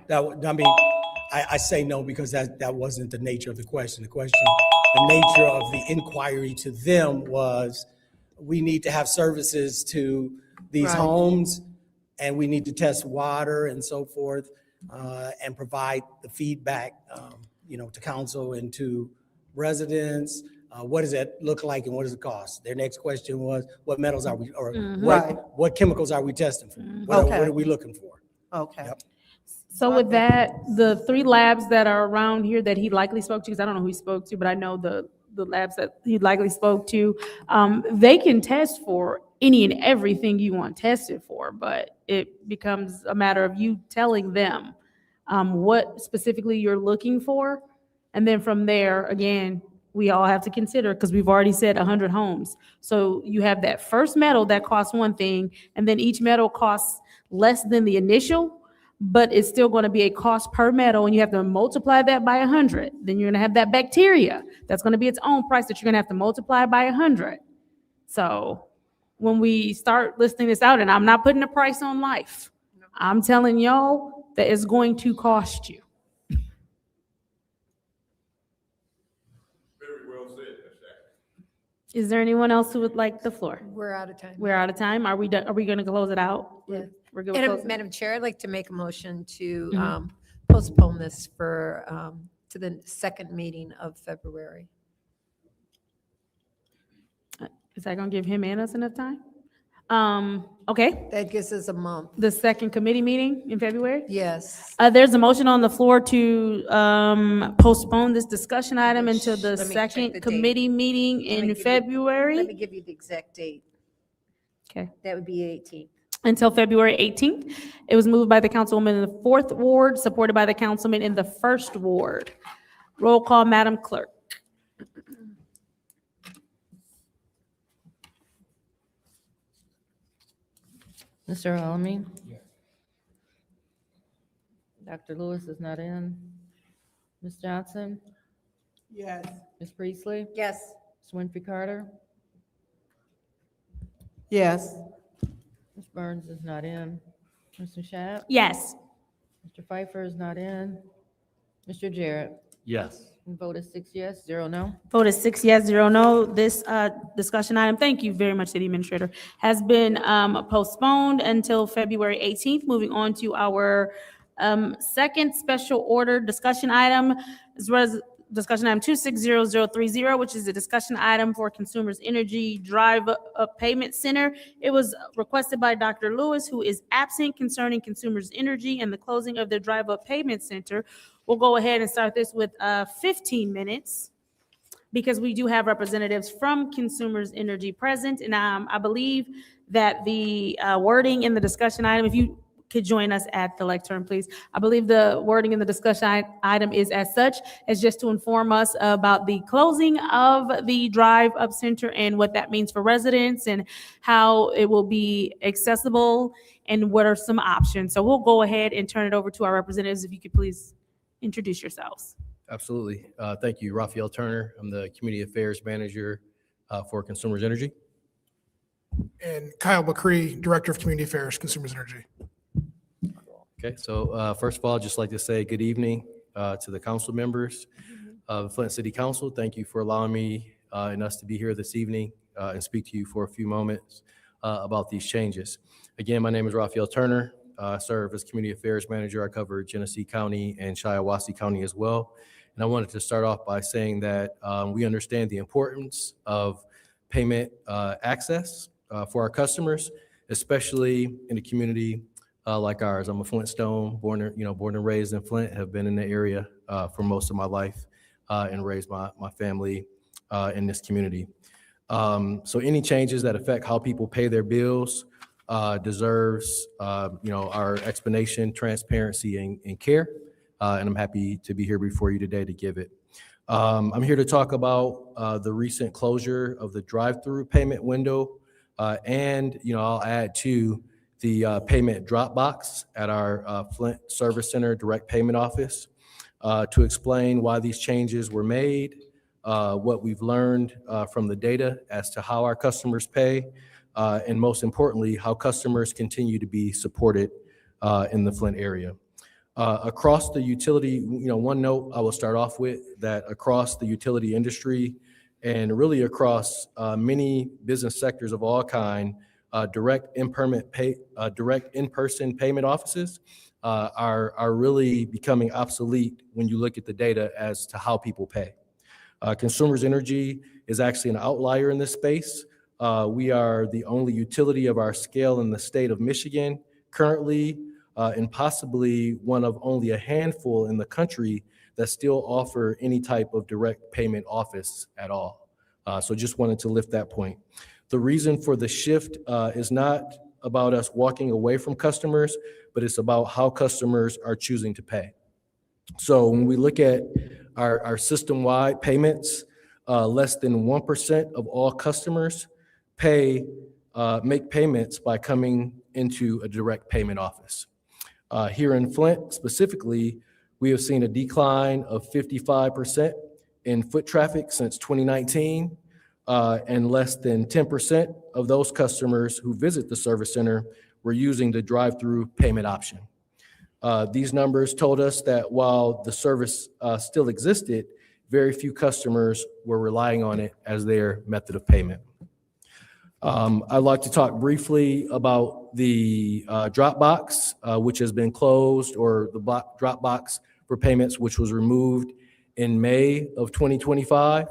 I say no because that wasn't the nature of the question. The nature of the inquiry to them was, we need to have services to these Right. homes, and we need to test water and so forth, and provide the feedback, to council and to residents. What does that look like and what does it cost? Their next question was, what metals are we, or Right. what chemicals are we testing for? What are we looking for? Okay. Yep. So with that, the 3 labs that are around here that he likely spoke to, because I don't know who he spoke to, but I know the labs that he likely spoke to, they can test for any and everything you want tested for, but it becomes a matter of you telling them what specifically you're looking for. And then from there, again, we all have to consider, because we've already said 100 homes. So you have that first metal that costs one thing, and then each metal costs less than the initial, but it's still going to be a cost per metal, and you have to multiply that by 100. Then you're going to have that bacteria. That's going to be its own price that you're going to have to multiply by 100. So when we start listing this out, and I'm not putting a price on life, I'm telling y'all that it's going to cost you. Very well said, Ms. Jackson. Is there anyone else who would like the floor? We're out of time. We're out of time. Are we done? Are we going to close it out? Yeah. We're good with And closing? Madam Chair, I'd like to make a motion to Mhm. postpone this for, to the second meeting of February. Is that going to give him and us enough time? Okay. That gives us a month. The second committee meeting in February? Yes. There's a motion on the floor to postpone this discussion item until the Let me check the second date. committee meeting Let me in give you- February. Let me give you the exact date. Okay. That would be 18th. Until February 18th. It was moved by the councilwoman in the 4th ward, supported by the councilman in the 1st ward. Roll call, Madam Clerk. Mr. Alamin? Dr. Lewis is not in. Ms. Johnson? Yes. Ms. Priestley? Yes. Ms. Winfrey Carter? Yes. Ms. Burns is not in. Ms. Mashat? Yes. Mr. Pfeiffer is not in. Mr. Jarrett. Yes. Vote is 6 yes, 0 no. Vote is 6 yes, 0 no. This discussion item, thank you very much, City Administrator, has been postponed until February 18th. Moving on to our second special order discussion item, discussion item 260030, which is a discussion item for Consumers Energy Drive Up Payment Center. It was requested by Dr. Lewis, who is absent, concerning Consumers Energy and the closing of the Drive Up Payment Center. We'll go ahead and start this with 15 minutes because we do have representatives from Consumers Energy present. And I believe that the wording in the discussion item, if you could join us at the lectern, please. I believe the wording in the discussion item is as such, as just to inform us about the closing of the Drive Up Center and what that means for residents and how it will be accessible and what are some options. So we'll go ahead and turn it over to our representatives. If you could please introduce yourselves. Absolutely. Thank you, Raphael Turner. I'm the Community Affairs Manager for Consumers Energy. And Kyle McCree, Director of Community Affairs, Consumers Energy. Okay, so first of all, I'd just like to say good evening to the council members of Flint City Council. Thank you for allowing me and us to be here this evening and speak to you for a few moments about these changes. Again, my name is Raphael Turner. I serve as Community Affairs Manager. I cover Genesee County and Shiawassee County as well. And I wanted to start off by saying that we understand the importance of payment access for our customers, especially in a community like ours. I'm a Flintstone, born and raised in Flint, have been in the area for most of my life and raised my family in this community. So any changes that affect how people pay their bills deserves our explanation, transparency, and care. And I'm happy to be here before you today to give it. I'm here to talk about the recent closure of the drive-through payment window, and I'll add to the payment drop box at our Flint Service Center direct payment office to explain why these changes were made, what we've learned from the data as to how our customers pay, and most importantly, how customers continue to be supported in the Flint area. Across the utility, one note I will start off with that across the utility industry and really across many business sectors of all kind, direct in-person payment offices are really becoming obsolete when you look at the data as to how people pay. Consumers Energy is actually an outlier in this space. We are the only utility of our scale in the state of Michigan currently, and possibly one of only a handful in the country that still offer any type of direct payment office at all. So just wanted to lift that point. The reason for the shift is not about us walking away from customers, but it's about how customers are choosing to pay. So when we look at our system-wide payments, less than 1% of all customers make payments by coming into a direct payment office. Here in Flint specifically, we have seen a decline of 55% in foot traffic since 2019, and less than 10% of those customers who visit the service center were using the drive-through payment option. These numbers told us that while the service still existed, very few customers were relying on it as their method of payment. I'd like to talk briefly about the drop box, which has been closed, or the drop box for payments, which was removed in May of 2025.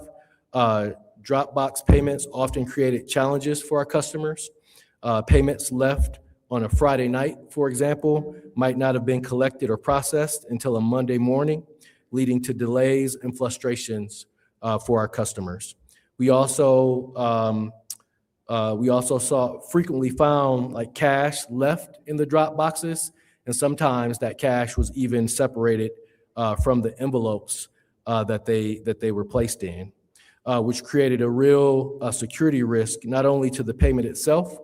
Drop box payments often created challenges for our customers. Payments left on a Friday night, for example, might not have been collected or processed until a Monday morning, leading to delays and frustrations for our customers. We also frequently found like cash left in the drop boxes, and sometimes that cash was even separated from the envelopes that they were placed in, which created a real security risk, not only to the payment itself,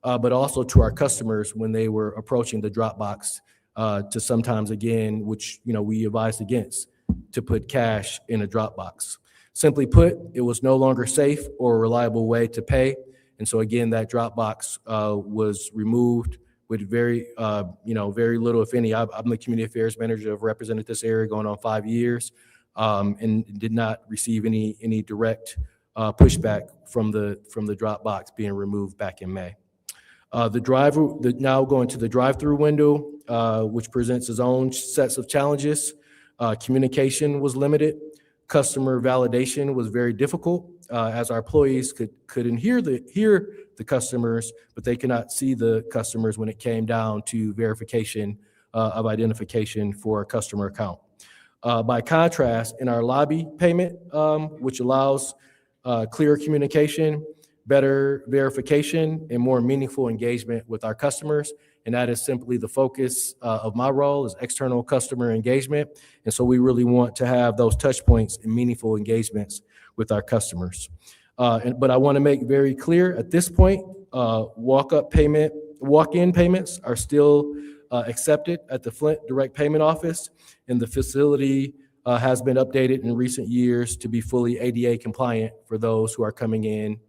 but also to our customers when they were approaching the drop box to sometimes, again, which we advised against, to put cash in a drop box. Simply put, it was no longer safe or a reliable way to pay. And so again, that drop box was removed with very, very little, if any. I'm the community affairs manager. I've represented this area going on 5 years, and did not receive any direct pushback from the drop box being removed back in May. Now going to the drive-through window, which presents its own sets of challenges. Communication was limited. Customer validation was very difficult, as our employees couldn't hear the customers, but they could not see the customers when it came down to verification of identification for a customer account. By contrast, in our lobby payment, which allows clear communication, better verification, and more meaningful engagement with our customers. And that is simply the focus of my role, is external customer engagement. And so we really want to have those touch points and meaningful engagements with our customers. But I want to make very clear at this point, walk-in payments are still accepted at the Flint Direct Payment Office, and the facility has been updated in recent years to be fully ADA compliant for those who are coming in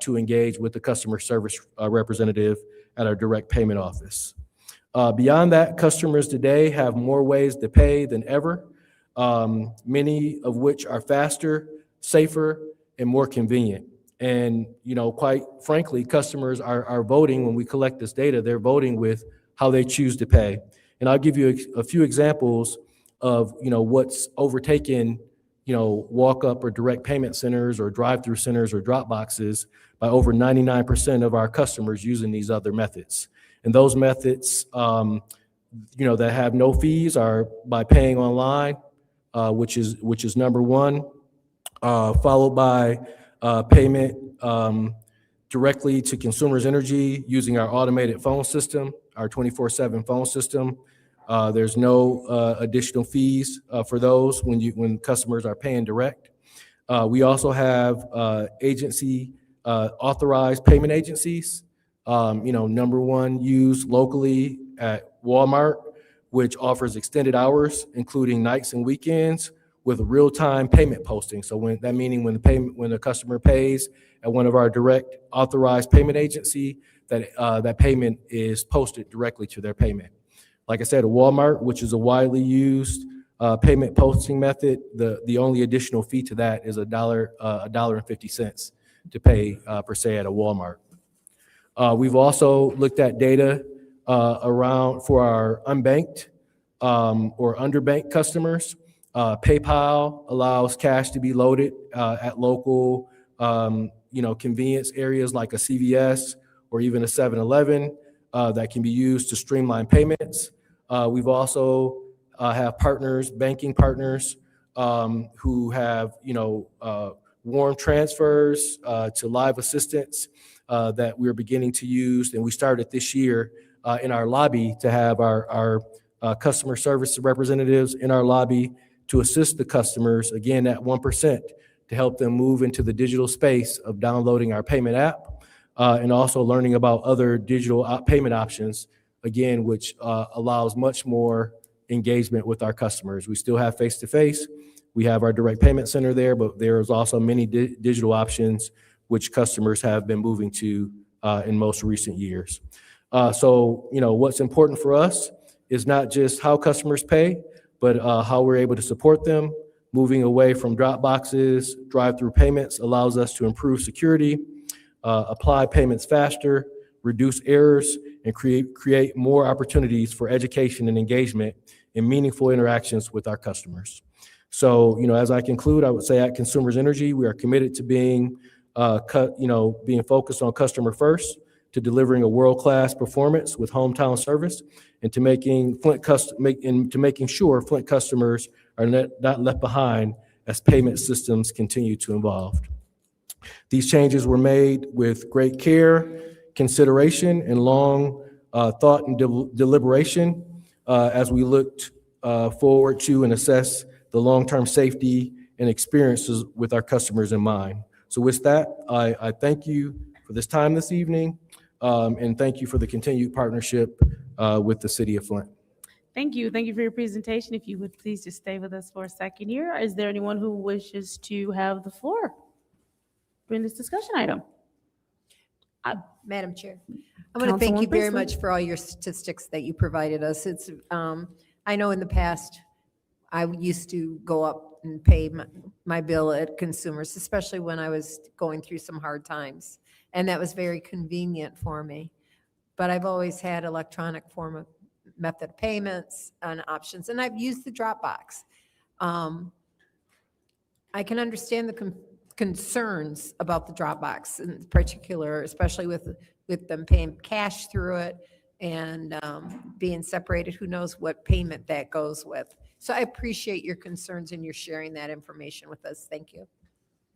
to engage with the customer service representative at our direct payment office. Beyond that, customers today have more ways to pay than ever, many of which are faster, safer, and more convenient. And, quite frankly, customers are voting when we collect this data. They're voting with how they choose to pay. And I'll give you a few examples of, what's overtaken, walk-up or direct payment centers or drive-through centers or drop boxes by over 99% of our customers using these other methods. And those methods, that have no fees are by paying online, which is number one, followed by payment directly to Consumers Energy using our automated phone system, our 24/7 phone system. There's no additional fees for those when customers are paying direct. We also have agency authorized payment agencies. Number one used locally at Walmart, which offers extended hours, including nights and weekends, with real-time payment posting. So when the customer pays at one of our direct authorized payment agency, that payment is posted directly to their payment. Like I said, at Walmart, which is a widely used payment posting method, the only additional fee to that is $1.50 to pay per se at a Walmart. We've also looked at data around for our unbanked or underbanked customers. PayPal allows cash to be loaded at local, convenience areas like a CVS or even a 7-Eleven that can be used to streamline payments. We've also have banking partners who have, warm transfers to live assistance that we're beginning to use. And we started this year in our lobby to have our customer service representatives in our lobby to assist the customers, again, at 1%, to help them move into the digital space of downloading our payment app and also learning about other digital payment options, again, which allows much more engagement with our customers. We still have face-to-face. We have our direct payment center there, but there's also many digital options which customers have been moving to in most recent years. So, what's important for us is not just how customers pay, but how we're able to support them. Moving away from drop boxes, drive-through payments allows us to improve security, apply payments faster, reduce errors, and create more opportunities for education and engagement and meaningful interactions with our customers. So, as I conclude, I would say at Consumers Energy, we are committed to being focused on customer first, to delivering a world-class performance with hometown service, and to making sure Flint customers are not left behind as payment systems continue to evolve. These changes were made with great care, consideration, and long thought and deliberation as we looked forward to and assess the long-term safety and experiences with our customers in mind. So with that, I thank you for this time this evening, and thank you for the continued partnership with the City of Flint. Thank you. Thank you for your presentation. If you would please just stay with us for a second here. Is there anyone who wishes to have the floor in this discussion item? Madam Chair, I want to thank Councilwoman you very Priestley. much for all your statistics that you provided us. I know in the past, I used to go up and pay my bill at Consumers, especially when I was going through some hard times. And that was very convenient for me. But I've always had electronic form of method of payments and options, and I've used the Dropbox. I can understand the concerns about the Dropbox in particular, especially with them paying cash through it and being separated. Who knows what payment that goes with? So I appreciate your concerns and your sharing that information with us. Thank you.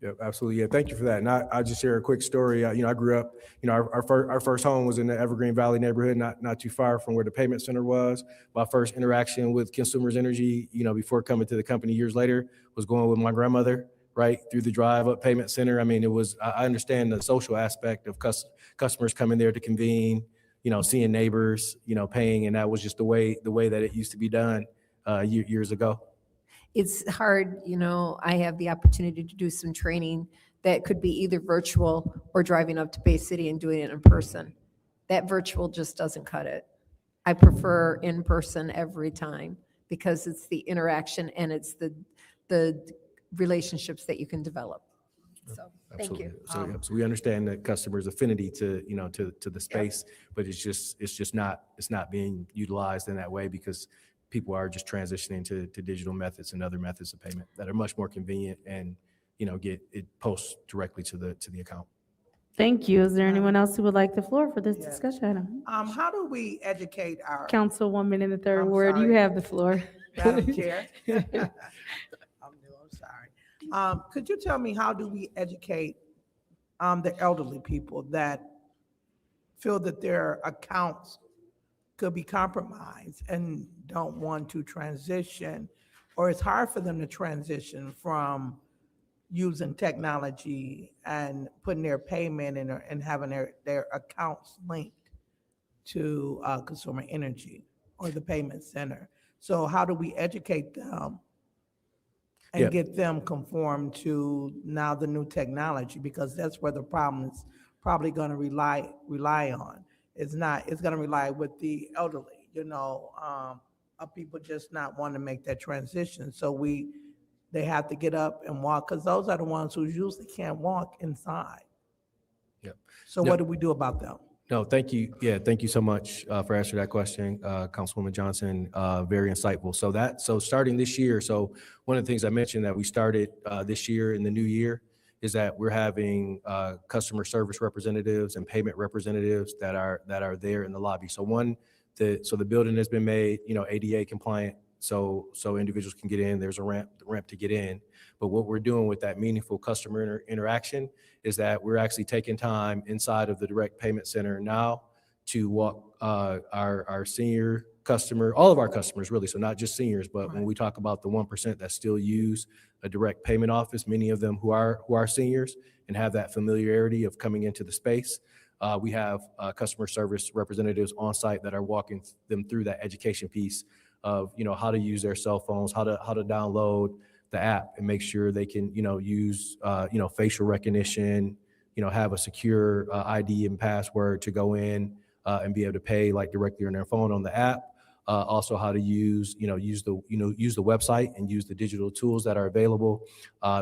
Yep, absolutely. Yeah, thank you for that. And I'll just share a quick story. I grew up, our first home was in the Evergreen Valley neighborhood, not too far from where the payment center was. My first interaction with Consumers Energy, before coming to the company years later, was going with my grandmother, right, through the drive up payment center. I mean, I understand the social aspect of customers coming there to convene, seeing neighbors, paying, and that was just the way that it used to be done years ago. It's hard, I have the opportunity to do some training that could be either virtual or driving up to Bay City and doing it in person. That virtual just doesn't cut it. I prefer in person every time because it's the interaction and it's the relationships that you can develop. So, thank you. Absolutely. So we understand the customer's affinity to the space, but it's just not being utilized in that way because people are just transitioning to digital methods and other methods of payment that are much more convenient and, get it post directly to the account. Thank you. Is there anyone else who would like the floor for this discussion item? How do we educate our? Councilwoman in the third I'm ward, you sorry. have the floor. Madam Chair. I'm sorry. Could you tell me, how do we educate the elderly people that feel that their accounts could be compromised and don't want to transition, or it's hard for them to transition from using technology and putting their payment in and having their accounts linked to Consumer Energy or the payment center? So how do we educate them and get them conformed to now the new technology? Because that's where the problem is probably going to rely on. It's going to rely with the elderly, of people just not wanting to make that transition. So they have to get up and walk, because those are the ones who usually can't walk inside. Yep. So what do we do about them? No, thank you. Yeah, thank you so much for answering that question, Councilwoman Johnson. Very insightful. So starting this year, so one of the things I mentioned that we started this year in the new year is that we're having customer service representatives and payment representatives that are there in the lobby. So the building has been made, ADA compliant, so individuals can get in. There's a ramp to get in. But what we're doing with that meaningful customer interaction is that we're actually taking time inside of the direct payment center now to walk our senior customer, all of our customers really, so not just seniors, but when we talk about the 1% that still use a direct payment office, many of them who are seniors and have that familiarity of coming into the space. We have customer service representatives on site that are walking them through that education piece of how to use their cell phones, how to download the app and make sure they can use facial recognition, have a secure ID and password to go in and be able to pay like directly on their phone on the app. Also how to use the website and use the digital tools that are available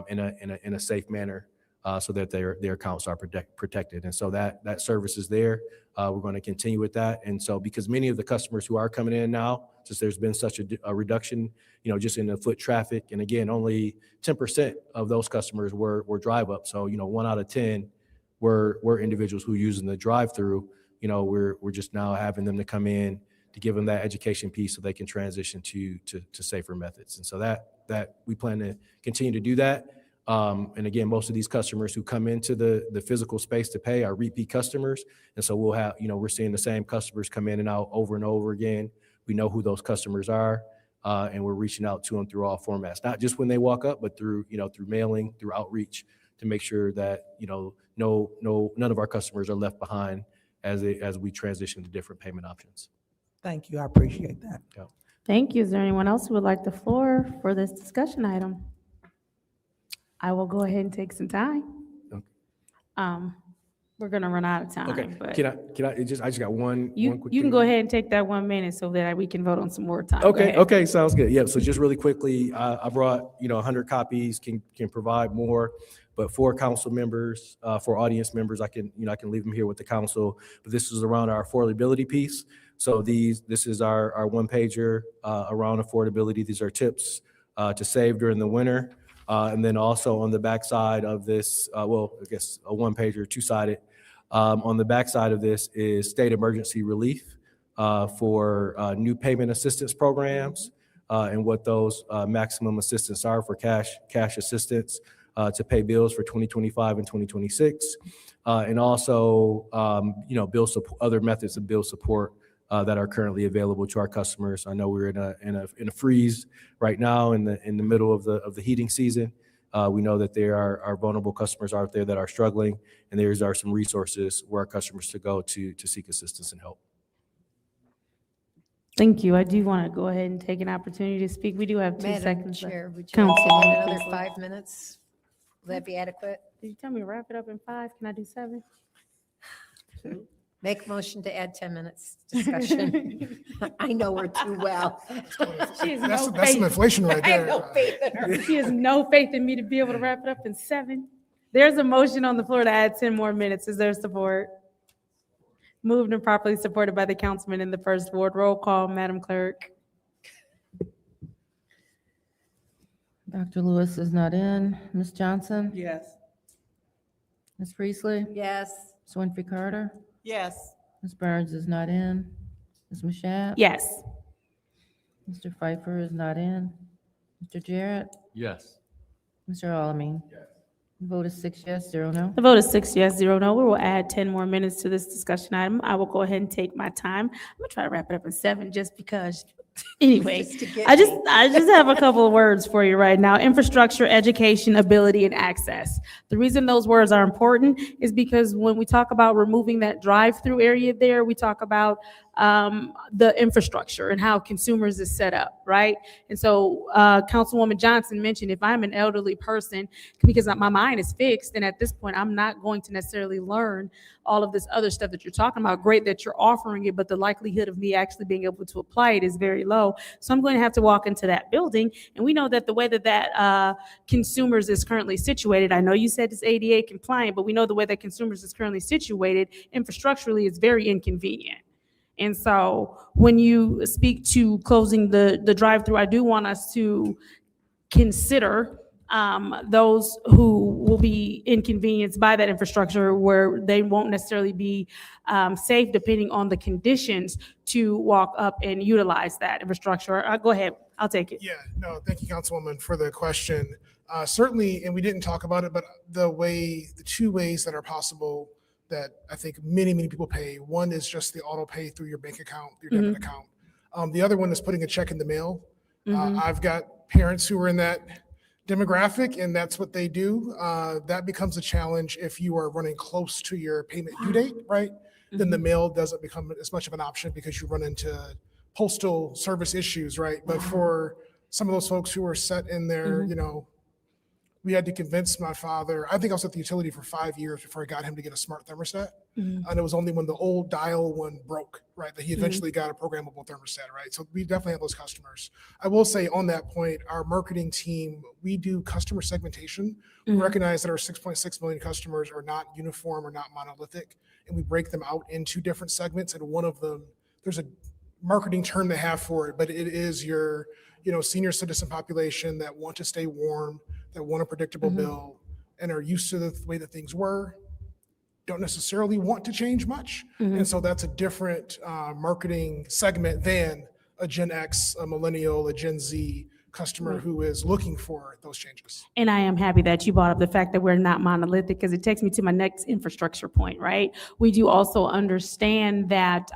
in a safe manner so that their accounts are protected. And so that service is there. We're going to continue with that. And so because many of the customers who are coming in now, since there's been such a reduction, just in the foot traffic, and again, only 10% of those customers were drive up. So, 1 out of 10 were individuals who using the drive through. We're just now having them to come in to give them that education piece so they can transition to safer methods. And so that we plan to continue to do that. And again, most of these customers who come into the physical space to pay are repeat customers. And so we'll have, we're seeing the same customers come in and out over and over again. We know who those customers are, and we're reaching out to them through all formats, not just when they walk up, but through mailing, through outreach, to make sure that, none of our customers are left behind as we transition to different payment options. Thank you. I appreciate that. Yeah. Thank you. Is there anyone else who would like the floor for this discussion item? I will go ahead and take some time. Okay. We're gonna run out of Okay, time, but I just got one you quick can thing. go ahead and take that 1 minute so that we can vote on some more time. Go Okay, ahead. okay, sounds good. Yeah, so just really quickly, I brought, 100 copies, can provide more, but for council members, for audience members, I can leave them here with the council. But this is around our affordability piece. So this is our one pager around affordability. These are tips to save during the winter. And then also on the backside of this, I guess a one pager, two-sided. On the backside of this is state emergency relief for new payment assistance programs and what those maximum assistance are for cash assistance to pay bills for 2025 and 2026. And also, other methods of bill support that are currently available to our customers. I know we're in a freeze right now in the middle of the heating season. We know that there are vulnerable customers out there that are struggling, and there are some resources where our customers to go to seek assistance and help. Thank you. I do want to go ahead and take an opportunity to speak. We do have 2 Madam seconds left. Chair, would you like to Councilwoman add another Kinsler. 5 minutes? Will that be adequate? Did you tell me to wrap it up in 5? Can I do 7? Make a motion to add 10 minutes discussion. I know her too well. She has That's no that's some faith. inflation right I have there. no faith in her. She has no faith in me to be able to wrap it up in 7. There's a motion on the floor to add 10 more minutes. Is there support? Moved and properly supported by the councilman in the first ward. Roll call, Madam Clerk. Dr. Lewis is not in. Ms. Johnson? Yes. Ms. Priestley? Yes. Ms. Winfrey Carter? Yes. Ms. Burns is not in. Ms. Mashat? Yes. Mr. Pfeiffer is not in. Mr. Jarrett? Yes. Mr. Alamin? The vote is 6 yes, 0 no. The vote is 6 yes, 0 no. We will add 10 more minutes to this discussion item. I will go ahead and take my time. I'm gonna try to wrap it up in 7 just because. Anyway, Just to get I just me. have a couple of words for you right now. Infrastructure, education, ability, and access. The reason those words are important is because when we talk about removing that drive-through area there, we talk about the infrastructure and how consumers is set up, right? And so Councilwoman Johnson mentioned if I'm an elderly person, because my mind is fixed, and at this point, I'm not going to necessarily learn all of this other stuff that you're talking about. Great that you're offering it, but the likelihood of me actually being able to apply it is very low. So I'm going to have to walk into that building. And we know that the way that consumers is currently situated, I know you said it's ADA compliant, but we know the way that consumers is currently situated, infrastructurally, it's very inconvenient. And so when you speak to closing the drive-through, I do want us to consider those who will be inconvenienced by that infrastructure where they won't necessarily be safe depending on the conditions to walk up and utilize that infrastructure. Go ahead, I'll take it. Yeah, no, thank you, Councilwoman, for the question. Certainly, and we didn't talk about it, but the 2 ways that are possible that I think many, many people pay. One is just the auto pay through your bank account, your debit account. The other one is putting a check in the mail. I've got parents who are in that demographic, and that's what they do. That becomes a challenge if you are running close to your payment due date, right? Then the mail doesn't become as much of an option because you run into postal service issues, right? But for some of those folks who are set in their, we had to convince my father. I think I was at the utility for 5 years before I got him to get a smart thermostat. And it was only when the old dial one broke, right, that he eventually got a programmable thermostat, right? So we definitely have those customers. I will say on that point, our marketing team, we do customer segmentation. We recognize that our 6.6 million customers are not uniform or not monolithic, and we break them out into different segments. And one of them, there's a marketing term they have for it, but it is your, senior citizen population that want to stay warm, that want a predictable bill, and are used to the way that things were, don't necessarily want to change much. And so that's a different marketing segment than a Gen X, a millennial, a Gen Z customer who is looking for those changes. And I am happy that you brought up the fact that we're not monolithic, because it takes me to my next infrastructure point, right? We do also understand that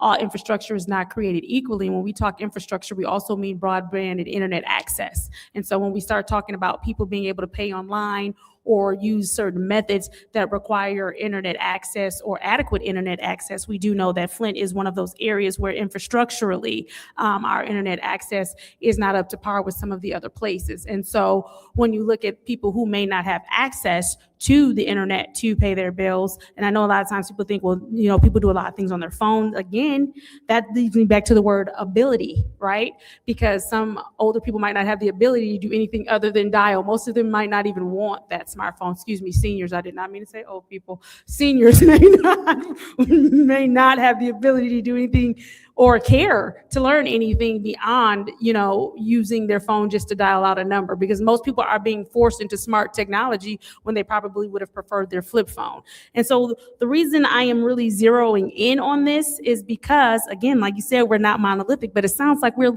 all infrastructure is not created equally. When we talk infrastructure, we also mean broadband and internet access. And so when we start talking about people being able to pay online or use certain methods that require internet access or adequate internet access, we do know that Flint is one of those areas where infrastructurally our internet access is not up to par with some of the other places. And so when you look at people who may not have access to the internet to pay their bills. And I know a lot of times people think, well, people do a lot of things on their phone. Again, that leads me back to the word ability, right? Because some older people might not have the ability to do anything other than dial. Most of them might not even want that smartphone. Excuse me, seniors. I did not mean to say old people. Seniors may not have the ability to do anything or care to learn anything beyond, using their phone just to dial out a number, because most people are being forced into smart technology when they probably would have preferred their flip phone. And so the reason I am really zeroing in on this is because, again, like you said, we're not monolithic, but it sounds like we're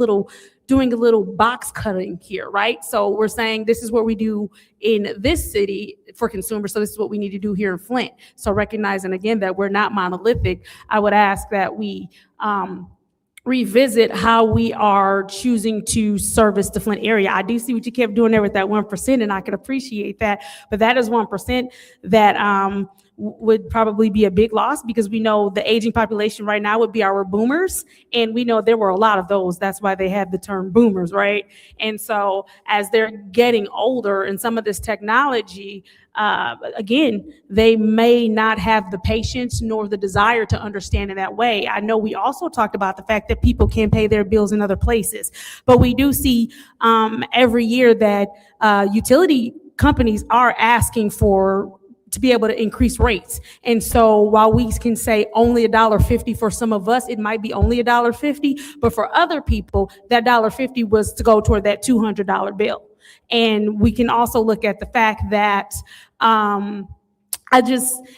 doing a little box cutting here, right? So we're saying this is what we do in this city for consumers, so this is what we need to do here in Flint. So recognizing, again, that we're not monolithic, I would ask that we revisit how we are choosing to service the Flint area. I do see what you kept doing there with that 1%, and I can appreciate that, but that is 1% that would probably be a big loss, because we know the aging population right now would be our boomers, and we know there were a lot of those. That's why they have the term boomers, right? And so as they're getting older and some of this technology, again, they may not have the patience nor the desire to understand in that way. I know we also talked about the fact that people can pay their bills in other places, but we do see every year that utility companies are asking to be able to increase rates. And so while we can say only $1.50 for some of us, it might be only $1.50, but for other people, that $1.50 was to go toward that $200 bill. And we can also look at the fact that and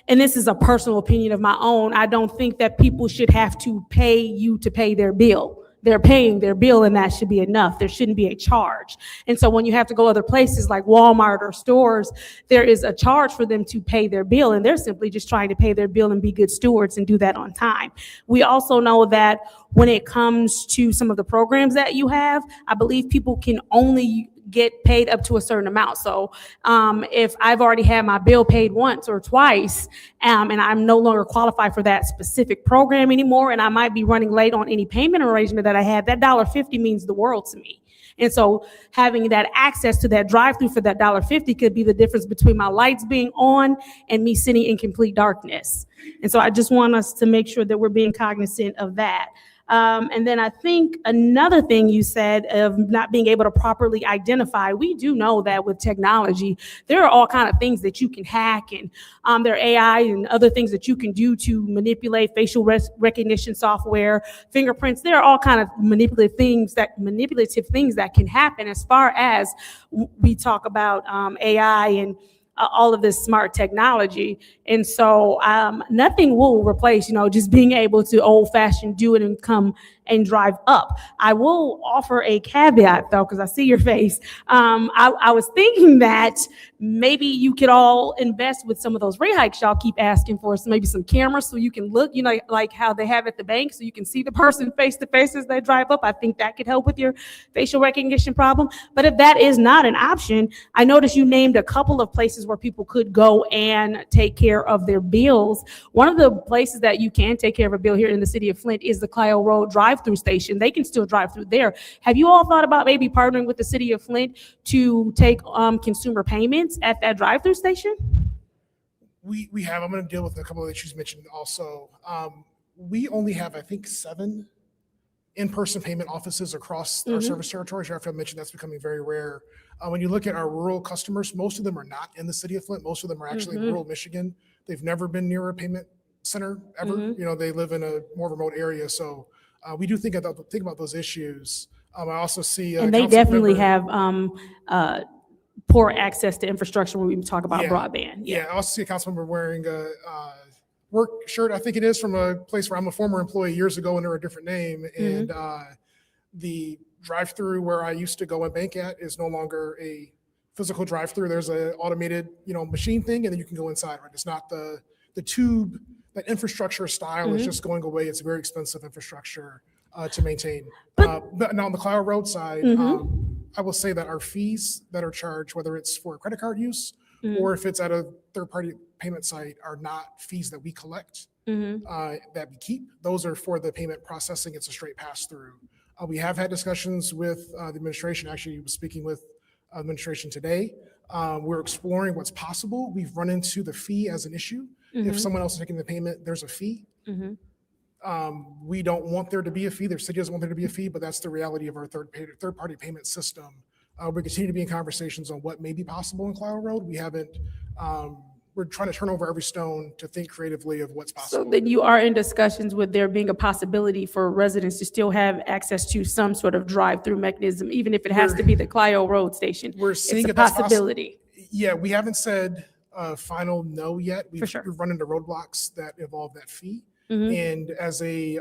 this is a personal opinion of my own, I don't think that people should have to pay you to pay their bill. They're paying their bill, and that should be enough. There shouldn't be a charge. And so when you have to go other places like Walmart or stores, there is a charge for them to pay their bill, and they're simply just trying to pay their bill and be good stewards and do that on time. We also know that when it comes to some of the programs that you have, I believe people can only get paid up to a certain amount. So if I've already had my bill paid once or twice, and I'm no longer qualified for that specific program anymore, and I might be running late on any payment arrangement that I had, that $1.50 means the world to me. And so having that access to that drive-through for that $1.50 could be the difference between my lights being on and me sitting in complete darkness. And so I just want us to make sure that we're being cognizant of that. And then I think another thing you said of not being able to properly identify, we do know that with technology, there are all kinds of things that you can hack, and there are AI and other things that you can do to manipulate facial recognition software, fingerprints. There are all kinds of manipulative things that can happen as far as we talk about AI and all of this smart technology. And so nothing will replace, just being able to old-fashioned do it and come and drive up. I will offer a caveat, though, because I see your face. I was thinking that maybe you could all invest with some of those rate hikes y'all keep asking for, so maybe some cameras so you can look, like how they have at the bank, so you can see the person face to face as they drive up. I think that could help with your facial recognition problem. But if that is not an option, I noticed you named a couple of places where people could go and take care of their bills. One of the places that you can take care of a bill here in the city of Flint is the Clio Road drive-through station. They can still drive through there. Have you all thought about maybe partnering with the city of Flint to take consumer payments at that drive-through station? We have. I'm going to deal with a couple of issues mentioned also. We only have, I think, 7 in-person payment offices across our service territory. Sheriff mentioned that's becoming very rare. When you look at our rural customers, most of them are not in the city of Flint. Most of them are actually in rural Michigan. They've never been near a payment center ever. They live in a more remote area. So we do think about those issues. I also see, and they definitely have poor access to infrastructure when we talk about broadband. Yeah, I also see a council member wearing a work shirt, I think it is, from a place where I'm a former employee years ago under a different name. And the drive-through where I used to go and bank at is no longer a physical drive-through. There's an automated, machine thing, and then you can go inside, right? It's not the tube, that infrastructure style is just going away. It's very expensive infrastructure to maintain. But now on the Clio Road side, I will say that our fees that are charged, whether it's for credit card use or if it's at a third-party payment site, are not fees that we collect, that we keep. Those are for the payment processing. It's a straight pass-through. We have had discussions with the administration. Actually, I was speaking with administration today We're exploring what's possible. We've run into the fee as an issue. If Mhm. someone else is making the payment, there's a fee. Mhm. We don't want there to be a fee. The city doesn't want there to be a fee, but that's the reality of our third-party payment system. We continue to be in conversations on what may be possible in Cloud Road. We haven't, we're trying to turn over every stone to think creatively of what's So possible. then you are in discussions with there being a possibility for residents to still have access to some sort of drive-through mechanism, even if it has to be the Clio Road station. We're seeing It's a if that's possibility. Yeah, we haven't said final no yet. For sure. We've run into roadblocks that involve that fee. Mhm. And as a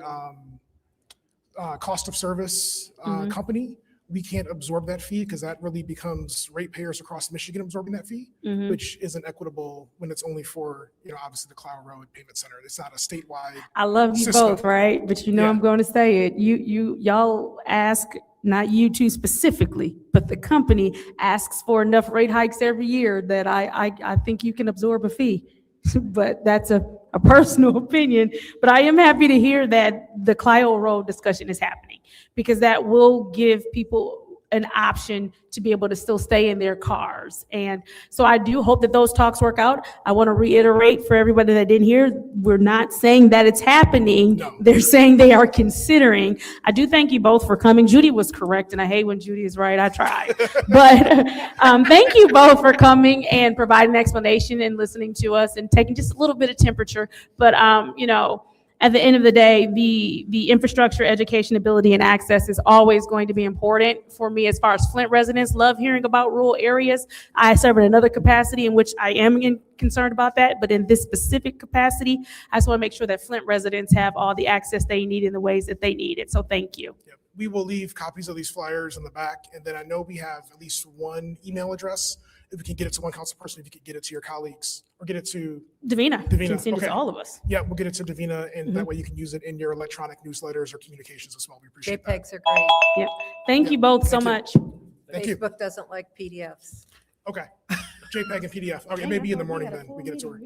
cost of service Mhm. company, we can't absorb that fee because that really becomes ratepayers across Michigan absorbing that fee, Mhm. which isn't equitable when it's only for, obviously the Cloud Road Payment Center. It's not a statewide I love you system. both, right? But you know Yeah. I'm going to say it. Y'all ask, not you two specifically, but the company asks for enough rate hikes every year that I think you can absorb a fee. But that's a personal opinion. But I am happy to hear that the Clio Road discussion is happening, because that will give people an option to be able to still stay in their cars. And so I do hope that those talks work out. I want to reiterate for everybody that didn't hear, we're not saying that it's happening. They're saying they are considering. I do thank you both for coming. Judy was correct, and I hate when Judy is right. I try. But thank you both for coming and providing an explanation and listening to us and taking just a little bit of temperature. But, at the end of the day, the infrastructure, education, ability, and access is always going to be important for me as far as Flint residents. Love hearing about rural areas. I serve in another capacity in which I am concerned about that, but in this specific capacity, I just want to make sure that Flint residents have all the access they need in the ways that they need it. So thank you. We will leave copies of these flyers in the back, and then I know we have at least one email address. If we can get it to one council person, if you could get it to your colleagues, or get it to Davina can send it to all of us. Yeah, we'll get it to Davina, and that Mhm. way you can use it in your electronic newsletters or communications as well. We appreciate that. JPEGs are great. Yep. Thank you both so Thank you. much. Thank you. Facebook doesn't like PDFs. Okay, JPEG and PDF. Okay, maybe in the morning then, we get it to her.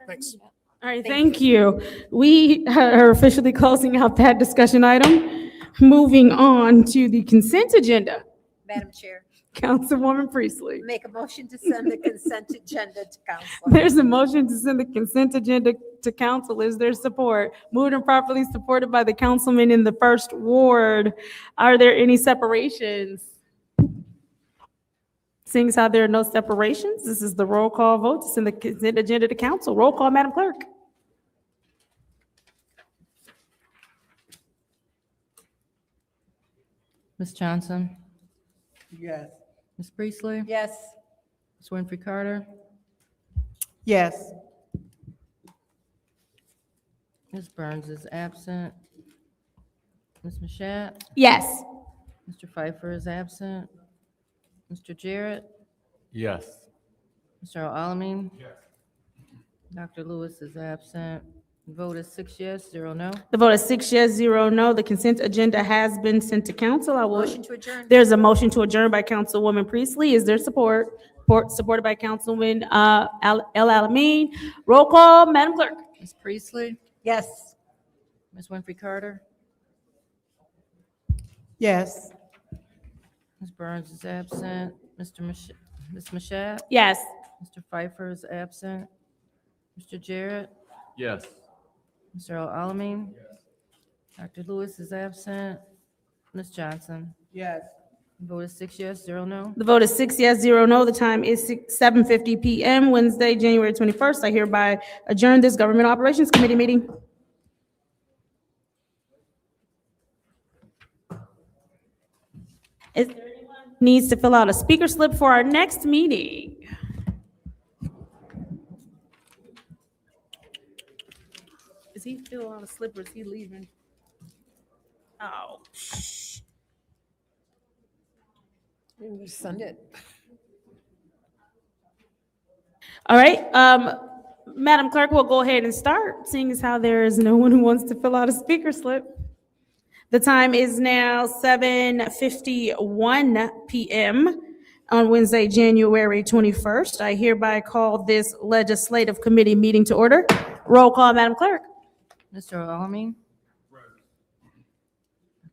Thanks. All right, thank you. We are officially closing out that discussion item. Moving on to the consent agenda. Madam Chair, Councilwoman Priestley. make a motion to send the consent agenda to council. There's a motion to send the consent agenda to council. Is there support? Moved and properly supported by the councilman in the first ward. Are there any separations? Seeing as how there are no separations, this is the roll call vote to send the consent agenda to council. Roll call, Madam Clerk. Ms. Johnson, Yes. Ms. Priestley, Yes. Ms. Winfrey Carter, Yes. Ms. Burns is absent. Ms. Mashat, Yes. Mr. Pfeiffer is absent. Mr. Jarrett, Yes. Mr. Alamin. Dr. Lewis is absent. The vote is 6 yes, 0 no. The vote is 6 yes, 0 no. The consent agenda has been sent to council. I will. Motion to adjourn. There's a motion to adjourn by Councilwoman Priestley. Is there support? Supported by Councilman El Alamin. Roll call, Madam Clerk. Ms. Priestley, Yes. Ms. Winfrey Carter, Yes. Ms. Burns is absent. Ms. Mashat, Yes. Mr. Pfeiffer is absent. Mr. Jarrett, Yes. Mr. Alamin. Dr. Lewis is absent. Ms. Johnson. Yes. Vote is 6 yes, 0 no. The vote is 6 yes, 0 no. The time is 7:50 PM, Wednesday, January 21st. I hereby adjourn this Government Operations Committee meeting. Is there anyone who needs to fill out a speaker slip for our next meeting? Is he filling out a slip or is he leaving? Oh. Send it. All right, Madam Clerk, we'll go ahead and start, seeing as how there is no one who wants to fill out a speaker slip. The time is now 7:51 PM on Wednesday, January 21st. I hereby call this legislative committee meeting to order. Roll call, Madam Clerk. Mr. Alamin.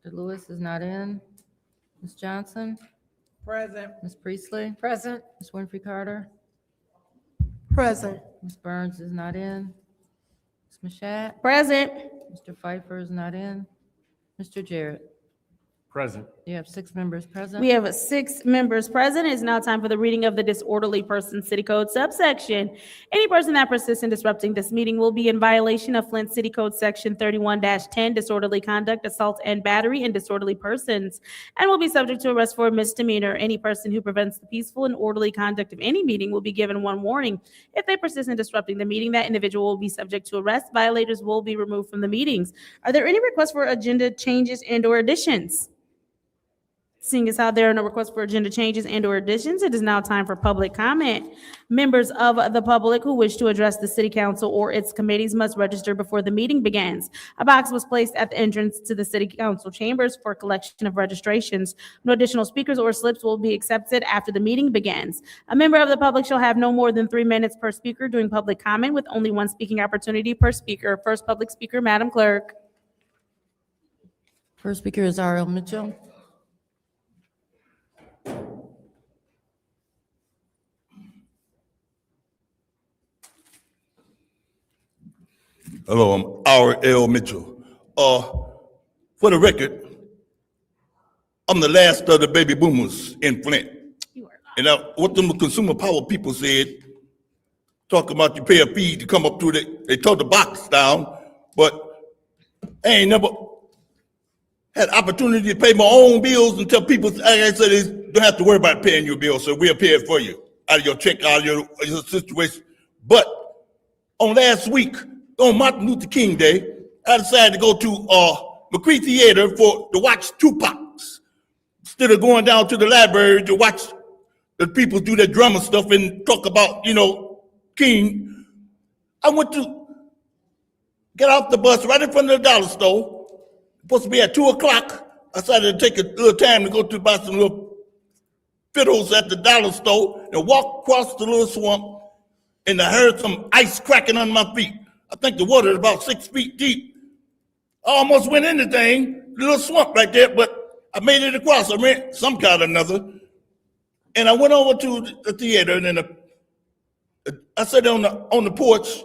Dr. Lewis is not in. Ms. Johnson, Present. Ms. Priestley, Present. Ms. Winfrey Carter, Present. Ms. Burns is not in, Ms. Mashat, Present. Mr. Pfeiffer is not in, Mr. Jarrett. Present. You have 6 members present. We have 6 members present. It is now time for the reading of the disorderly person city code subsection. Any person that persists in disrupting this meeting will be in violation of Flint City Code Section 31-10, disorderly conduct, assault, and battery in disorderly persons, and will be subject to arrest for a misdemeanor. Any person who prevents the peaceful and orderly conduct of any meeting will be given 1 warning. If they persist in disrupting the meeting, that individual will be subject to arrest. Violators will be removed from the meetings. Are there any requests for agenda changes and/or additions? Seeing as how there are no requests for agenda changes and/or additions, it is now time for public comment. Members of the public who wish to address the city council or its committees must register before the meeting begins. A box was placed at the entrance to the city council chambers for collection of registrations. No additional speakers or slips will be accepted after the meeting begins. A member of the public shall have no more than 3 minutes per speaker during public comment, with only 1 speaking opportunity per speaker. First public speaker, Madam Clerk. First speaker is R.L. Mitchell. Hello, I'm R.L. Mitchell. For the record, I'm the last of the baby boomers in Flint. And what them consumer power people said, talking about you pay a fee to come up through they tore the box down, but I ain't never had opportunity to pay my own bills until people, like I said, they don't have to worry about paying your bill, so we'll pay it for you out of your check, out of your situation. But on last week, on Martin Luther King Day, I decided to go to McCree Theater to watch Tupac's instead of going down to the library to watch the people do their drama stuff and talk about, King. I went to get off the bus right in front of the dollar store. Supposed to be at 2 o'clock. I decided to take a little time to go to buy some little fiddles at the dollar store and walk across the little swamp, and I heard some ice cracking under my feet. I think the water is about 6 feet deep. I almost went in the thing, the little swamp right there, but I made it across. I ran some kind or another. And I went over to the theater, and then I sat on the porch,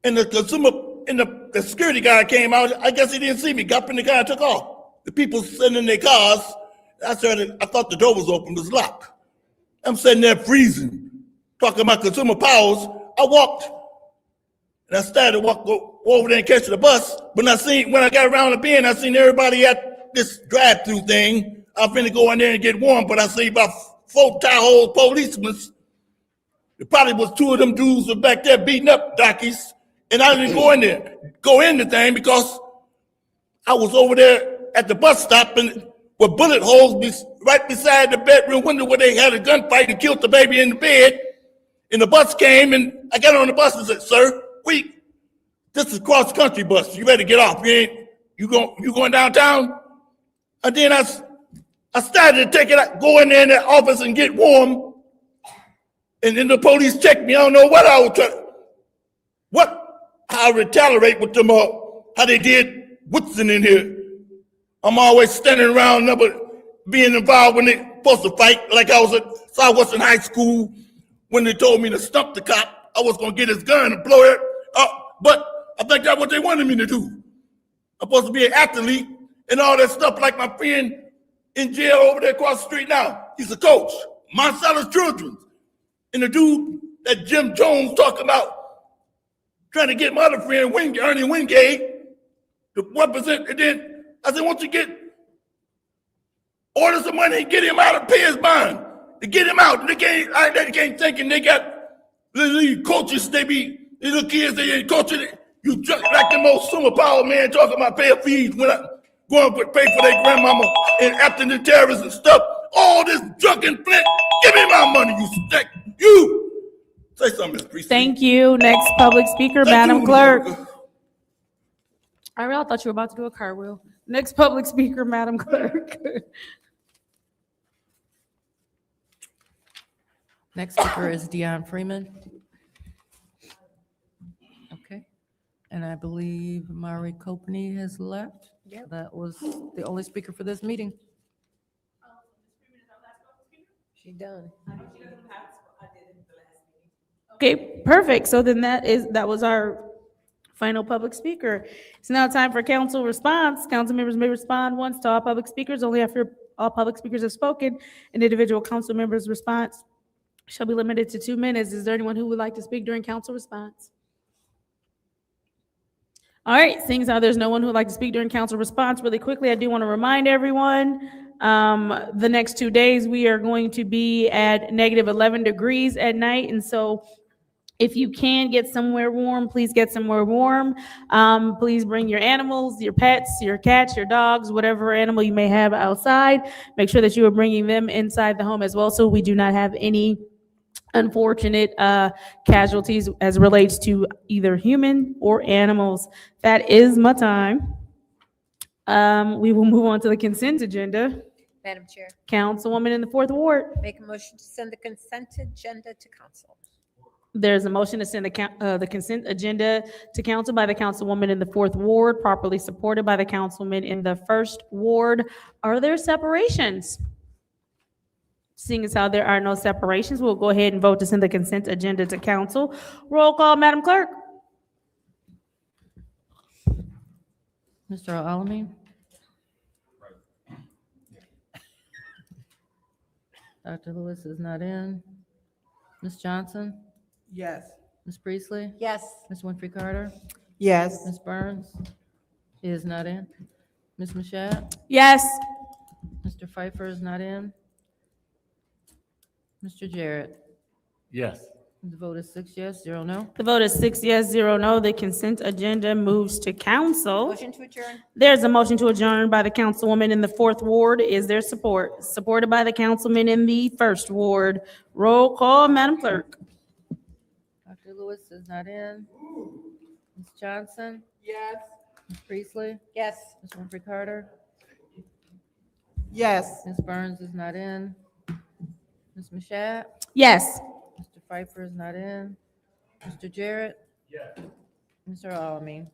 and the security guy came out. I guess he didn't see me. Got in the car and took off. The people sitting in their cars. I thought the door was open, it was locked. I'm sitting there freezing, talking about consumer powers. I walked, and I started to go over there and catch the bus. But when I got around the bend, I seen everybody at this drive-through thing. I'm finna go in there and get warm, but I see about 4 tie-hole policemen. There probably was 2 of them dudes were back there beating up darkies. And I didn't go in the thing because I was over there at the bus stop and with bullet holes right beside the bedroom window where they had a gunfight and killed the baby in the bed. And the bus came, and I got on the bus and said, "Sir, this is cross-country bus. You better get off. You going downtown?" And then I started to go in there in that office and get warm. And then the police checked me. I don't know what I was trying, how I retaliate with them, how they did Woodson in here. I'm always standing around, never being involved when they supposed to fight. Like I was in high school when they told me to stump the cop. I was gonna get his gun and blow it up, but I think that's what they wanted me to do. I'm supposed to be an athlete and all that stuff. Like my friend in jail over there across the street now, he's a coach, Marcellus Children's, and the dude that Jim Jones talking about, trying to get my other friend, Ernie Wingate, to represent. And then I said, "Won't you order some money and get him out of pay his bond to get him out?" They can't thinking they got little coaches. These little kids, they ain't coaching it. You just like the most consumer power man talking about pay fees when I going to pay for their grandmama and after the terrorists and stuff. All this junk and Flint. Give me my money, you stick. You say something, Ms. Priestley. Thank you. Next public speaker, Madam Clerk. I thought you were about to do a cartwheel. Next public speaker, Madam Clerk. Next speaker is Dion Freeman. Okay. And I believe Mari Copney has left. Yep. That was the only speaker for this meeting. She done. Okay, perfect. So then that was our final public speaker. It's now time for council response. Council members may respond once to all public speakers, only after all public speakers have spoken. An individual council member's response shall be limited to 2 minutes. Is there anyone who would like to speak during council response? All right, seeing as how there's no one who would like to speak during council response, really quickly, I do want to remind everyone, the next 2 days, we are going to be at -11 degrees at night, and so if you can get somewhere warm, please get somewhere warm. Please bring your animals, your pets, your cats, your dogs, whatever animal you may have outside. Make sure that you are bringing them inside the home as well, so we do not have any unfortunate casualties as it relates to either human or animals. That is my time. We will move on to the consent agenda. Madam Chair, Councilwoman in the 4th Ward. make a motion to send the consent agenda to council. There's a motion to send the consent agenda to council by the councilwoman in the 4th Ward, properly supported by the councilman in the 1st Ward. Are there separations? Seeing as how there are no separations, we'll go ahead and vote to send the consent agenda to council. Roll call, Madam Clerk. Mr. Alamin? Dr. Lewis is not in. Ms. Johnson? Yes. Ms. Priestley? Yes. Ms. Winfrey Carter? Yes. Ms. Burns is not in. Ms. Mashat? Yes. Mr. Pfeiffer is not in. Mr. Jarrett? Yes. The vote is 6 yes, 0 no. The vote is 6 yes, 0 no. The consent agenda moves to council. Motion to adjourn. There's a motion to adjourn by the councilwoman in the 4th Ward. Is there support? Supported by the councilman in the 1st Ward. Roll call, Madam Clerk. Dr. Lewis is not in. Ms. Johnson? Yes. Ms. Priestley? Yes. Ms. Winfrey Carter? Yes. Ms. Burns is not in. Ms. Mashat? Yes. Mr. Pfeiffer is not in. Mr. Jarrett? Yes. Mr. Alamin?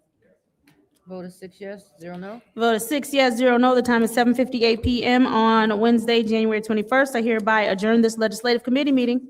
Vote is 6 yes, 0 no. Vote is 6 yes, 0 no. The time is 7:58 p.m. on Wednesday, January 21st. I hereby adjourn this legislative committee meeting.